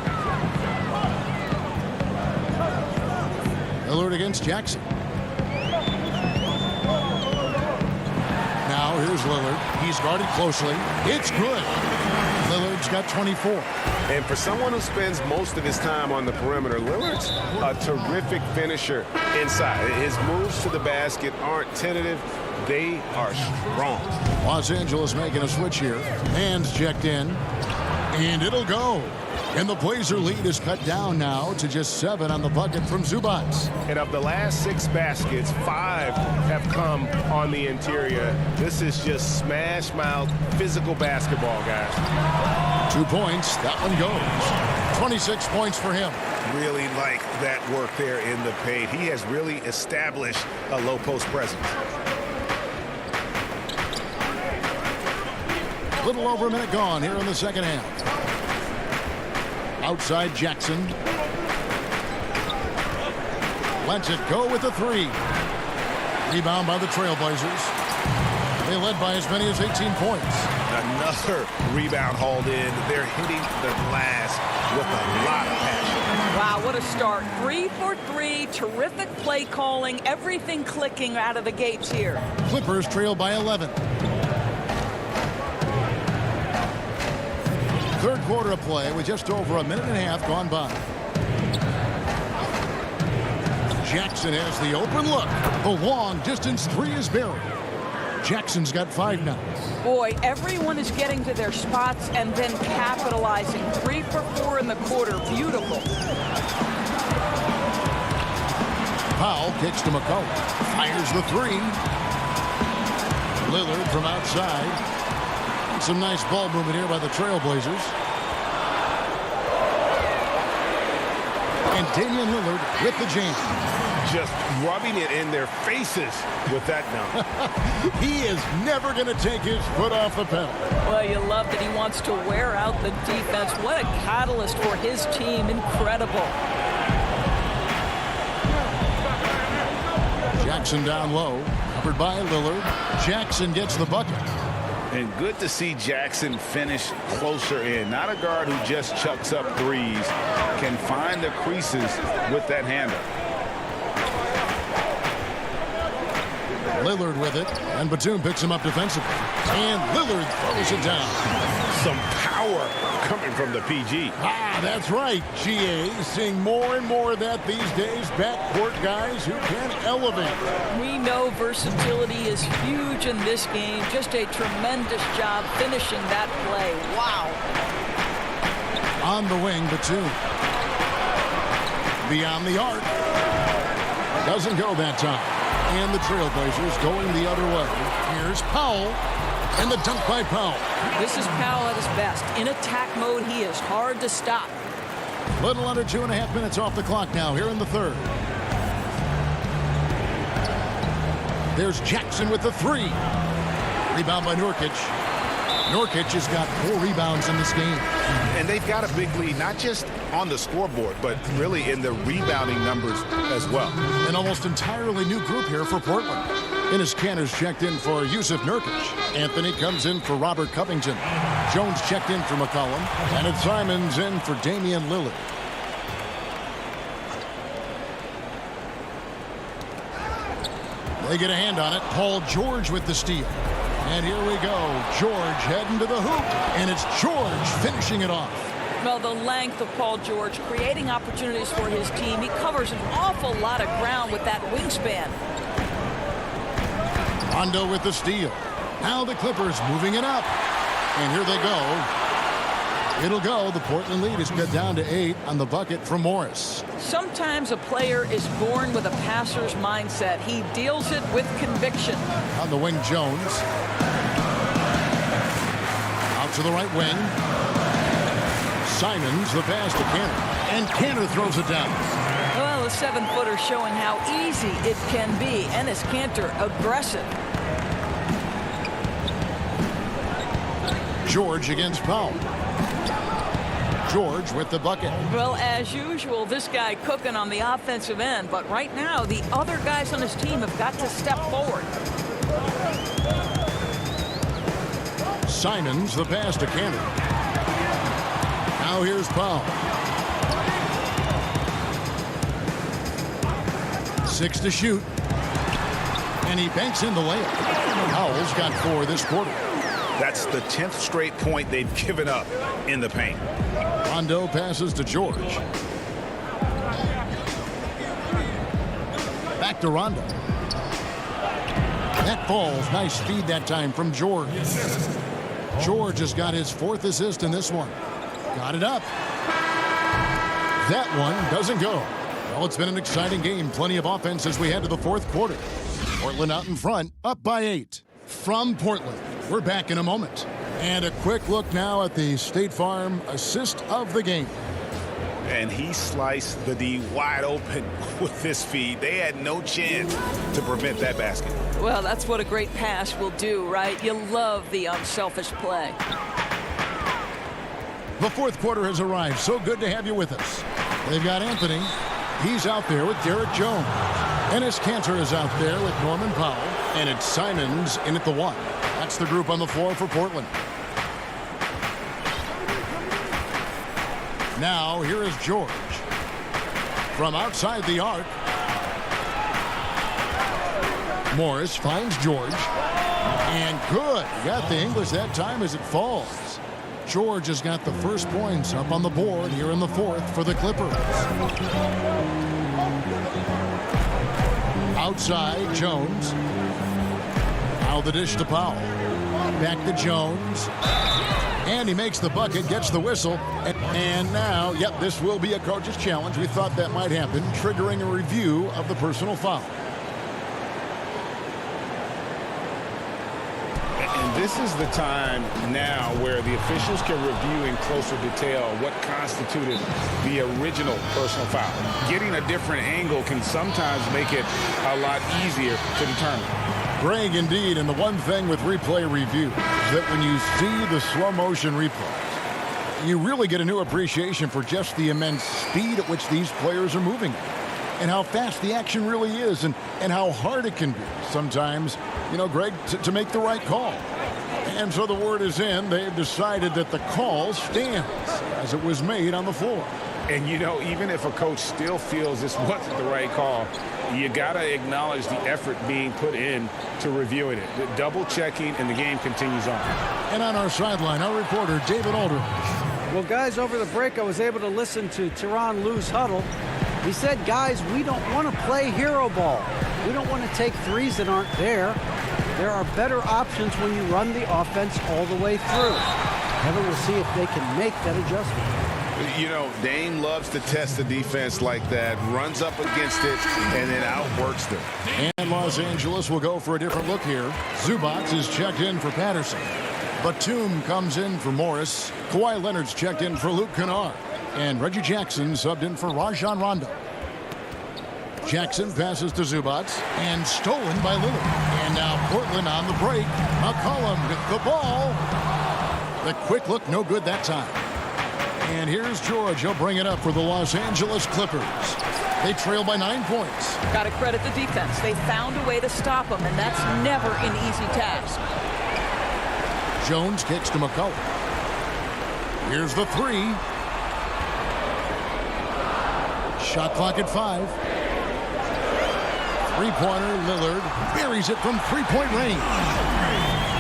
Lillard against Jackson. Now here's Lillard. He's guarded closely. It's good. Lillard's got 24.
And for someone who spends most of his time on the perimeter, Lillard's a terrific finisher inside. His moves to the basket aren't tentative. They are strong.
Los Angeles making a switch here. Hands checked in. And it'll go. And the Blazer lead is cut down now to just 7 on the bucket from Zubac.
And of the last 6 baskets, 5 have come on the interior. This is just smash mouth physical basketball, guys.
2 points. That one goes. 26 points for him.
Really like that work there in the paint. He has really established a low post presence.
Little over a minute gone here in the second half. Outside Jackson. Lets it go with the 3. Rebound by the Trailblazers. They led by as many as 18 points.
Another rebound hauled in. They're hitting the glass with a lot of passion.
Wow, what a start. 3 for 3. Terrific play calling. Everything clicking out of the gates here.
Clippers trail by 11. Third quarter of play with just over a minute and a half gone by. Jackson has the open look. The long distance 3 is buried. Jackson's got 5 now.
Boy, everyone is getting to their spots and then capitalizing. 3 for 4 in the quarter. Beautiful.
Powell kicks to McCollum. Fires the 3. Lillard from outside. Some nice ball movement here by the Trailblazers. And Damian Lillard with the jam.
Just rubbing it in their faces with that dunk.
He is never going to take his foot off the pedal.
Well, you love that he wants to wear out the defense. What a catalyst for his team. Incredible.
Jackson down low. Covered by Lillard. Jackson gets the bucket.
And good to see Jackson finish closer in. Not a guard who just chucks up threes. Can find the creases with that handle.
Lillard with it. And Batum picks him up defensively. And Lillard throws it down.
some power coming from the PG.
That's right, GA. Seeing more and more of that these days. Backcourt guys who can elevate.
We know versatility is huge in this game. Just a tremendous job finishing that play. Wow.
On the wing, Batum. Beyond the arc. Doesn't go that time. And the Trailblazers going the other way. Here's Powell. And the dunk by Powell.
This is Powell at his best. In attack mode, he is hard to stop.
Little under 2.5 minutes off the clock now here in the third. There's Jackson with the three. Rebound by Nurkic. Nurkic has got 4 rebounds in this game.
And they've got a big lead, not just on the scoreboard, but really in the rebounding numbers as well.
An almost entirely new group here for Portland. Enes Kanter's checked in for Yusuf Nurkic. Anthony comes in for Robert Covington. Jones checked in for McCollum. And it's Simons in for Damian Lillard. They get a hand on it. Paul George with the steal. And here we go. George heading to the hoop. And it's George finishing it off.
Well, the length of Paul George creating opportunities for his team. He covers an awful lot of ground with that wingspan.
Rondo with the steal. Now the Clippers moving it up. And here they go. It'll go. The Portland lead is cut down to 8 on the bucket from Morris.
Sometimes a player is born with a passer's mindset. He deals it with conviction.
On the wing, Jones. Out to the right wing. Simons, the pass to Kanter. And Kanter throws it down.
Well, the 7-footer showing how easy it can be. Enes Kanter, aggressive.
George against Powell. George with the bucket.
Well, as usual, this guy cooking on the offensive end. But right now, the other guys on his team have got to step forward.
Simons, the pass to Kanter. Now here's Powell. 6 to shoot. And he banks in the layup. Powell's got 4 this quarter.
That's the 10th straight point they've given up in the paint.
Rondo passes to George. Back to Rondo. That falls. Nice feed that time from George. George has got his 4th assist in this one. Got it up. That one doesn't go. Well, it's been an exciting game. Plenty of offense as we head to the 4th quarter. Portland out in front, up by 8. From Portland, we're back in a moment. And a quick look now at the State Farm assist of the game.
And he sliced the D wide open with this feed. They had no chance to prevent that basket.
Well, that's what a great pass will do, right? You love the unselfish play.
The 4th quarter has arrived. So good to have you with us. They've got Anthony. He's out there with Derek Jones. Enes Kanter is out there with Norman Powell. And it's Simons in at the 1. That's the group on the floor for Portland. Now, here is George. From outside the arc. Morris finds George. And good. Got the English that time as it falls. George has got the first points up on the board here in the 4th for the Clippers. Outside, Jones. Now the dish to Powell. Back to Jones. And he makes the bucket, gets the whistle. And now, yep, this will be a coach's challenge. We thought that might happen, triggering a review of the personal foul.
And this is the time now where the officials can review in closer detail what constituted the original personal foul. Getting a different angle can sometimes make it a lot easier to determine.
Greg, indeed, and the one thing with replay review is that when you see the slow motion replays, you really get a new appreciation for just the immense speed at which these players are moving and how fast the action really is and how hard it can be sometimes, you know, Greg, to make the right call. And so the word is in. They've decided that the call stands as it was made on the floor.
And, you know, even if a coach still feels this wasn't the right call, you got to acknowledge the effort being put in to reviewing it. The double checking, and the game continues on.
And on our sideline, our reporter, David Aldridge.
Well, guys, over the break, I was able to listen to Tyronn Lue's huddle. He said, guys, we don't want to play hero ball. We don't want to take threes that aren't there. There are better options when you run the offense all the way through. Kevin will see if they can make that adjustment.
You know, Dame loves to test the defense like that, runs up against it, and then outworks them.
And Los Angeles will go for a different look here. Zubac is checked in for Patterson. Batum comes in for Morris. Kawhi Leonard's checked in for Luke Kennard. And Reggie Jackson subbed in for Rajon Rondo. Jackson passes to Zubac and stolen by Lillard. And now Portland on the break. McCollum with the ball. The quick look, no good that time. And here's George. He'll bring it up for the Los Angeles Clippers. They trail by 9 points.
Got to credit the defense. They found a way to stop them, and that's never an easy task.
Jones kicks to McCollum. Here's the three. Shot clock at 5. Three-pointer, Lillard buries it from three-point range.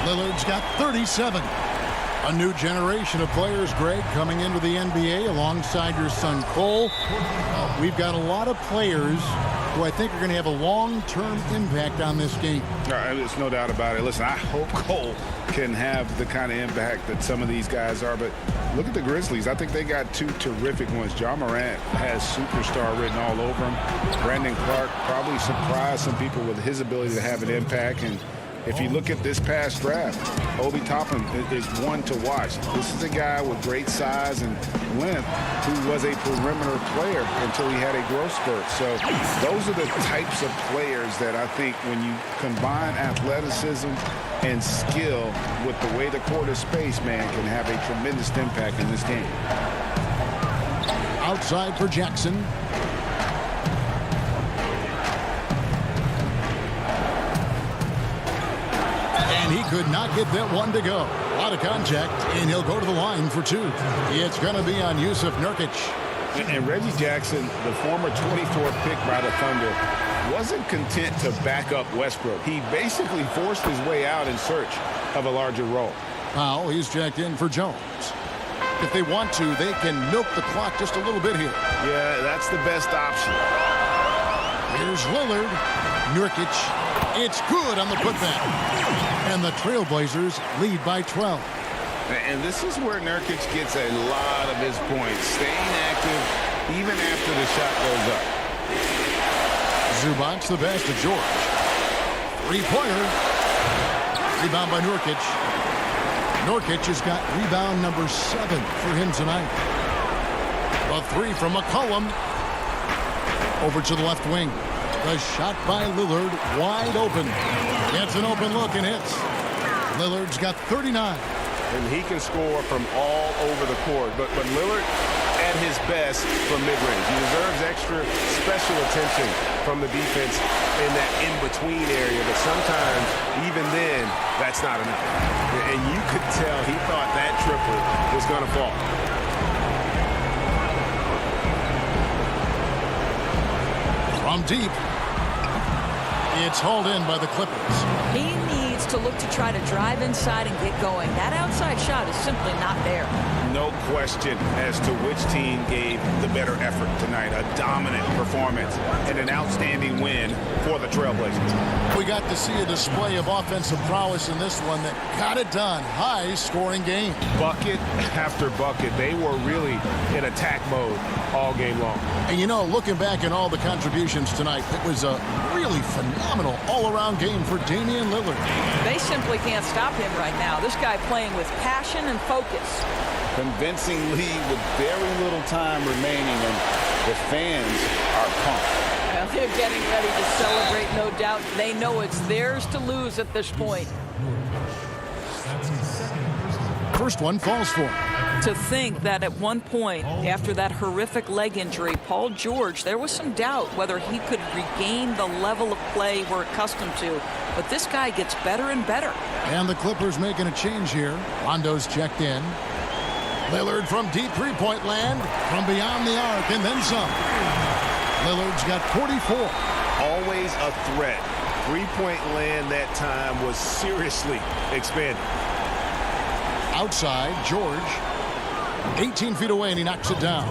Lillard's got 37. A new generation of players, Greg, coming into the NBA alongside your son Cole. We've got a lot of players who I think are going to have a long-term impact on this game.
There's no doubt about it. Listen, I hope Cole can have the kind of impact that some of these guys are, but look at the Grizzlies. I think they got two terrific ones. Ja Morant has superstar written all over him. Brandon Clark probably surprised some people with his ability to have an impact. And if you look at this past draft, Obi Toppin is one to watch. This is a guy with great size and length who was a perimeter player until he had a growth spurt. So those are the types of players that I think when you combine athleticism and skill with the way the court is spaced, man, can have a tremendous impact in this game.
Outside for Jackson. And he could not get that one to go. A lot of contact, and he'll go to the line for 2. It's going to be on Yusuf Nurkic.
And Reggie Jackson, the former 24th pick by the Thunder, wasn't content to back up Westbrook. He basically forced his way out in search of a larger role.
Powell, he's checked in for Jones. If they want to, they can milk the clock just a little bit here.
Yeah, that's the best option.
Here's Lillard. Nurkic. It's good on the putback. And the Trailblazers lead by 12.
And this is where Nurkic gets a lot of his points, staying active even after the shot goes up.
Zubac the best to George. Three-pointer. Rebound by Nurkic. Nurkic has got rebound number 7 for him tonight. A 3 from McCollum. Over to the left wing. The shot by Lillard, wide open. Gets an open look and hits. Lillard's got 39.
And he can score from all over the court. But Lillard at his best from mid-range. He deserves extra special attention from the defense in that in-between area. But sometimes, even then, that's not enough. And you could tell he thought that triple was going to fall.
From deep. It's hauled in by the Clippers.
He needs to look to try to drive inside and get going. That outside shot is simply not there.
No question as to which team gave the better effort tonight. A dominant performance and an outstanding win for the Trailblazers.
We got to see a display of offensive prowess in this one that got it done. High-scoring game.
Bucket after bucket. They were really in attack mode all game long.
And, you know, looking back at all the contributions tonight, it was a really phenomenal all-around game for Damian Lillard.
They simply can't stop him right now. This guy playing with passion and focus.
Convincing lead with very little time remaining, and the fans are pumped.
Well, they're getting ready to celebrate, no doubt. They know it's theirs to lose at this point.
First one falls for him.
To think that at one point, after that horrific leg injury, Paul George, there was some doubt whether he could regain the level of play we're accustomed to. But this guy gets better and better.
And the Clippers making a change here. Rondo's checked in. Lillard from deep three-point land, from beyond the arc, and then some. Lillard's got 44.
Always a threat. Three-point land that time was seriously expanded.
Outside, George. 18 feet away, and he knocks it down.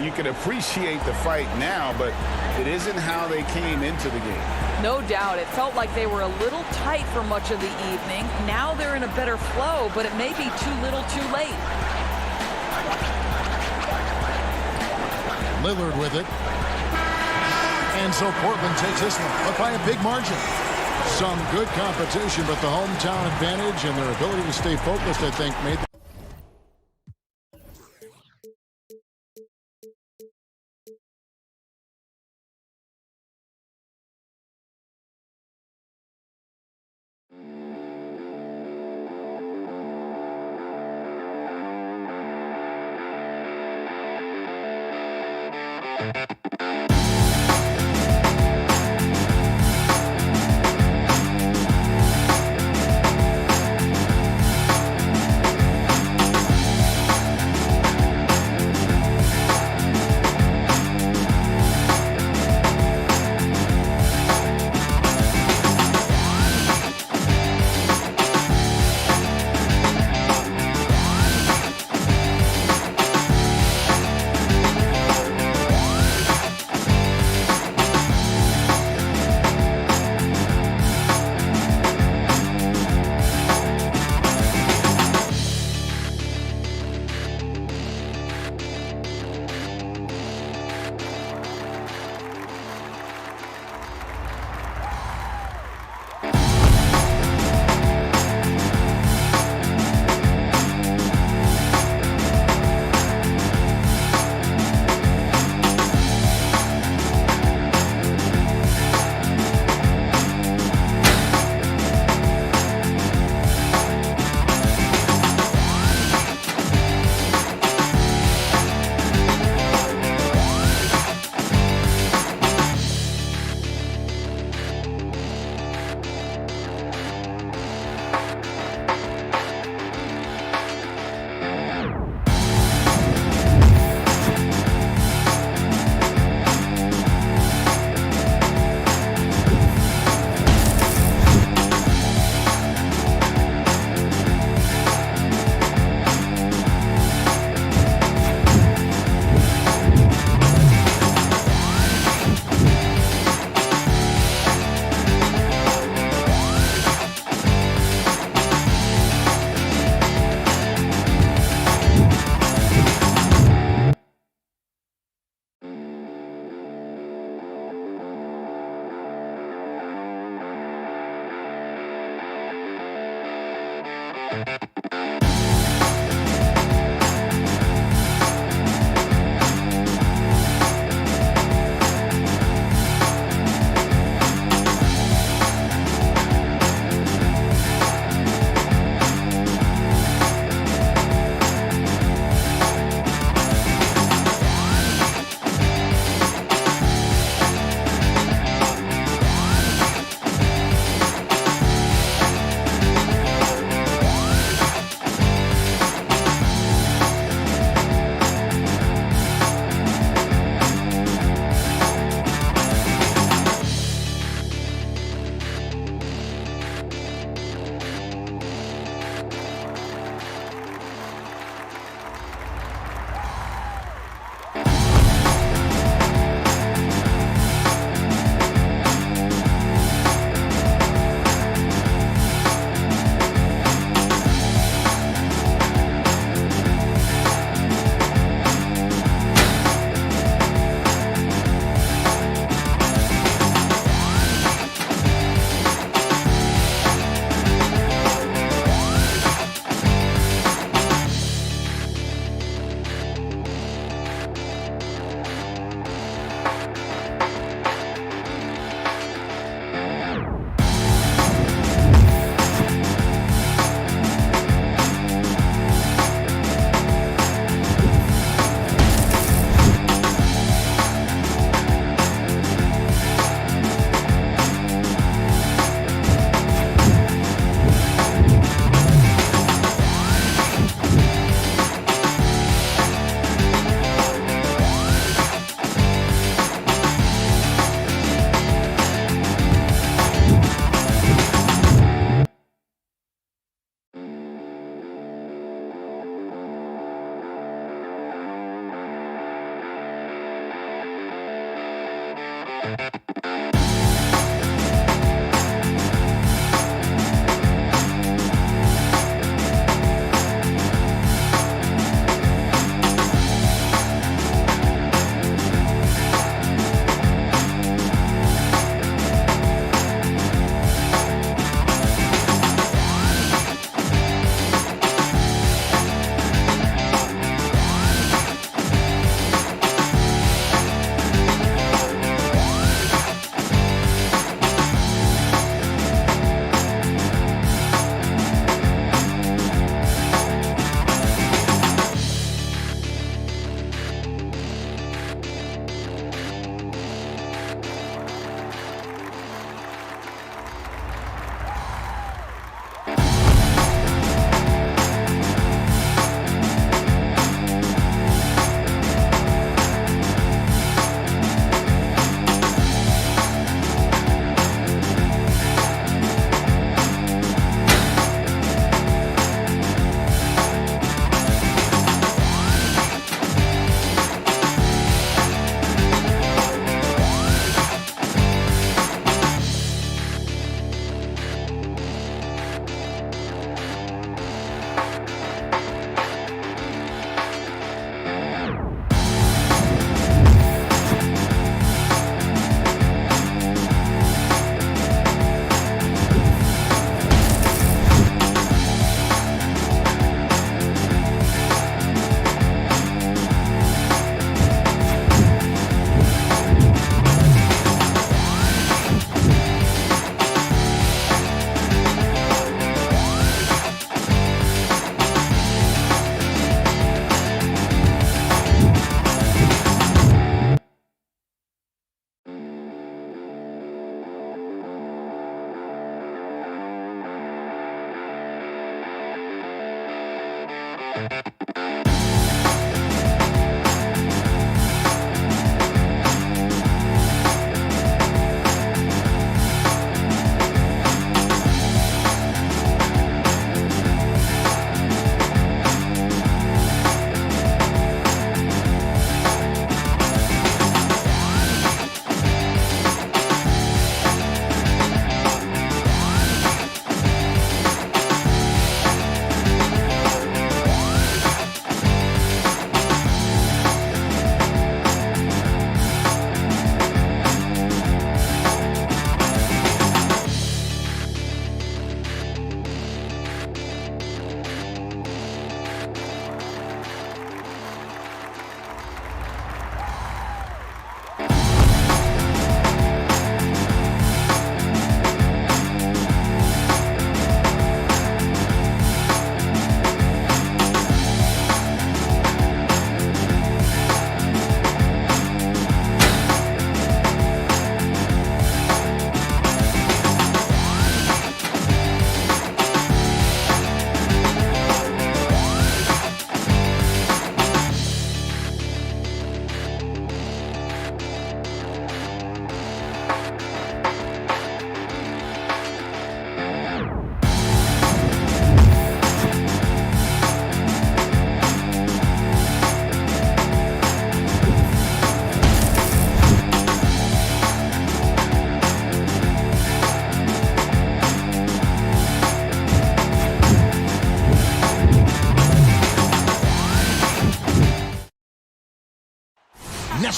You can appreciate the fight now, but it isn't how they came into the game.
No doubt. It felt like they were a little tight for much of the evening. Now they're in a better flow, but it may be too little too late.
Lillard with it. And so Portland takes this one, but by a big margin. Some good competition, but the hometown advantage and their ability to stay focused, I think, made the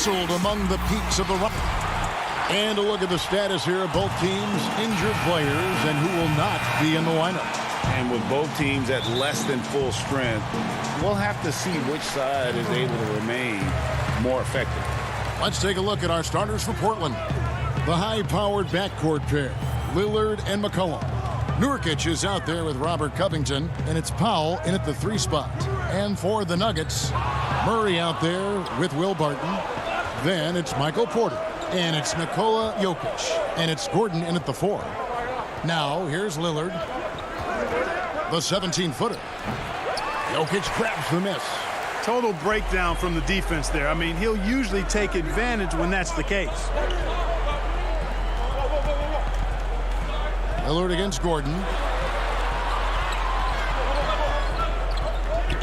nestled among the peaks of the run. And a look at the status here of both teams, injured players, and who will not be in the lineup.
And with both teams at less than full strength, we'll have to see which side is able to remain more effective.
Let's take a look at our starters for Portland. The high-powered backcourt pair, Lillard and McCollum. Nurkic is out there with Robert Covington, and it's Powell in at the 3 spot. And for the Nuggets, Murray out there with Will Barton. Then it's Michael Porter, and it's Nikola Jokic, and it's Gordon in at the 4. Now, here's Lillard, the 17-footer. Jokic grabs the miss.
Total breakdown from the defense there. I mean, he'll usually take advantage when that's the case. Lillard
against Gordon.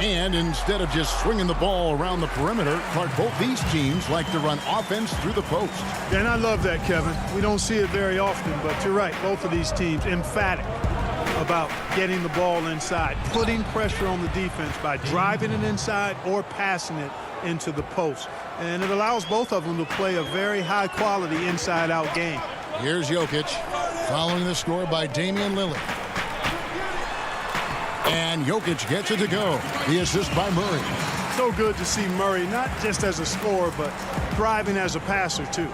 And instead of just swinging the ball around the perimeter, Clark, both these teams like to run offense through the post.
And I love that, Kevin. We don't see it very often, but you're right. Both of these teams emphatic about getting the ball inside, putting pressure on the defense by driving it inside or passing it into the post. And it allows both of them to play a very high-quality inside-out game.
Here's Jokic following the score by Damian Lillard. And Jokic gets it to go. The assist by Murray.
So good to see Murray, not just as a scorer, but thriving as a passer, too.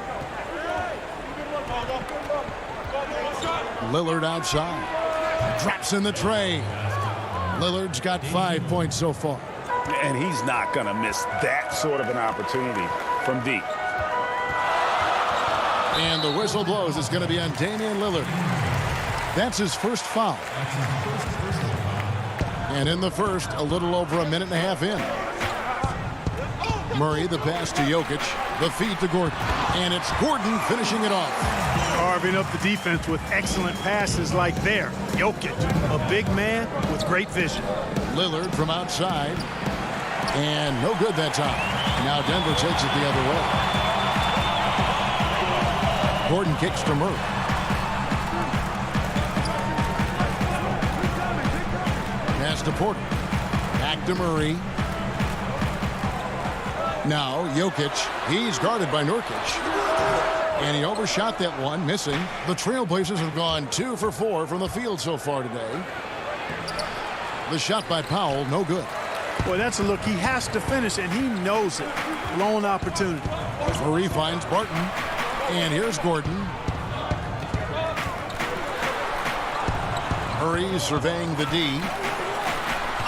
Lillard outside. Drops in the tray. Lillard's got 5 points so far.
And he's not going to miss that sort of an opportunity from deep.
And the whistle blows. It's going to be on Damian Lillard. That's his first foul. And in the first, a little over a minute and a half in. Murray, the pass to Jokic. The feed to Gordon. And it's Gordon finishing it off.
Carving up the defense with excellent passes like there. Jokic, a big man with great vision.
Lillard from outside. And no good that time. Now Denver takes it the other way. Gordon kicks to Murray. Pass to Porter. Back to Murray. Now Jokic. He's guarded by Nurkic. And he overshot that one, missing. The Trailblazers have gone 2 for 4 from the field so far today. The shot by Powell, no good.
Boy, that's a look he has to finish, and he knows it. Blown opportunity.
Murray finds Barton. And here's Gordon. Murray surveying the D.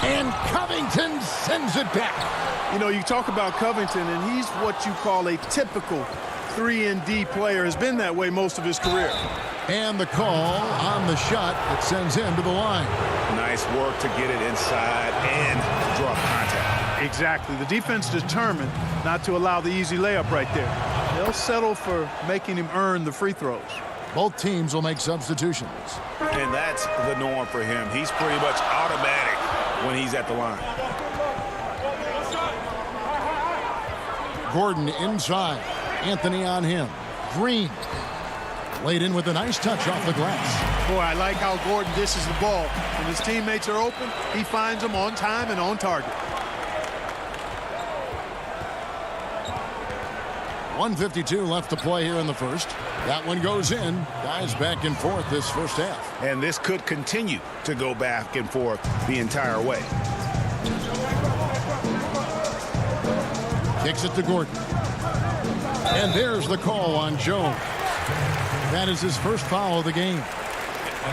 And Covington sends it back.
You know, you talk about Covington, and he's what you call a typical 3-and-D player. Has been that way most of his career.
And the call on the shot that sends him to the line.
Nice work to get it inside and draw contact.
Exactly. The defense determined not to allow the easy layup right there. They'll settle for making him earn the free throws.
Both teams will make substitutions.
And that's the norm for him. He's pretty much automatic when he's at the line.
Gordon inside. Anthony on him. Green laid in with a nice touch off the glass.
Boy, I like how Gordon dishes the ball. When his teammates are open, he finds them on time and on target.
1:52 left to play here in the first. That one goes in. Guys back and forth this first half.
And this could continue to go back and forth the entire way.
Kicks it to Gordon. And there's the call on Jones. That is his first foul of the game.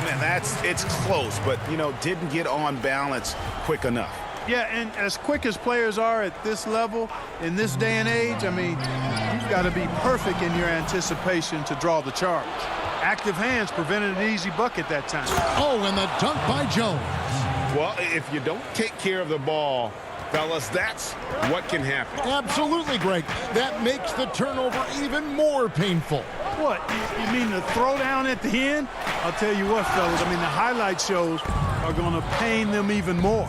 Man, it's close, but, you know, didn't get on balance quick enough.
Yeah, and as quick as players are at this level, in this day and age, I mean, you've got to be perfect in your anticipation to draw the charge. Active hands prevented an easy bucket that time.
Oh, and the dunk by Jones.
Well, if you don't take care of the ball, fellas, that's what can happen.
Absolutely, Greg. That makes the turnover even more painful.
What? You mean the throwdown at the end? I'll tell you what, fellas. I mean, the highlight shows are going to pain them even more.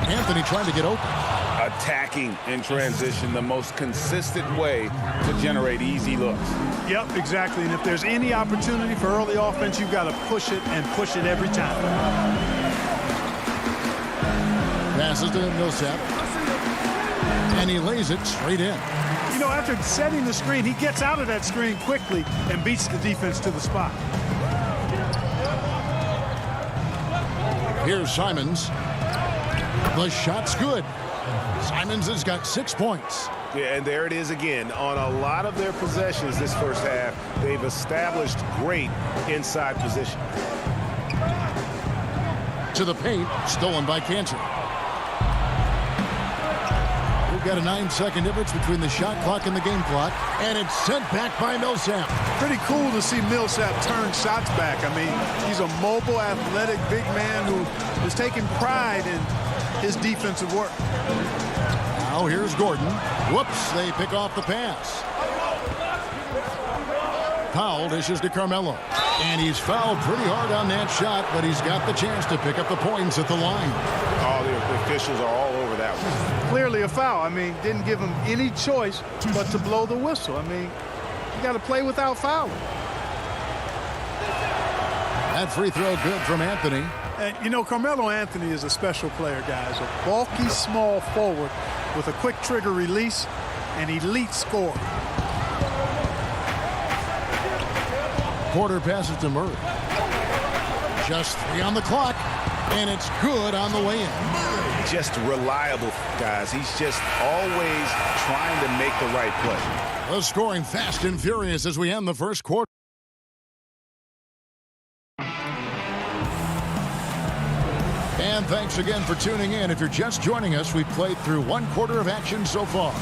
Anthony trying to get open.
Attacking in transition, the most consistent way to generate easy looks.
Yep, exactly. And if there's any opportunity for early offense, you've got to push it and push it every time.
Passes to Millsap. And he lays it straight in.
You know, after setting the screen, he gets out of that screen quickly and beats the defense to the spot.
Here's Simons. The shot's good. Simons has got 6 points.
Yeah, and there it is again. On a lot of their possessions this first half, they've established great inside position.
To the paint, stolen by Cantor. We've got a 9-second difference between the shot clock and the game clock, and it's sent back by Millsap.
Pretty cool to see Millsap turn shots back. I mean, he's a mobile, athletic, big man who is taking pride in his defensive work.
Now here's Gordon. Whoops, they pick off the pass. Powell dishes to Carmelo. And he's fouled pretty hard on that shot, but he's got the chance to pick up the points at the line.
Oh,
officials are all over that one.
Clearly a foul. I mean, didn't give him any choice but to blow the whistle. I mean, you got to play without fouling.
That free throw good from Anthony.
And, you know, Carmelo Anthony is a special player, guys. A bulky, small forward with a quick trigger release, an elite scorer.
Porter passes to Murray. Just 3 on the clock, and it's good on the way in.
Just reliable, guys. He's just always trying to make the right play.
The scoring fast and furious as we end the first quarter. And thanks again for tuning in. If you're just joining us, we've played through 1 quarter of action so far.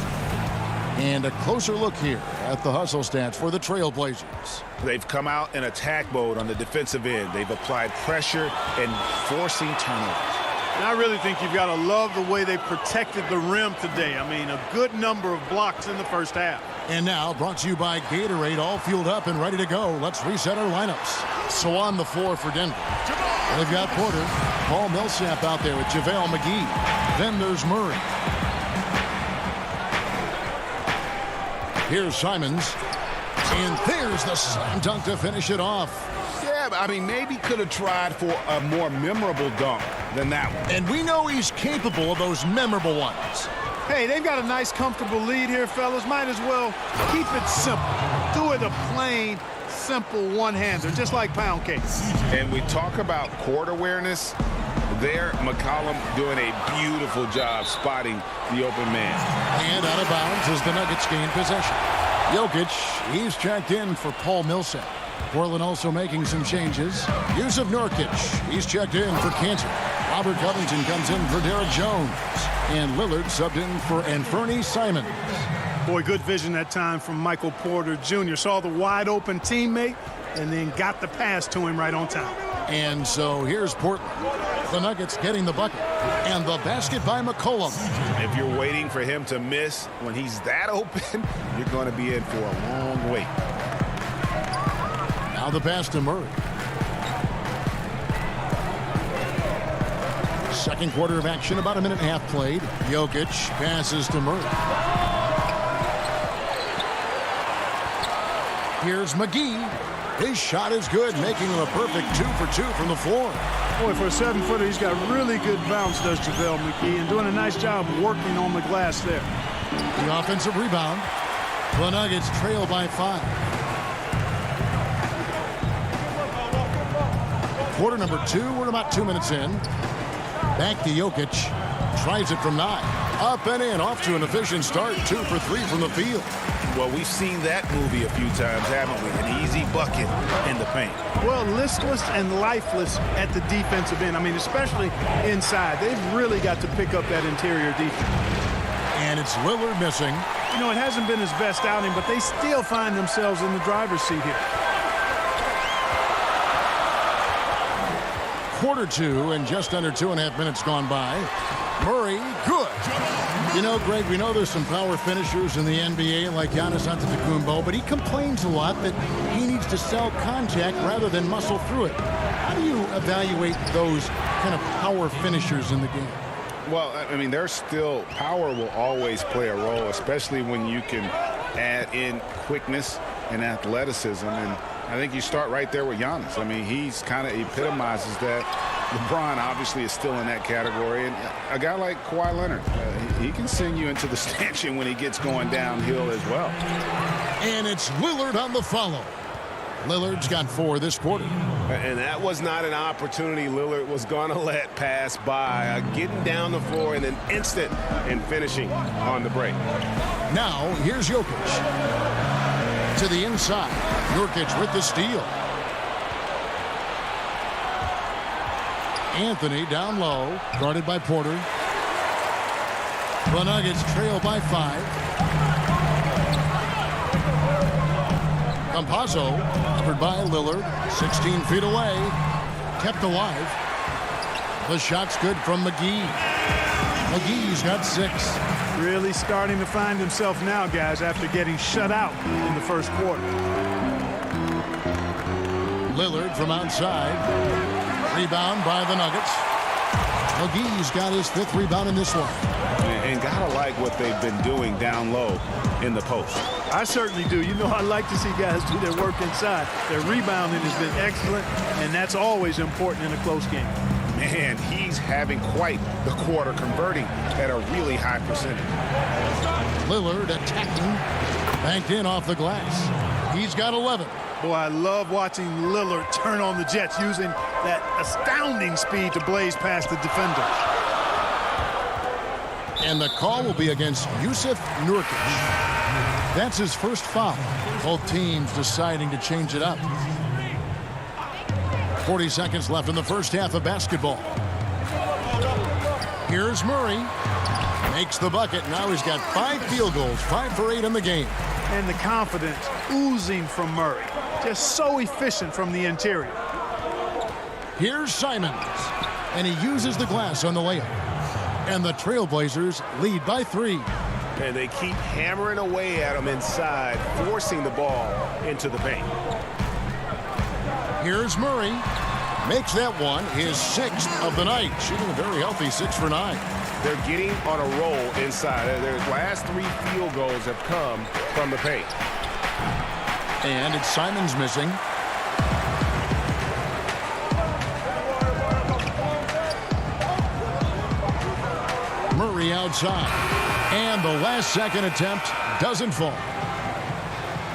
And a closer look here at the hustle stats for the Trailblazers.
They've come out in attack mode on the defensive end. They've applied pressure and forcing turnovers.
And I really think you've got to love the way they protected the rim today. I mean, a good number of blocks in the first half.
And now, brought to you by Gatorade, all fueled up and ready to go. Let's reset our lineups. So on the floor for Denver, they've got Porter, Paul Millsap out there with JaVale McGee. Then there's Murray. Here's Simons. And there's the slam dunk to finish it off.
Yeah, I mean, maybe could have tried for a more memorable dunk than that one.
And we know he's capable of those memorable ones.
Hey, they've got a nice, comfortable lead here, fellas. Might as well keep it simple. Do it a plain, simple one-hander, just like pound cake.
And we talk about court awareness. There, McCollum doing a beautiful job spotting the open man.
And out of bounds as the Nuggets gain possession. Jokic, he's checked in for Paul Millsap. Portland also making some changes. Yusuf Nurkic, he's checked in for Cantor. Robert Covington comes in for Derek Jones. And Lillard subbed in for Anthony Simons.
Boy, good vision that time from Michael Porter Jr. Saw the wide open teammate and then got the pass to him right on time.
And so here's Portland. The Nuggets getting the bucket. And the basket by McCollum.
If you're waiting for him to miss when he's that open, you're going to be in for a long wait.
Now the pass to Murray. Second quarter of action, about a minute and a half played. Jokic passes to Murray. Here's McGee. His shot is good, making him a perfect 2 for 2 from the floor.
Boy, for a 7-footer, he's got really good bounce, does JaVale McGee, and doing a nice job working on the glass there.
The offensive rebound. The Nuggets trail by 5. Quarter number 2, we're about 2 minutes in. Back to Jokic. Tries it from 9. Up and in, off to an efficient start. 2 for 3 from the field.
Well, we've seen that movie a few times, haven't we? An easy bucket in the paint.
Well, listless and lifeless at the defensive end. I mean, especially inside. They've really got to pick up that interior defense.
And it's Lillard missing.
You know, it hasn't been his best outing, but they still find themselves in the driver's seat here.
Quarter 2 and just under 2.5 minutes gone by. Murray, good. You know, Greg, we know there's some power finishers in the NBA like Giannis Antetokounmpo, but he complains a lot that he needs to sell contact rather than muscle through it. How do you evaluate those kind of power finishers in the game?
Well, I mean, there's still power will always play a role, especially when you can add in quickness and athleticism. And I think you start right there with Giannis. I mean, he's kind of epitomizes that. LeBron obviously is still in that category. And a guy like Kawhi Leonard, he can send you into the stanchion when he gets going downhill as well.
And it's Lillard on the follow. Lillard's got 4 this quarter.
And that was not an opportunity Lillard was going to let pass by. Getting down the floor and then instant and finishing on the break.
Now, here's Jokic. To the inside. Nurkic with the steal. Anthony down low, guarded by Porter. The Nuggets trail by 5. Campazzo, covered by Lillard, 16 feet away, kept alive. The shot's good from McGee. McGee's got 6.
Really starting to find himself now, guys, after getting shut out in the first quarter.
Lillard from outside. Rebound by the Nuggets. McGee's got his 5th rebound in this one.
And gotta like what they've been doing down low in the post.
I certainly do. You know, I like to see guys do their work inside. Their rebounding has been excellent, and that's always important in a close game.
Man, he's having quite the quarter, converting at a really high percentage.
Lillard attacking, banked in off the glass. He's got 11.
Boy, I love watching Lillard turn on the Jets, using that astounding speed to blaze past the defender.
And the call will be against Jusuf Nurkic. That's his first foul. Both teams deciding to change it up. 40 seconds left in the first half of basketball. Here's Murray. Makes the bucket. Now he's got 5 field goals, 5 for 8 in the game.
And the confidence oozing from Murray. Just so efficient from the interior.
Here's Simons. And he uses the glass on the layup. And the Trailblazers lead by 3.
And they keep hammering away at him inside, forcing the ball into the paint.
Here's Murray. Makes that one his 6th of the night. Shooting a very healthy 6 for 9.
They're getting on a roll inside. Their last 3 field goals have come from the paint.
And it's Simons missing. Murray outside. And the last second attempt doesn't fall.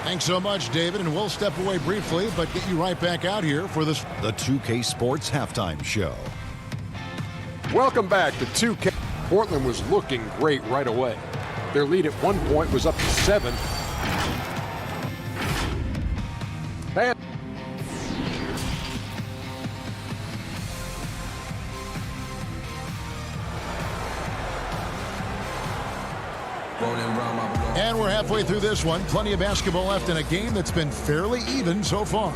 Thanks so much, David, and we'll step away briefly, but get you right back out here for this.
The 2K Sports Halftime Show.
Welcome back to 2K. Portland was looking great right away. Their lead at one point was up to 7. And
And we're halfway through this one. Plenty of basketball left in a game that's been fairly even so far.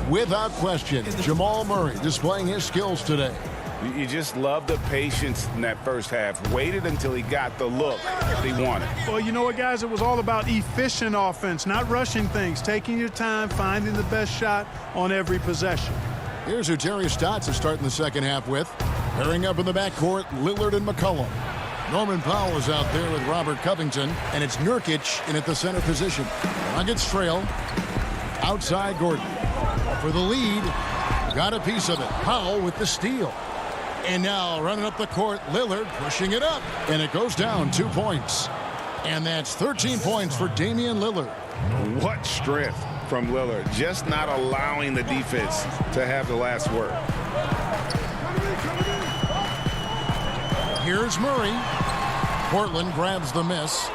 Without question, Jamal Murray displaying his skills today.
You just love the patience in that first half. Waited until he got the look he wanted.
Well, you know what, guys? It was all about efficient offense, not rushing things, taking your time, finding the best shot on every possession.
Here's who Terry Stotts is starting the second half with. Pairing up in the backcourt, Lillard and McCollum. Norman Powell is out there with Robert Covington, and it's Nurkic in at the center position. Nuggets trail. Outside Gordon. For the lead, got a piece of it. Powell with the steal. And now running up the court, Lillard pushing it up. And it goes down 2 points. And that's 13 points for Damian Lillard.
What strength from Lillard. Just not allowing the defense to have the last word.
Here's Murray. Portland grabs the miss.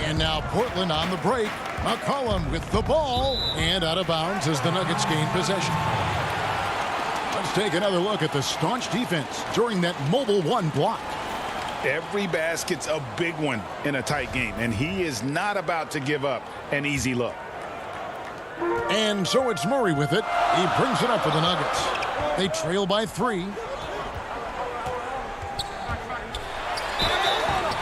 And now Portland on the break. McCollum with the ball. And out of bounds as the Nuggets gain possession. Let's take another look at the staunch defense during that mobile 1 block.
Every basket's a big one in a tight game, and he is not about to give up an easy look.
And so it's Murray with it. He brings it up for the Nuggets. They trail by 3.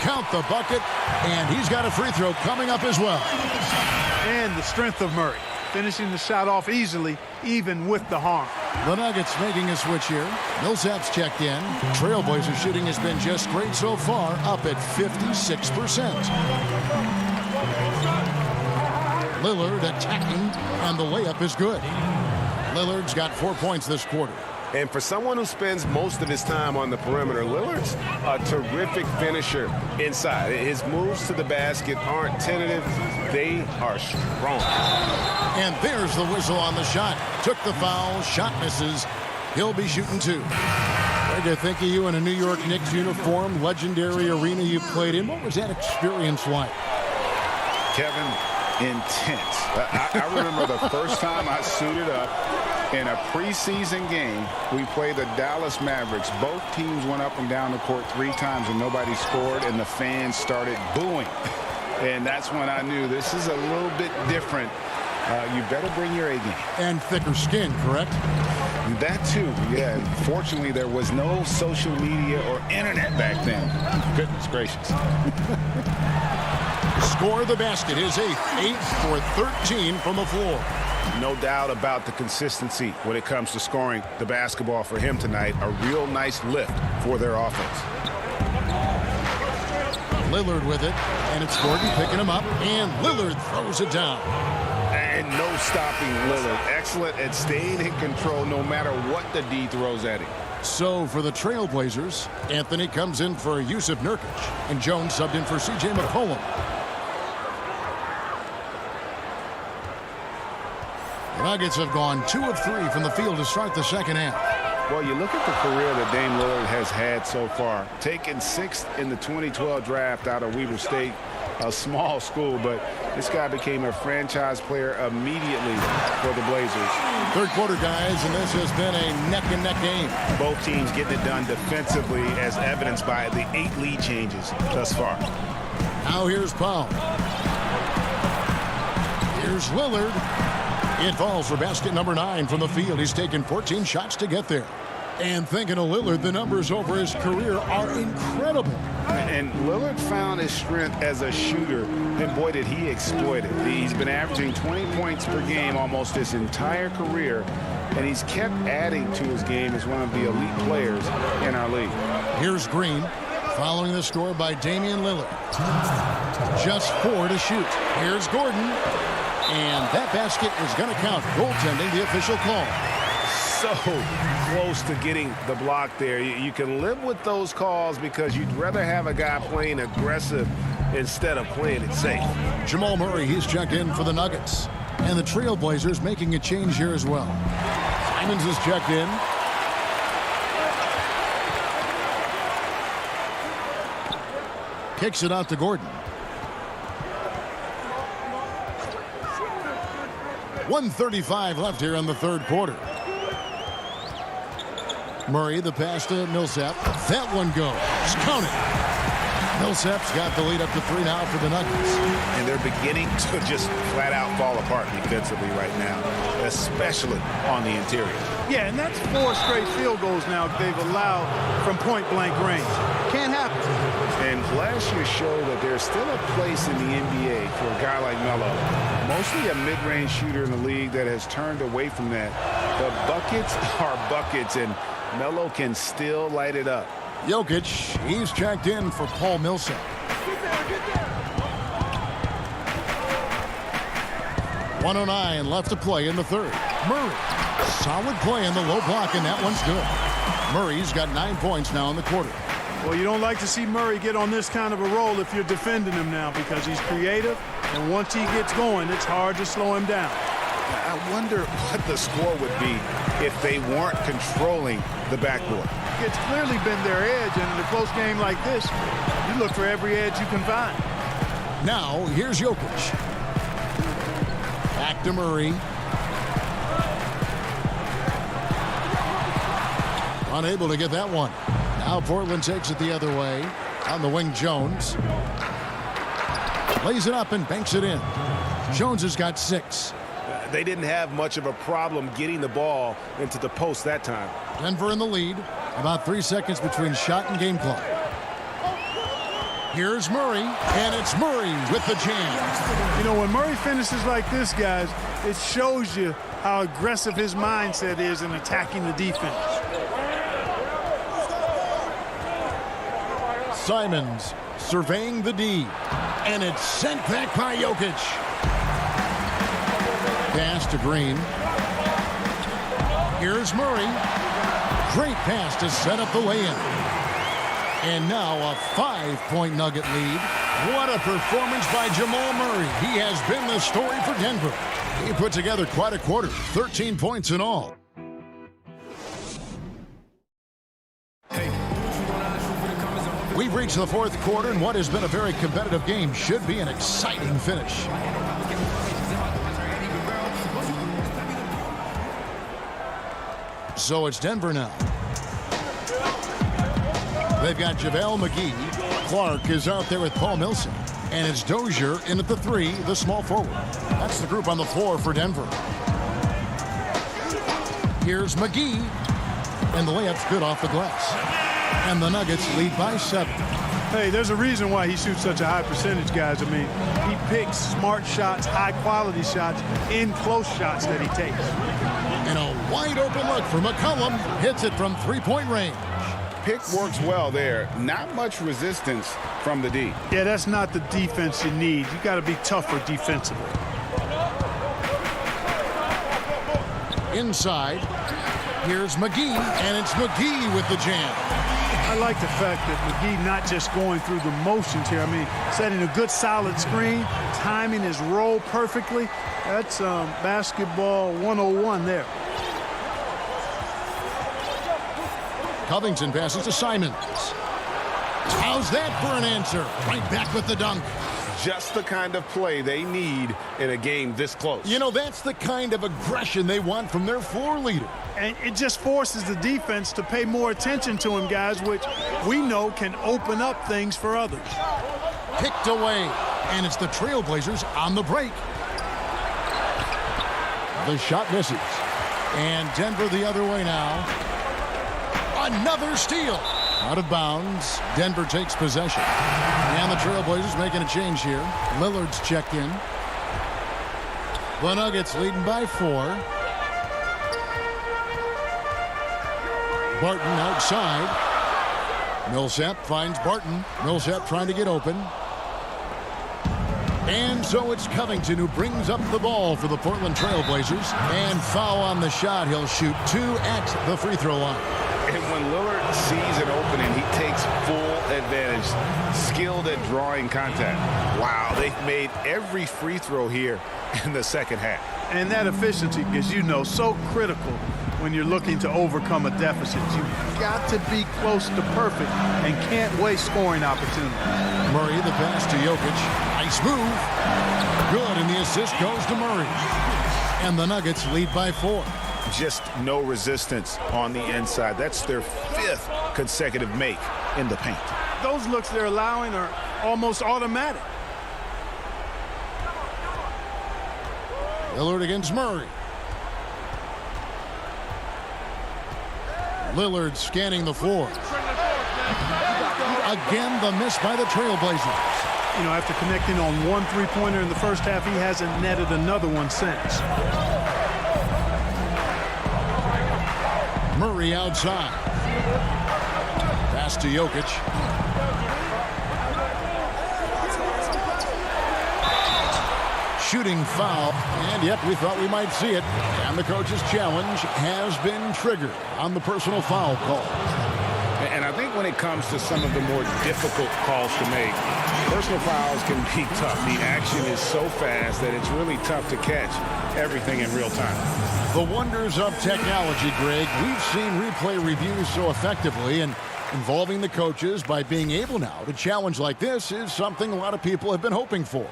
Count the bucket, and he's got a free throw coming up as well.
And the strength of Murray, finishing the shot off easily, even with the harm.
The Nuggets making a switch here. Millsap's checked in. Trailblazers shooting has been just great so far, up at 56%. Lillard attacking, and the layup is good. Lillard's got 4 points this quarter.
And for someone who spends most of his time on the perimeter, Lillard's a terrific finisher inside. His moves to the basket aren't tentative. They are strong.
And there's the whistle on the shot. Took the foul. Shot misses. He'll be shooting 2. Greg, I think of you in a New York Knicks uniform, legendary arena you played in. What was that experience like?
Kevin, intense. I remember the first time I suited up in a preseason game. We played the Dallas Mavericks. Both teams went up and down the court 3 times and nobody scored, and the fans started booing. And that's when I knew this is a little bit different. You better bring your A game.
And thicker skin, correct?
That too, yeah. Fortunately, there was no social media or internet back then. Goodness gracious.
Score the basket, his 8th, 8 for 13 from the floor.
No doubt about the consistency when it comes to scoring the basketball for him tonight. A real nice lift for their offense.
Lillard with it, and it's Gordon picking him up, and Lillard throws it down.
And no stopping Lillard. Excellent at staying in control no matter what the D throws at him.
So for the Trailblazers, Anthony comes in for Yusuf Nurkic, and Jones subbed in for C.J. McCollum. The Nuggets have gone 2 of 3 from the field to start the second half.
Well, you look at the career that Dame Lillard has had so far. Taken 6th in the 2012 draft out of Weber State, a small school, but this guy became a franchise player immediately for the Blazers.
Third quarter, guys, and this has been a neck-and-neck game.
Both teams getting it done defensively, as evidenced by the 8 lead changes thus far.
Now here's Powell. Here's Lillard. It falls for basket number 9 from the field. He's taken 14 shots to get there. And thinking of Lillard, the numbers over his career are incredible.
And Lillard found his strength as a shooter, and boy, did he exploit it. He's been averaging 20 points per game almost his entire career, and he's kept adding to his game as one of the elite players in our league.
Here's Green, following the score by Damian Lillard. Just 4 to shoot. Here's Gordon. And that basket is going to count. Goaltending, the official call.
So close to getting the block there. You can live with those calls because you'd rather have a guy playing aggressive instead of playing it safe.
Jamal Murray, he's checked in for the Nuggets. And the Trailblazers making a change here as well. Simons is checked in. Kicks it out to Gordon. 1:35 left here in the third quarter. Murray, the pass to Millsap. That one goes. Count it. Millsap's got the lead up to 3 now for the Nuggets.
And they're beginning to just flat out fall apart defensively right now, especially on the interior.
Yeah, and that's 4 straight field goals now they've allowed from point-blank range. Can't happen.
And last year showed that there's still a place in the NBA for a guy like Melo. Mostly a mid-range shooter in the league that has turned away from that. But buckets are buckets, and Melo can still light it up.
Jokic, he's checked in for Paul Millsap.
Get there.
1:09 left to play in the third. Murray, solid play in the low block, and that one's good. Murray's got 9 points now in the quarter.
Well, you don't like to see Murray get on this kind of a roll if you're defending him now because he's creative, and once he gets going, it's hard to slow him down.
I wonder what the score would be if they weren't controlling the backboard.
It's clearly been their edge, and in a close game like this, you look for every edge you can find.
Now, here's Jokic. Back to Murray. Unable to get that one. Now Portland takes it the other way. On the wing, Jones. Lays it up and banks it in. Jones has got 6.
They didn't have much of a problem getting the ball into the post that time.
Denver in the lead. About 3 seconds between shot and game clock. Here's Murray, and it's Murray with the jam.
You know, when Murray finishes like this, guys, it shows you how aggressive his mindset is in attacking the defense.
Simons surveying the D, and it's sent back by Jokic. Pass to Green. Here's Murray. Great pass to set up the lay-in. And now a 5-point Nugget lead. What a performance by Jamal Murray. He has been the story for Denver. He put together quite a quarter, 13 points in all. We've reached the fourth quarter, and what has been a very competitive game should be an exciting finish. So it's Denver now. They've got JaVale McGee. Clark is out there with Paul Millsap. And it's Dozier in at the 3, the small forward. That's the group on the floor for Denver. Here's McGee. And the layup's good off the glass. And the Nuggets lead by 7.
Hey, there's a reason why he shoots such a high percentage, guys. I mean, he picks smart shots, high-quality shots, in close shots that he takes.
And a wide-open look for McCollum. Hits it from three-point range.
Pick works well there. Not much resistance from the D.
Yeah, that's not the defense you need. You got to be tougher defensively.
Inside, here's McGee, and it's McGee with the jam.
I like the fact that McGee not just going through the motions here. I mean, setting a good solid screen, timing his roll perfectly. That's basketball 101 there.
Covington passes to Simons. How's that for an answer? Right back with the dunk.
Just the kind of play they need in a game this close.
You know, that's the kind of aggression they want from their floor leader.
And it just forces the defense to pay more attention to him, guys, which we know can open up things for others.
Kicked away, and it's the Trailblazers on the break. The shot misses. And Denver the other way now. Another steal. Out of bounds. Denver takes possession. And the Trailblazers making a change here. Lillard's checked in. The Nuggets leading by 4. Barton outside. Millsap finds Barton. Millsap trying to get open. And so it's Covington who brings up the ball for the Portland Trailblazers. And foul on the shot. He'll shoot 2 at the free throw line.
And when Lillard sees an opening, he takes full advantage. Skilled at drawing contact. Wow, they've made every free throw here in the second half.
And that efficiency, as you know, so critical when you're looking to overcome a deficit. You've got to be close to perfect and can't waste scoring opportunities.
Murray, the pass to Jokic. Nice move. Good, and the assist goes to Murray. And the Nuggets lead by 4.
Just no resistance on the inside. That's their 5th consecutive make in the paint.
Those looks they're allowing are almost automatic.
Lillard against Murray. Lillard scanning the floor. Again, the miss by the Trailblazers.
You know, after connecting on 1 3-pointer in the first half, he hasn't netted another one since.
Murray outside. Pass to Jokic. Shooting foul. And yep, we thought we might see it. And the coach's challenge has been triggered on the personal foul call.
And I think when it comes to some of the more difficult calls to make, personal fouls can be tough. The action is so fast that it's really tough to catch everything in real time.
The wonders of technology, Greg. We've seen replay reviews so effectively, and involving the coaches by being able now to challenge like this is something a lot of people have been hoping for.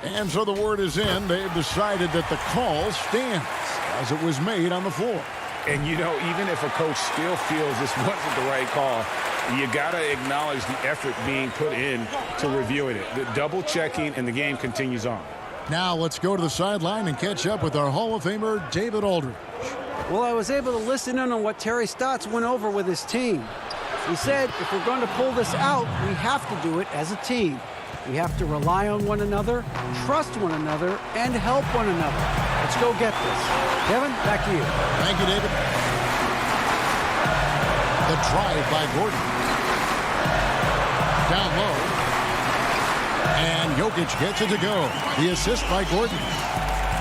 And so the word is in. They've decided that the call stands as it was made on the floor.
And, you know, even if a coach still feels this wasn't the right call, you got to acknowledge the effort being put in to reviewing it. The double checking, and the game continues on.
Now let's go to the sideline and catch up with our Hall of Famer, David Aldridge.
Well, I was able to listen in on what Terry Stotts went over with his team. He said, if we're going to pull this out, we have to do it as a team. We have to rely on one another, trust one another, and help one another. Let's go get this. Kevin, back to you.
Thank you, David. The drive by Gordon. Down low. And Jokic gets it to go. The assist by Gordon.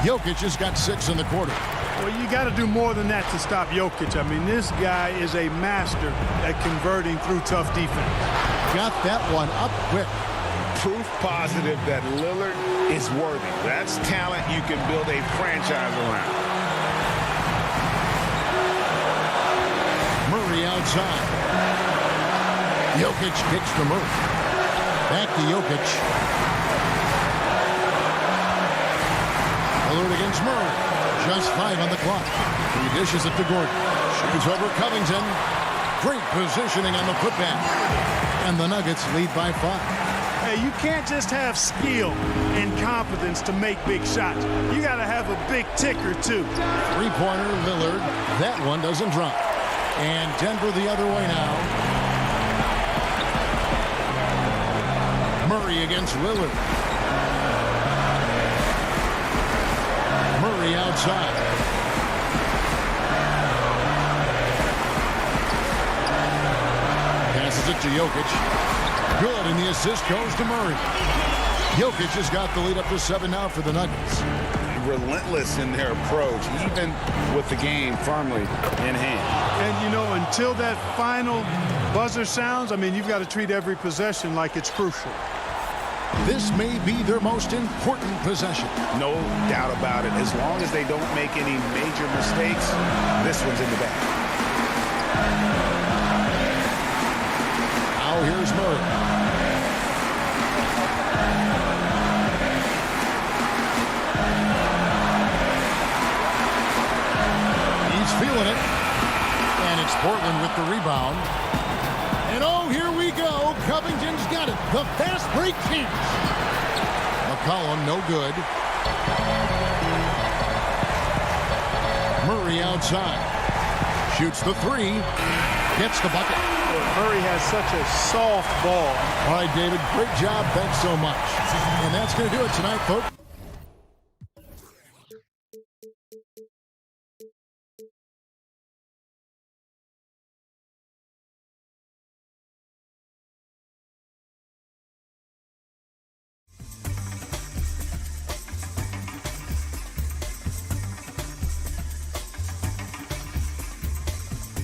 Jokic has got 6 in the quarter.
Well, you got to do more than that to stop Jokic. I mean, this guy is a master at converting through tough defense.
Got that one up quick.
Proof positive that Lillard is worthy. That's talent you can build a franchise around.
Murray outside. Jokic kicks to Murray. Back to Jokic. Lillard against Murray. Just 5 on the clock. He dishes it to Gordon. Shoots over Covington. Great positioning on the putback. And the Nuggets lead by 5.
Hey, you can't just have skill and confidence to make big shots. You got to have a big ticker, too.
Three-pointer, Lillard. That one doesn't drop. And Denver the other way now. Murray against Lillard. Murray outside. Passes it to Jokic. Good, and the assist goes to Murray. Jokic has got the lead up to 7 now for the Nuggets.
Relentless in their approach, even with the game firmly in hand.
And, you know, until that final buzzer sounds, I mean, you've got to treat every possession like it's crucial.
This may be their most important possession.
No doubt about it. As long as they don't make any major mistakes, this one's in the bag.
Now here's Murray. Feeling it, and it's Portland with the rebound. And oh, here we go. Covington's got it. The fast break chance. McCollum, no good. Murray outside. Shoots the 3. Gets the bucket.
Murray has such a soft ball.
All right, David, great job. Thanks so much. And that's going to do it tonight, folks.